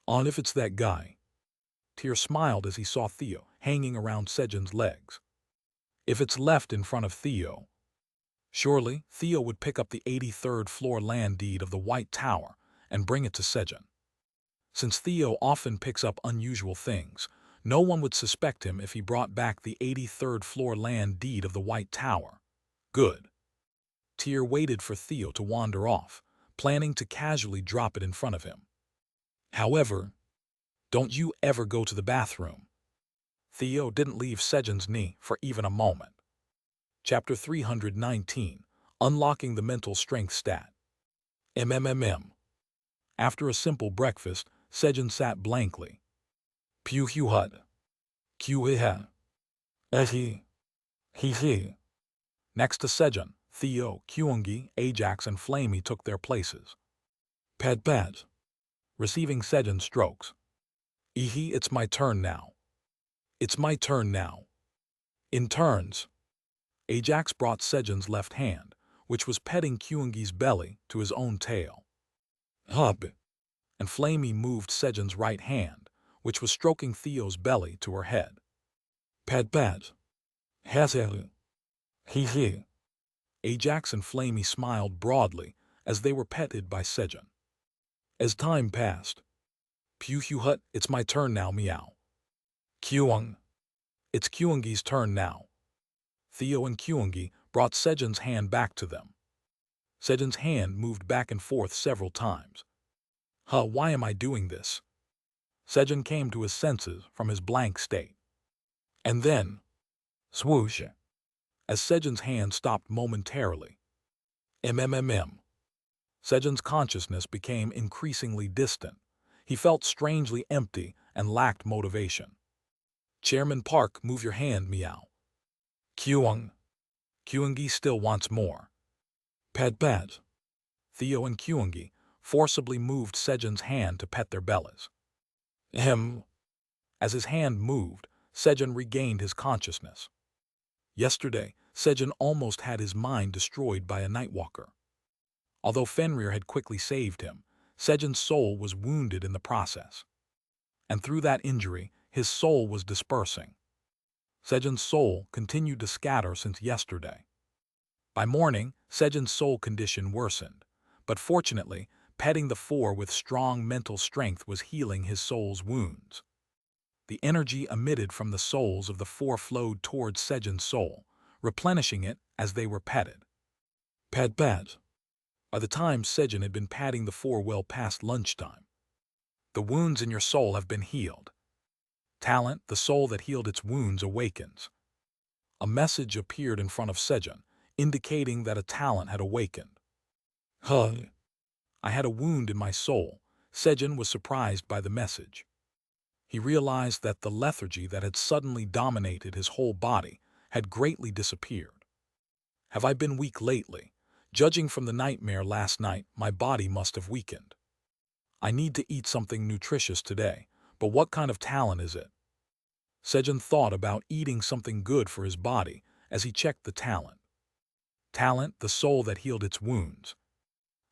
on if it's that guy. Tyr smiled as he saw Theo hanging around Sejun's legs. If it's left in front of Theo, surely Theo would pick up the 83rd floor land deed of the White Tower and bring it to Sejun. Since Theo often picks up unusual things, No one would suspect him if he brought back the 83rd floor land deed of the White Tower. Good. Tyr waited for Theo to wander off, planning to casually drop it in front of him. However, don't you ever go to the bathroom. Theo didn't leave Sejun's knee for even a moment. Chapter 319, Unlocking the Mental Strength Stat. MMMM. After a simple breakfast, Sejun sat blankly. Puhuhut. Kuiha. Ehi. He. Next to Sejun, Theo, Kyungi, Ajax, and Flamey took their places. Pad. Receiving Sejun's strokes. Ihi, it's my turn now. It's my turn now. In turns, Ajax brought Sejun's left hand, which was petting Kyungi's belly, to his own tail. Hub. And Flamey moved Sejun's right hand, which was stroking Theo's belly, to her head. Pad. Haseru. He. Ajax and Flamey smiled broadly as they were petted by Sejun. As time passed, Puhuhut, it's my turn now, meow. Kyung. It's Kyungi's turn now. Theo and Kyungi brought Sejun's hand back to them. Sejun's hand moved back and forth several times. Why am I doing this? Sejun came to his senses from his blank state. And then, swoosh, as Sejun's hand stopped momentarily. MMMM. Sejun's consciousness became increasingly distant. He felt strangely empty and lacked motivation. Chairman Park, move your hand, meow. Kyung. Kyungi still wants more. Pad. Theo and Kyungi forcibly moved Sejun's hand to pet their bellies. As his hand moved, Sejun regained his consciousness. Yesterday, Sejun almost had his mind destroyed by a Nightwalker. Although Fenrir had quickly saved him, Sejun's soul was wounded in the process. And through that injury, his soul was dispersing. Sejun's soul continued to scatter since yesterday. By morning, Sejun's soul condition worsened, but fortunately, petting the four with strong mental strength was healing his soul's wounds. The energy emitted from the souls of the four flowed towards Sejun's soul, replenishing it as they were petted. Pad. By the time Sejun had been patting the four well past lunchtime. The wounds in your soul have been healed. Talent, the soul that healed its wounds, awakens. A message appeared in front of Sejun, indicating that a talent had awakened. I had a wound in my soul. Sejun was surprised by the message. He realized that the lethargy that had suddenly dominated his whole body had greatly disappeared. Have I been weak lately? Judging from the nightmare last night, my body must have weakened. I need to eat something nutritious today, but what kind of talent is it? Sejun thought about eating something good for his body as he checked the talent. Talent, the soul that healed its wounds.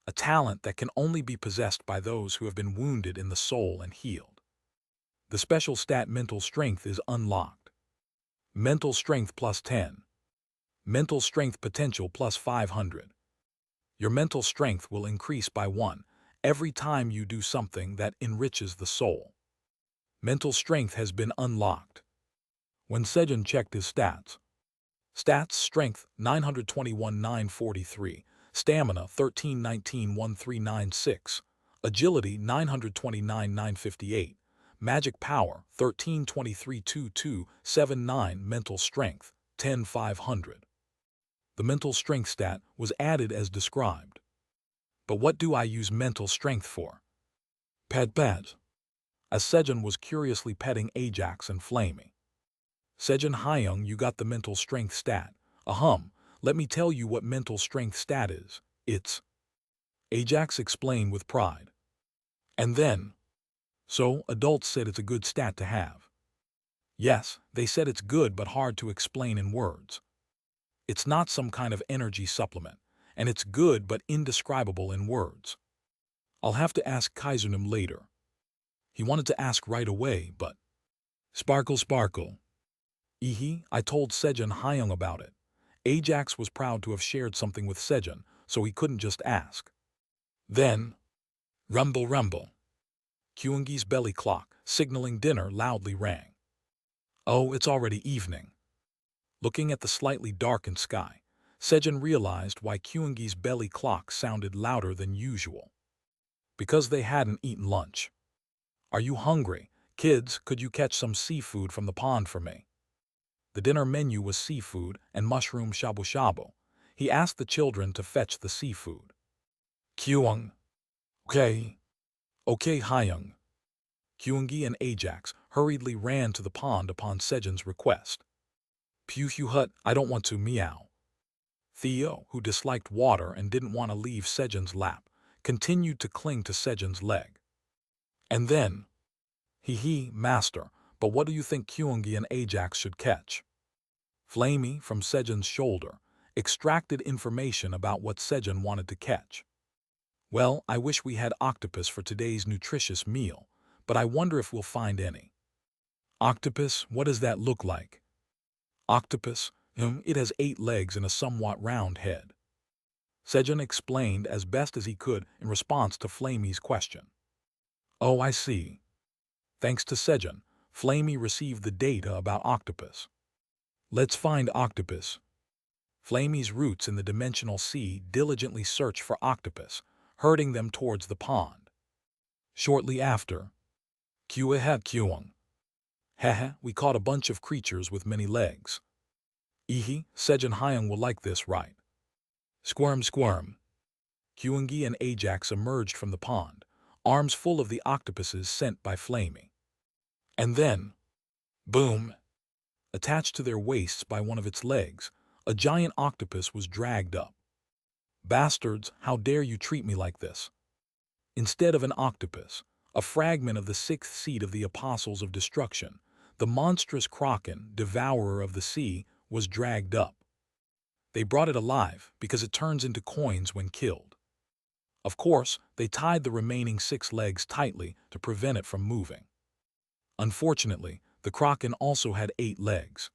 A talent that can only be possessed by those who have been wounded in the soul and healed. The special stat mental strength is unlocked. Mental strength plus 10. Mental strength potential plus 500. Your mental strength will increase by 1 every time you do something that enriches the soul. Mental strength has been unlocked. When Sejun checked his stats. Stats: strength 921 943, stamina 1319 1396, agility 929 958, magic power 1323 2279, mental strength 10 500. The mental strength stat was added as described. But what do I use mental strength for? Pad. As Sejun was curiously petting Ajax and Flamey. Sejun Hyung, you got the mental strength stat. Let me tell you what mental strength stat is. It's... Ajax explained with pride. And then... So, adults said it's a good stat to have. Yes, they said it's good but hard to explain in words. It's not some kind of energy supplement, and it's good but indescribable in words. I'll have to ask Kaisernim later. He wanted to ask right away, but... Sparkle. I told Sejun Hyung about it. Ajax was proud to have shared something with Sejun, so he couldn't just ask. Then, rumble. Kyungi's belly clock, signaling dinner, loudly rang. Oh, it's already evening. Looking at the slightly darkened sky, Sejun realized why Kyungi's belly clock sounded louder than usual. Because they hadn't eaten lunch. Are you hungry? Kids, could you catch some seafood from the pond for me? The dinner menu was seafood and mushroom shabu-shabu. He asked the children to fetch the seafood. Kyung. Okay. Okay, Hyung. Kyungi and Ajax hurriedly ran to the pond upon Sejun's request. Pew hut, I don't want to meow. Theo, who disliked water and didn't want to leave Sejun's lap, continued to cling to Sejun's leg. And then, master, but what do you think Kyungi and Ajax should catch? Flamey, from Sejun's shoulder, extracted information about what Sejun wanted to catch. Well, I wish we had octopus for today's nutritious meal, but I wonder if we'll find any. Octopus, what does that look like? Octopus, it has 8 legs and a somewhat round head. Sejun explained as best as he could in response to Flamey's question. Oh, I see. Thanks to Sejun, Flamey received the data about octopus. Let's find octopus. Flamey's roots in the dimensional sea diligently search for octopus, herding them towards the pond. Shortly after, Kyung. Haha, we caught a bunch of creatures with many legs. Sejun Hyung will like this, right? Squirm, squirm. Kyungi and Ajax emerged from the pond, arms full of the octopuses sent by Flamey. And then, boom! Attached to their waists by one of its legs, a giant octopus was dragged up. Bastards, how dare you treat me like this? Instead of an octopus, a fragment of the 6th seed of the Apostles of Destruction, the monstrous kraken, devourer of the sea, was dragged up. They brought it alive because it turns into coins when killed. Of course, they tied the remaining 6 legs tightly to prevent it from moving. Unfortunately, the kraken also had 8 legs.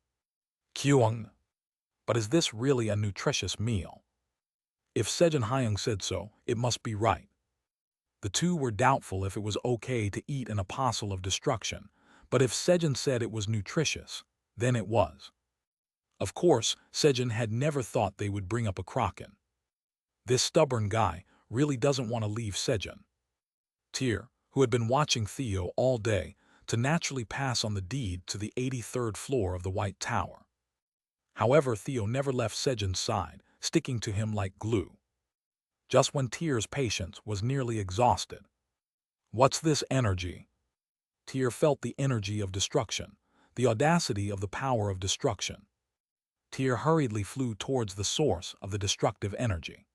Kyung. But is this really a nutritious meal? If Sejun Hyung said so, it must be right. The two were doubtful if it was okay to eat an apostle of destruction, but if Sejun said it was nutritious, then it was. Of course, Sejun had never thought they would bring up a kraken. This stubborn guy really doesn't want to leave Sejun. Tyr, who had been watching Theo all day, to naturally pass on the deed to the 83rd floor of the White Tower. However, Theo never left Sejun's side, sticking to him like glue. Just when Tyr's patience was nearly exhausted. What's this energy? Tyr felt the energy of destruction, the audacity of the power of destruction. Tyr hurriedly flew towards the source of the destructive energy.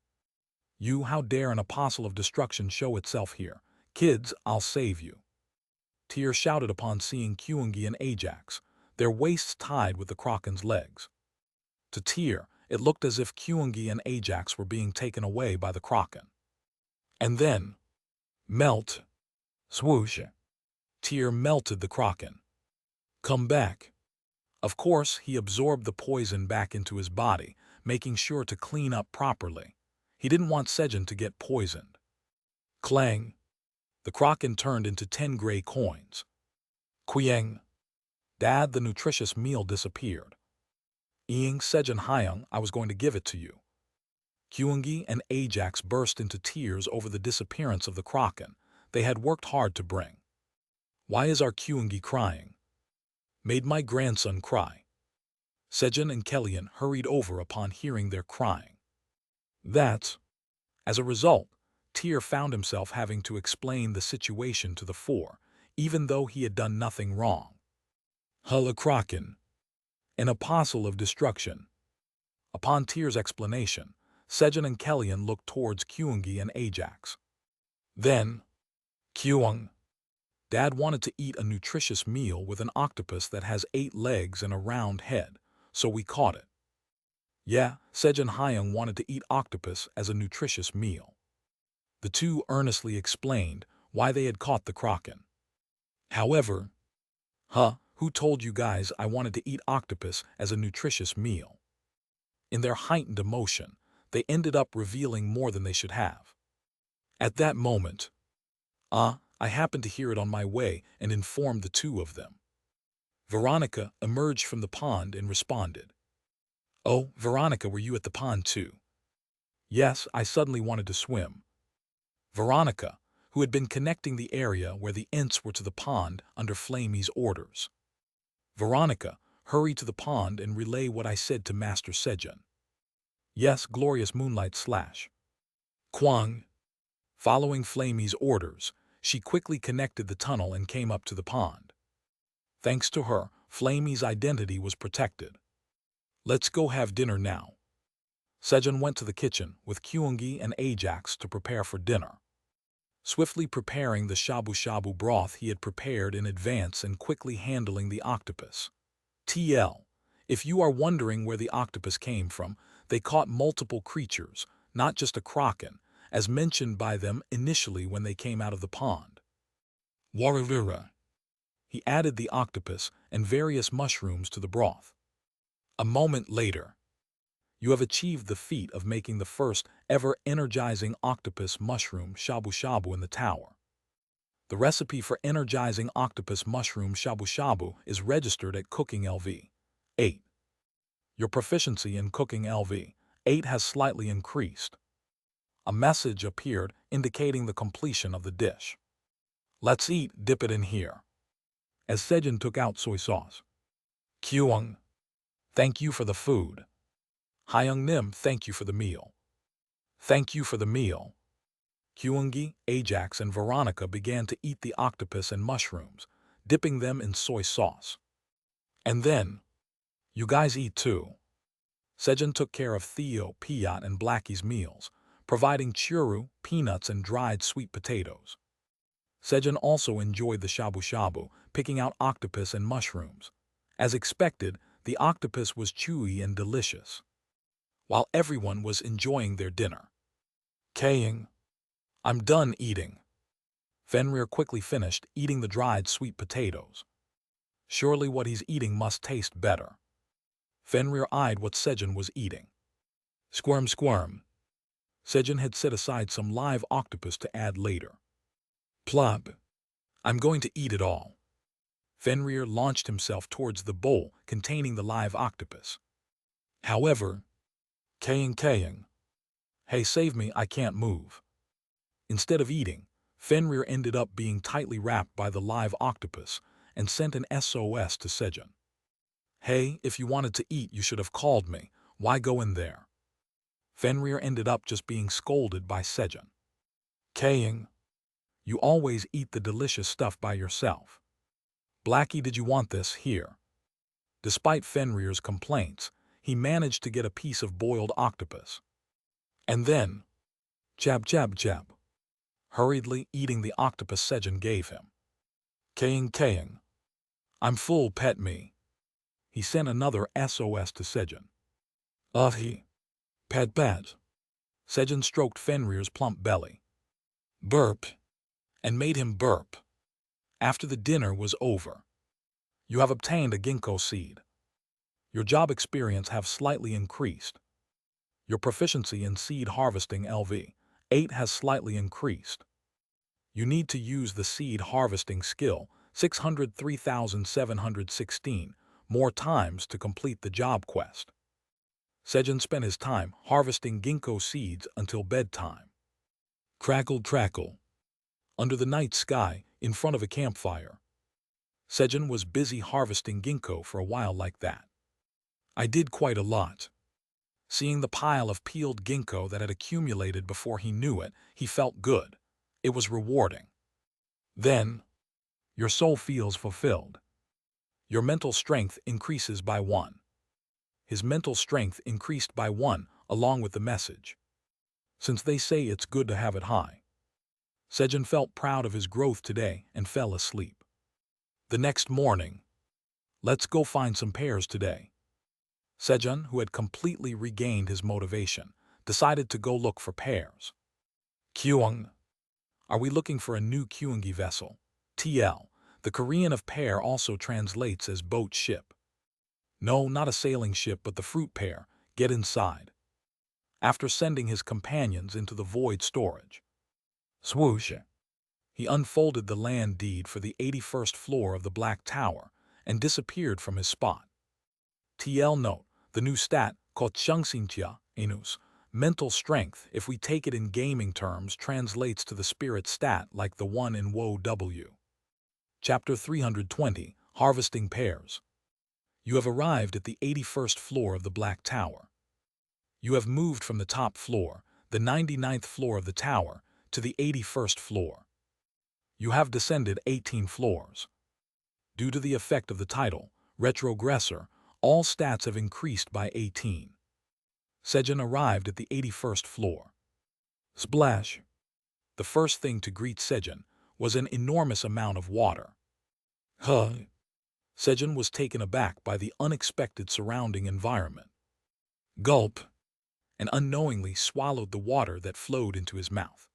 How dare an apostle of destruction show itself here? Kids, I'll save you. Tyr shouted upon seeing Kyungi and Ajax, their waists tied with the kraken's legs. To Tyr, it looked as if Kyungi and Ajax were being taken away by the kraken. And then, melt. Swoosh. Tyr melted the kraken. Come back. Of course, he absorbed the poison back into his body, making sure to clean up properly. He didn't want Sejun to get poisoned. Clang. The kraken turned into 10 gray coins. Quyang. Dad, the nutritious meal disappeared. Sejun Hyung, I was going to give it to you. Kyungi and Ajax burst into tears over the disappearance of the kraken they had worked hard to bring. Why is our Kyungi crying? Made my grandson cry. Sejun and Kellyan hurried over upon hearing their crying. As a result, Tyr found himself having to explain the situation to the 4, even though he had done nothing wrong. Hulla Kraken. An apostle of destruction. Upon Tyr's explanation, Sejun and Kellyan looked towards Kyungi and Ajax. Then, Kyung. Dad wanted to eat a nutritious meal with an octopus that has 8 legs and a round head, so we caught it. Yeah, Sejun Hyung wanted to eat octopus as a nutritious meal. The two earnestly explained why they had caught the kraken. However, who told you guys I wanted to eat octopus as a nutritious meal? In their heightened emotion, they ended up revealing more than they should have. At that moment, I happened to hear it on my way and informed the 2 of them. Veronica emerged from the pond and responded. "Oh, Veronica, were you at the pond too?" "Yes, I suddenly wanted to swim." Veronica, who had been connecting the area where the Ents were to the pond under Flamey's orders. "Veronica, hurry to the pond and relay what I said to Master Sejun." "Yes, glorious moonlight slash." Kwang. Following Flamey's orders, she quickly connected the tunnel and came up to the pond. Thanks to her, Flamey's identity was protected. "Let's go have dinner now." Sejun went to the kitchen with Kyungi and Ajax to prepare for dinner. Swiftly preparing the shabu-shabu broth he had prepared in advance and quickly handling the octopus. TL. If you are wondering where the octopus came from, they caught multiple creatures, not just a kraken, as mentioned by them initially when they came out of the pond. Waririra. He added the octopus and various mushrooms to the broth. A moment later, you have achieved the feat of making the first ever energizing octopus mushroom shabu-shabu in the tower. The recipe for energizing octopus mushroom shabu-shabu is registered at Cooking LV 8. Your proficiency in Cooking LV 8 has slightly increased. A message appeared indicating the completion of the dish. "Let's eat, dip it in here." As Sejun took out soy sauce. "Kyung, thank you for the food." "Hyung Nim, thank you for the meal." "Thank you for the meal." Kyungi, Ajax, and Veronica began to eat the octopus and mushrooms, dipping them in soy sauce. "And then, you guys eat too." Sejun took care of Theo, Piat, and Blackie's meals, providing churu, peanuts, and dried sweet potatoes. Sejun also enjoyed the shabu-shabu, picking out octopus and mushrooms. As expected, the octopus was chewy and delicious. While everyone was enjoying their dinner. Kaying. "I'm done eating." Fenrir quickly finished eating the dried sweet potatoes. Surely what he's eating must taste better. Fenrir eyed what Sejun was eating. Squirm, squirm. Sejun had set aside some live octopus to add later. Plop. "I'm going to eat it all." Fenrir launched himself towards the bowl containing the live octopus. However, Kaying. "Hey, save me, I can't move." Instead of eating, Fenrir ended up being tightly wrapped by the live octopus and sent an SOS to Sejun. "Hey, if you wanted to eat, you should have called me. Why go in there?" Fenrir ended up just being scolded by Sejun. Kaying. "You always eat the delicious stuff by yourself." Blackie, did you want this? Here. Despite Fenrir's complaints, he managed to get a piece of boiled octopus. And then, jab, hurriedly eating the octopus Sejun gave him. Kaying. "I'm full, pet me." He sent another SOS to Sejun. He. Pet. Sejun stroked Fenrir's plump belly. Burp. And made him burp. After the dinner was over. You have obtained a ginkgo seed. Your job experience have slightly increased. Your proficiency in seed harvesting LV 8 has slightly increased. You need to use the seed harvesting skill 603,716 more times to complete the job quest. Sejun spent his time harvesting ginkgo seeds until bedtime. Crackle. Under the night sky, in front of a campfire. Sejun was busy harvesting ginkgo for a while like that. I did quite a lot. Seeing the pile of peeled ginkgo that had accumulated before he knew it, he felt good. It was rewarding. Then, your soul feels fulfilled. Your mental strength increases by 1. His mental strength increased by 1 along with the message. Since they say it's good to have it high. Sejun felt proud of his growth today and fell asleep. The next morning. Let's go find some pears today. Sejun, who had completely regained his motivation, decided to go look for pears. Kyung. Are we looking for a new Kyungi vessel? TL. The Korean of pear also translates as boat ship. No, not a sailing ship, but the fruit pear. Get inside. After sending his companions into the void storage. Swoosh. He unfolded the land deed for the 81st floor of the Black Tower and disappeared from his spot. TL note, the new stat, called Chungxinjia, Enus, mental strength, if we take it in gaming terms, translates to the spirit stat like the one in WoW W. Chapter 320, Harvesting Pears. You have arrived at the 81st floor of the Black Tower. You have moved from the top floor, the 99th floor of the tower, to the 81st floor. You have descended 18 floors. Due to the effect of the title, Retrogressor, all stats have increased by 18. Sejun arrived at the 81st floor. Splash! The first thing to greet Sejun was an enormous amount of water. Huh! Sejun was taken aback by the unexpected surrounding environment. Gulp! And unknowingly swallowed the water that flowed into his mouth.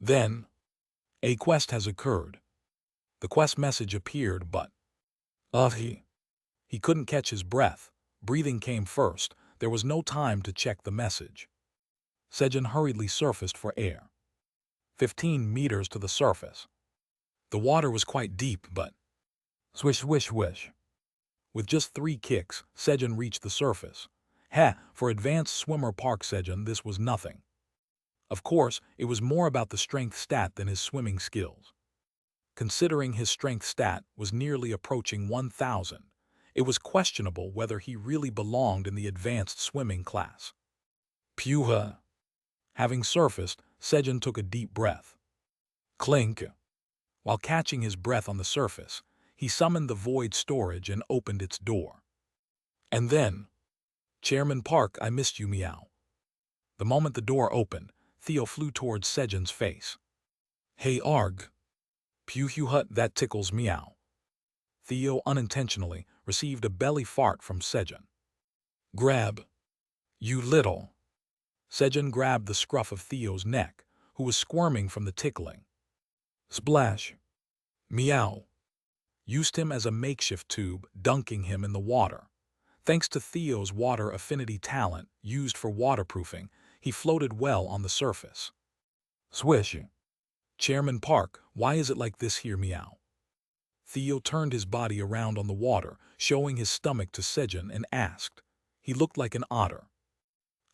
Then, a quest has occurred. The quest message appeared, but he couldn't catch his breath. Breathing came first. There was no time to check the message. Sejun hurriedly surfaced for air. 15 meters to the surface. The water was quite deep, but swish, swish, swish. With just 3 kicks, Sejun reached the surface. For advanced swimmer Park Sejun, this was nothing. Of course, it was more about the strength stat than his swimming skills. Considering his strength stat was nearly approaching 1,000, it was questionable whether he really belonged in the advanced swimming class. Puha! Having surfaced, Sejun took a deep breath. Clink! While catching his breath on the surface, he summoned the void storage and opened its door. And then, Chairman Park, I missed you, meow. The moment the door opened, Theo flew towards Sejun's face. Hey Arg! Hut, that tickles meow. Theo unintentionally received a belly fart from Sejun. Grab! You little! Sejun grabbed the scruff of Theo's neck, who was squirming from the tickling. Splash! Meow! Used him as a makeshift tube, dunking him in the water. Thanks to Theo's water affinity talent used for waterproofing, he floated well on the surface. Swish! Chairman Park, why is it like this here, meow? Theo turned his body around on the water, showing his stomach to Sejun, and asked. He looked like an otter.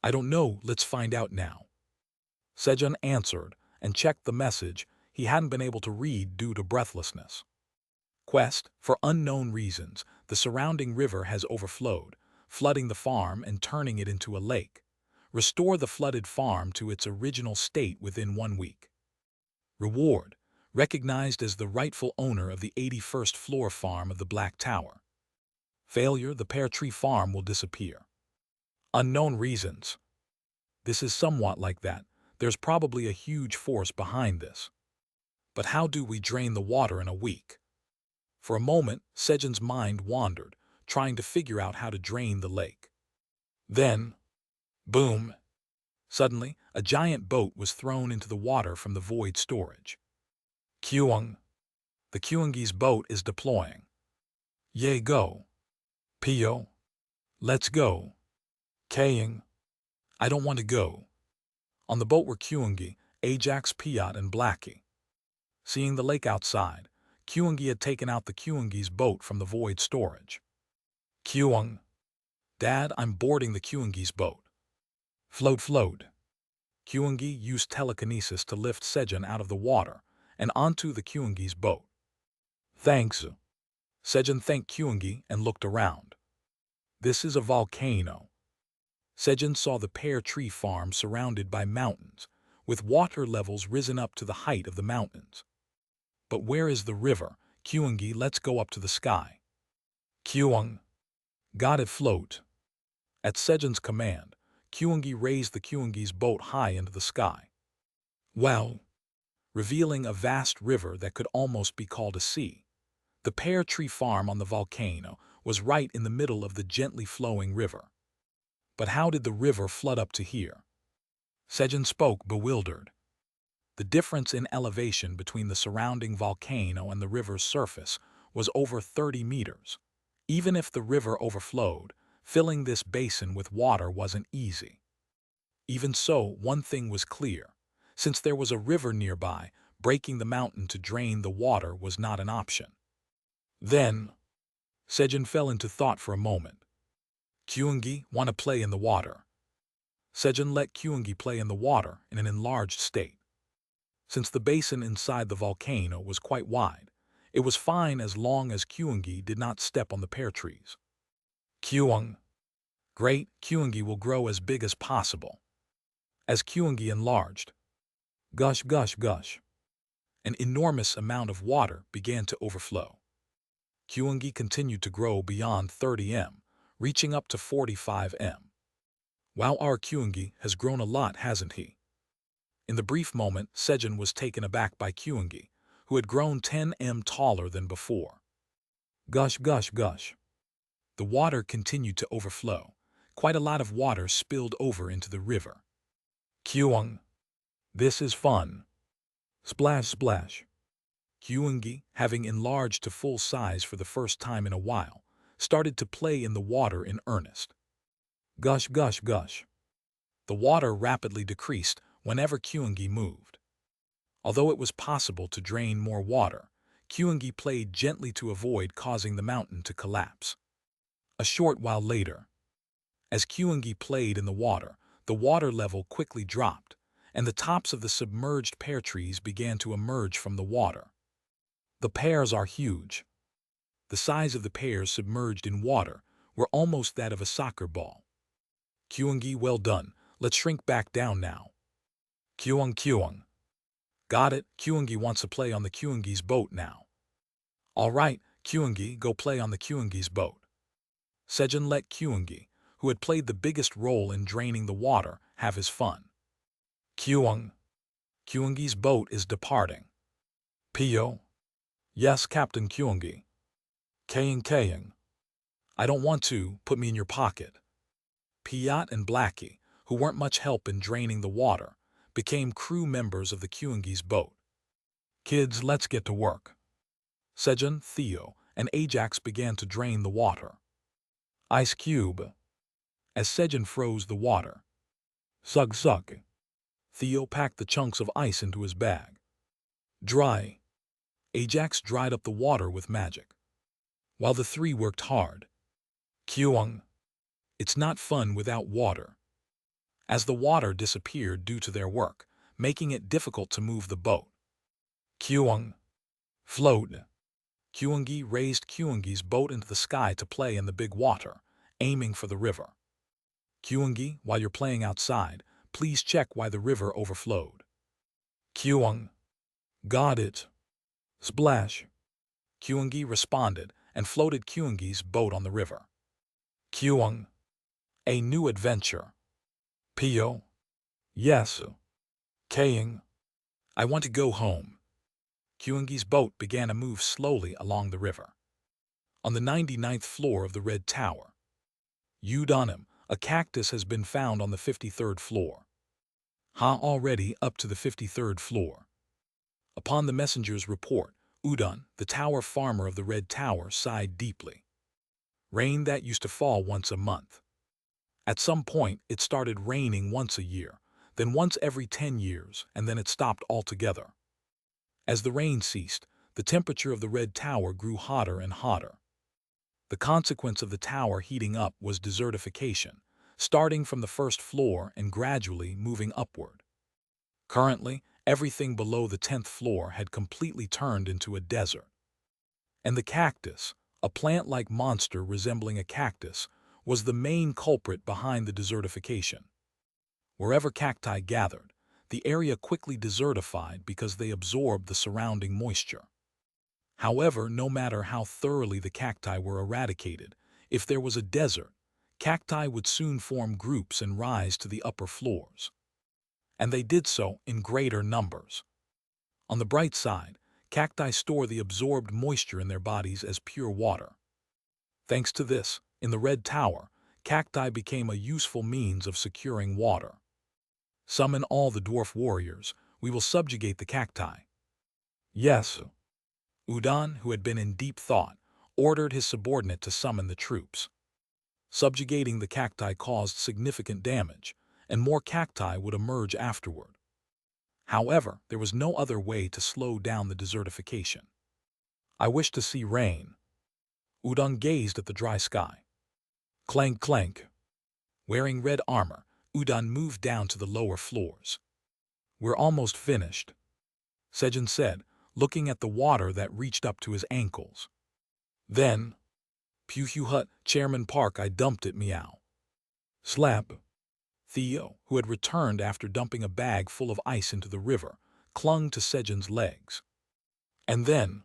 I don't know, let's find out now. Sejun answered and checked the message he hadn't been able to read due to breathlessness. Quest, for unknown reasons, the surrounding river has overflowed, flooding the farm and turning it into a lake. Restore the flooded farm to its original state within 1 week. Reward, recognized as the rightful owner of the 81st floor farm of the Black Tower. Failure, the pear tree farm will disappear. Unknown reasons. This is somewhat like that. There's probably a huge force behind this. But how do we drain the water in a week? For a moment, Sejun's mind wandered, trying to figure out how to drain the lake. Then, boom! Suddenly, a giant boat was thrown into the water from the void storage. Kyung! The Kyungi's boat is deploying. Yay, go! Pio! Let's go! Kaying! I don't want to go. On the boat were Kyungi, Ajax, Piot, and Blackie. Seeing the lake outside, Kyungi had taken out the Kyungi's boat from the void storage. Kyung! Dad, I'm boarding the Kyungi's boat. Float, float. Kyungi used telekinesis to lift Sejun out of the water and onto the Kyungi's boat. Thanks. Sejun thanked Kyungi and looked around. This is a volcano. Sejun saw the pear tree farm surrounded by mountains, with water levels risen up to the height of the mountains. But where is the river? Kyungi, let's go up to the sky. Kyung! Got it, float. At Sejun's command, Kyungi raised the Kyungi's boat high into the sky. Wow! Revealing a vast river that could almost be called a sea. The pear tree farm on the volcano was right in the middle of the gently flowing river. But how did the river flood up to here? Sejun spoke, bewildered. The difference in elevation between the surrounding volcano and the river's surface was over 30 meters. Even if the river overflowed, filling this basin with water wasn't easy. Even so, one thing was clear. Since there was a river nearby, breaking the mountain to drain the water was not an option. Then, Sejun fell into thought for a moment. Kyungi want to play in the water. Sejun let Kyungi play in the water in an enlarged state. Since the basin inside the volcano was quite wide, it was fine as long as Kyungi did not step on the pear trees. Kyung. Great, Kyungi will grow as big as possible. As Kyungi enlarged, gush, gush, gush, an enormous amount of water began to overflow. Kyungi continued to grow beyond 30 m, reaching up to 45 m. Wow, our Kyungi has grown a lot, hasn't he? In the brief moment, Sejun was taken aback by Kyungi, who had grown 10 m taller than before. Gush, gush, gush. The water continued to overflow. Quite a lot of water spilled over into the river. Kyung. This is fun. Splash, splash. Kyungi, having enlarged to full size for the first time in a while, started to play in the water in earnest. Gush, gush, gush. The water rapidly decreased whenever Kyungi moved. Although it was possible to drain more water, Kyungi played gently to avoid causing the mountain to collapse. A short while later, as Kyungi played in the water level quickly dropped, and the tops of the submerged pear trees began to emerge from the water. The pears are huge. The size of the pears submerged in water were almost that of a soccer ball. Kyungi, well done. Let's shrink back down now. Kyung, Kyung. Got it. Kyungi wants to play on the Kyungi's boat now. All right, Kyungi, go play on the Kyungi's boat. Sejun let Kyungi, who had played the biggest role in draining the water, have his fun. Kyung. Kyungi's boat is departing. Pio. Yes, Captain Kyungi. Kaying. I don't want to, put me in your pocket. Piat and Blackie, who weren't much help in draining the water, became crew members of the Kyungi's boat. Kids, let's get to work. Sejun, Theo, and Ajax began to drain the water. Ice Cube. As Sejun froze the water. Zug zug. Theo packed the chunks of ice into his bag. Dry. Ajax dried up the water with magic. While the three worked hard. Kyung. It's not fun without water. As the water disappeared due to their work, making it difficult to move the boat. Kyung. Float. Kyungi raised Kyungi's boat into the sky to play in the big water, aiming for the river. Kyungi, while you're playing outside, please check why the river overflowed. Kyung. Got it. Splash. Kyungi responded and floated Kyungi's boat on the river. Kyung. A new adventure. Pio. Yes. Kaying. I want to go home. Kyungi's boat began to move slowly along the river. On the 99th floor of the Red Tower. Udonim, a cactus has been found on the 53rd floor. Already up to the 53rd floor. Upon the messenger's report, Udon, the tower farmer of the Red Tower, sighed deeply. Rain that used to fall once a month. At some point, it started raining once a year, then once every 10 years, and then it stopped altogether. As the rain ceased, the temperature of the Red Tower grew hotter and hotter. The consequence of the tower heating up was desertification, starting from the first floor and gradually moving upward. Currently, everything below the 10th floor had completely turned into a desert. And the cactus, a plant-like monster resembling a cactus, was the main culprit behind the desertification. Wherever cacti gathered, the area quickly desertified because they absorbed the surrounding moisture. However, no matter how thoroughly the cacti were eradicated, if there was a desert, cacti would soon form groups and rise to the upper floors. And they did so in greater numbers. On the bright side, cacti store the absorbed moisture in their bodies as pure water. Thanks to this, in the Red Tower, cacti became a useful means of securing water. Summon all the dwarf warriors, we will subjugate the cacti. Yes. Udon, who had been in deep thought, ordered his subordinate to summon the troops. Subjugating the cacti caused significant damage, and more cacti would emerge afterward. However, there was no other way to slow down the desertification. I wish to see rain. Udon gazed at the dry sky. Clank, clank. Wearing red armor, Udon moved down to the lower floors. We're almost finished, Sejun said, looking at the water that reached up to his ankles. Then, Pew Hut, Chairman Park, I dumped it, meow. Slap. Theo, who had returned after dumping a bag full of ice into the river, clung to Sejun's legs. And then,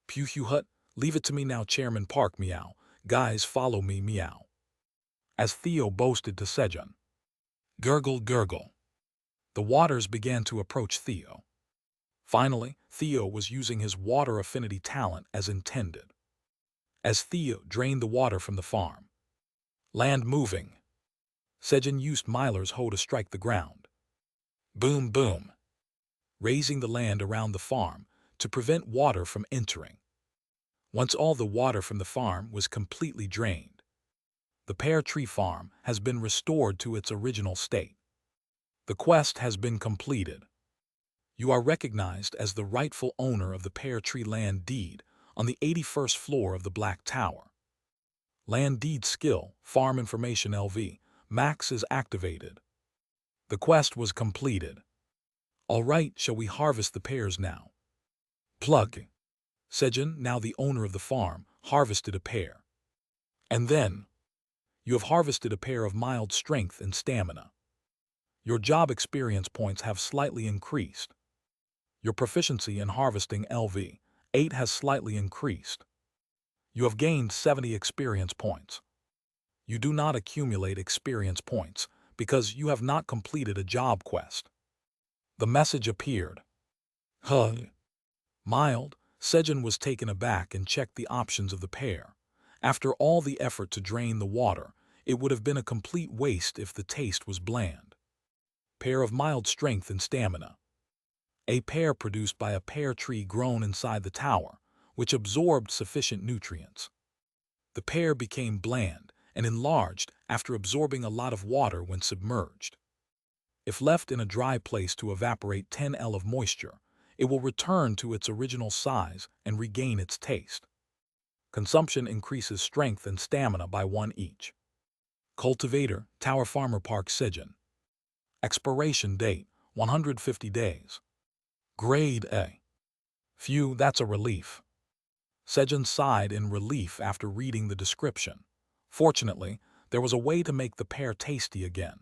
Pew Hut, leave it to me now, Chairman Park, meow. Guys, follow me, meow. As Theo boasted to Sejun. Gurgle, gurgle. The waters began to approach Theo. Finally, Theo was using his water affinity talent as intended. As Theo drained the water from the farm. Land moving. Sejun used Myler's hoe to strike the ground. Boom, boom. Raising the land around the farm to prevent water from entering. Once all the water from the farm was completely drained, the pear tree farm has been restored to its original state. The quest has been completed. You are recognized as the rightful owner of the pear tree land deed on the 81st floor of the Black Tower. Land deed skill, farm information LV, max is activated. The quest was completed. All right, shall we harvest the pears now? Plug. Sejun, now the owner of the farm, harvested a pear. And then, you have harvested a pear of mild strength and stamina. Your job experience points have slightly increased. Your proficiency in harvesting LV 8 has slightly increased. You have gained 70 experience points. You do not accumulate experience points because you have not completed a job quest. The message appeared. Mild, Sejun was taken aback and checked the options of the pear. After all the effort to drain the water, it would have been a complete waste if the taste was bland. Pear of mild strength and stamina. A pear produced by a pear tree grown inside the tower, which absorbed sufficient nutrients. The pear became bland and enlarged after absorbing a lot of water when submerged. If left in a dry place to evaporate 10 L of moisture, it will return to its original size and regain its taste. Consumption increases strength and stamina by 1 each. Cultivator, Tower Farmer Park, Sejun. Expiration date, 150 days. Grade A. Phew, that's a relief. Sejun sighed in relief after reading the description. Fortunately, there was a way to make the pear tasty again.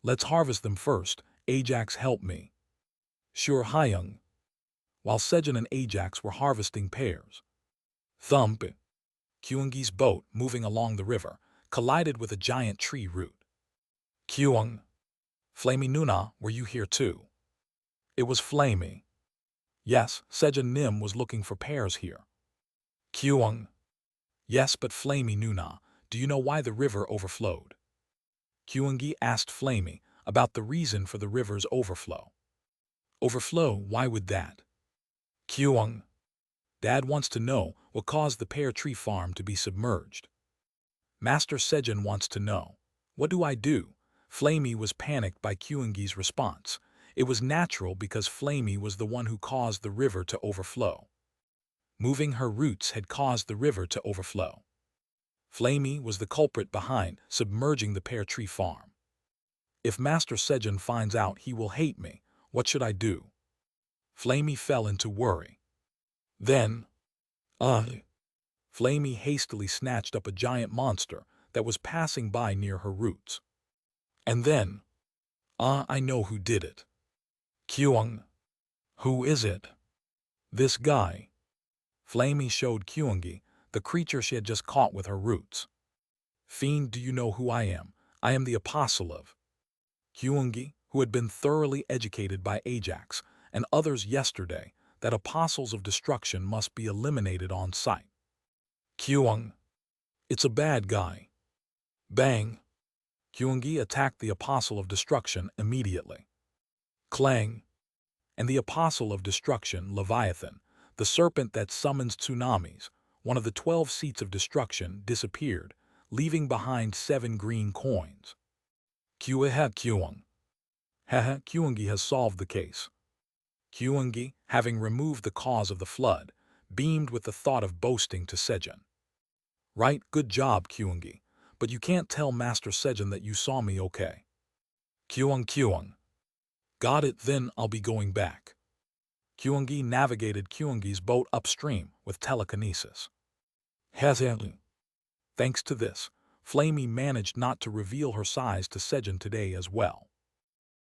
Let's harvest them first. Ajax, help me. Sure, Hyung. While Sejun and Ajax were harvesting pears. Thump. Kyungi's boat, moving along the river, collided with a giant tree root. Kyung. Flamey Nuna, were you here too? It was Flamey. Yes, Sejun Nim was looking for pears here. Kyung. Yes, but Flamey Nuna, do you know why the river overflowed? Kyungi asked Flamey about the reason for the river's overflow. Overflow, why would that? Kyung. Dad wants to know what caused the pear tree farm to be submerged. Master Sejun wants to know. What do I do? Flamey was panicked by Kyungi's response. It was natural because Flamey was the one who caused the river to overflow. Moving her roots had caused the river to overflow. Flamey was the culprit behind submerging the pear tree farm. If Master Sejun finds out, he will hate me. What should I do? Flamey fell into worry. Then, Flamey hastily snatched up a giant monster that was passing by near her roots. And then, I know who did it. Kyung. Who is it? This guy. Flamey showed Kyungi the creature she had just caught with her roots. Fiend, do you know who I am? I am the apostle of. Kyungi, who had been thoroughly educated by Ajax and others yesterday that apostles of destruction must be eliminated on sight. Kyung. It's a bad guy. Bang. Kyungi attacked the apostle of destruction immediately. Clang. And the apostle of destruction, Leviathan, the serpent that summons tsunamis, one of the 12 seats of destruction, disappeared, leaving behind 7 green coins. Kyueha Kyung. Hehe, Kyungi has solved the case. Kyungi, having removed the cause of the flood, beamed with the thought of boasting to Sejun. Right, good job, Kyungi. But you can't tell Master Sejun that you saw me, okay? Kyung. Got it, then I'll be going back. Kyungi navigated Kyungi's boat upstream with telekinesis. Thanks to this, Flamey managed not to reveal her size to Sejun today as well.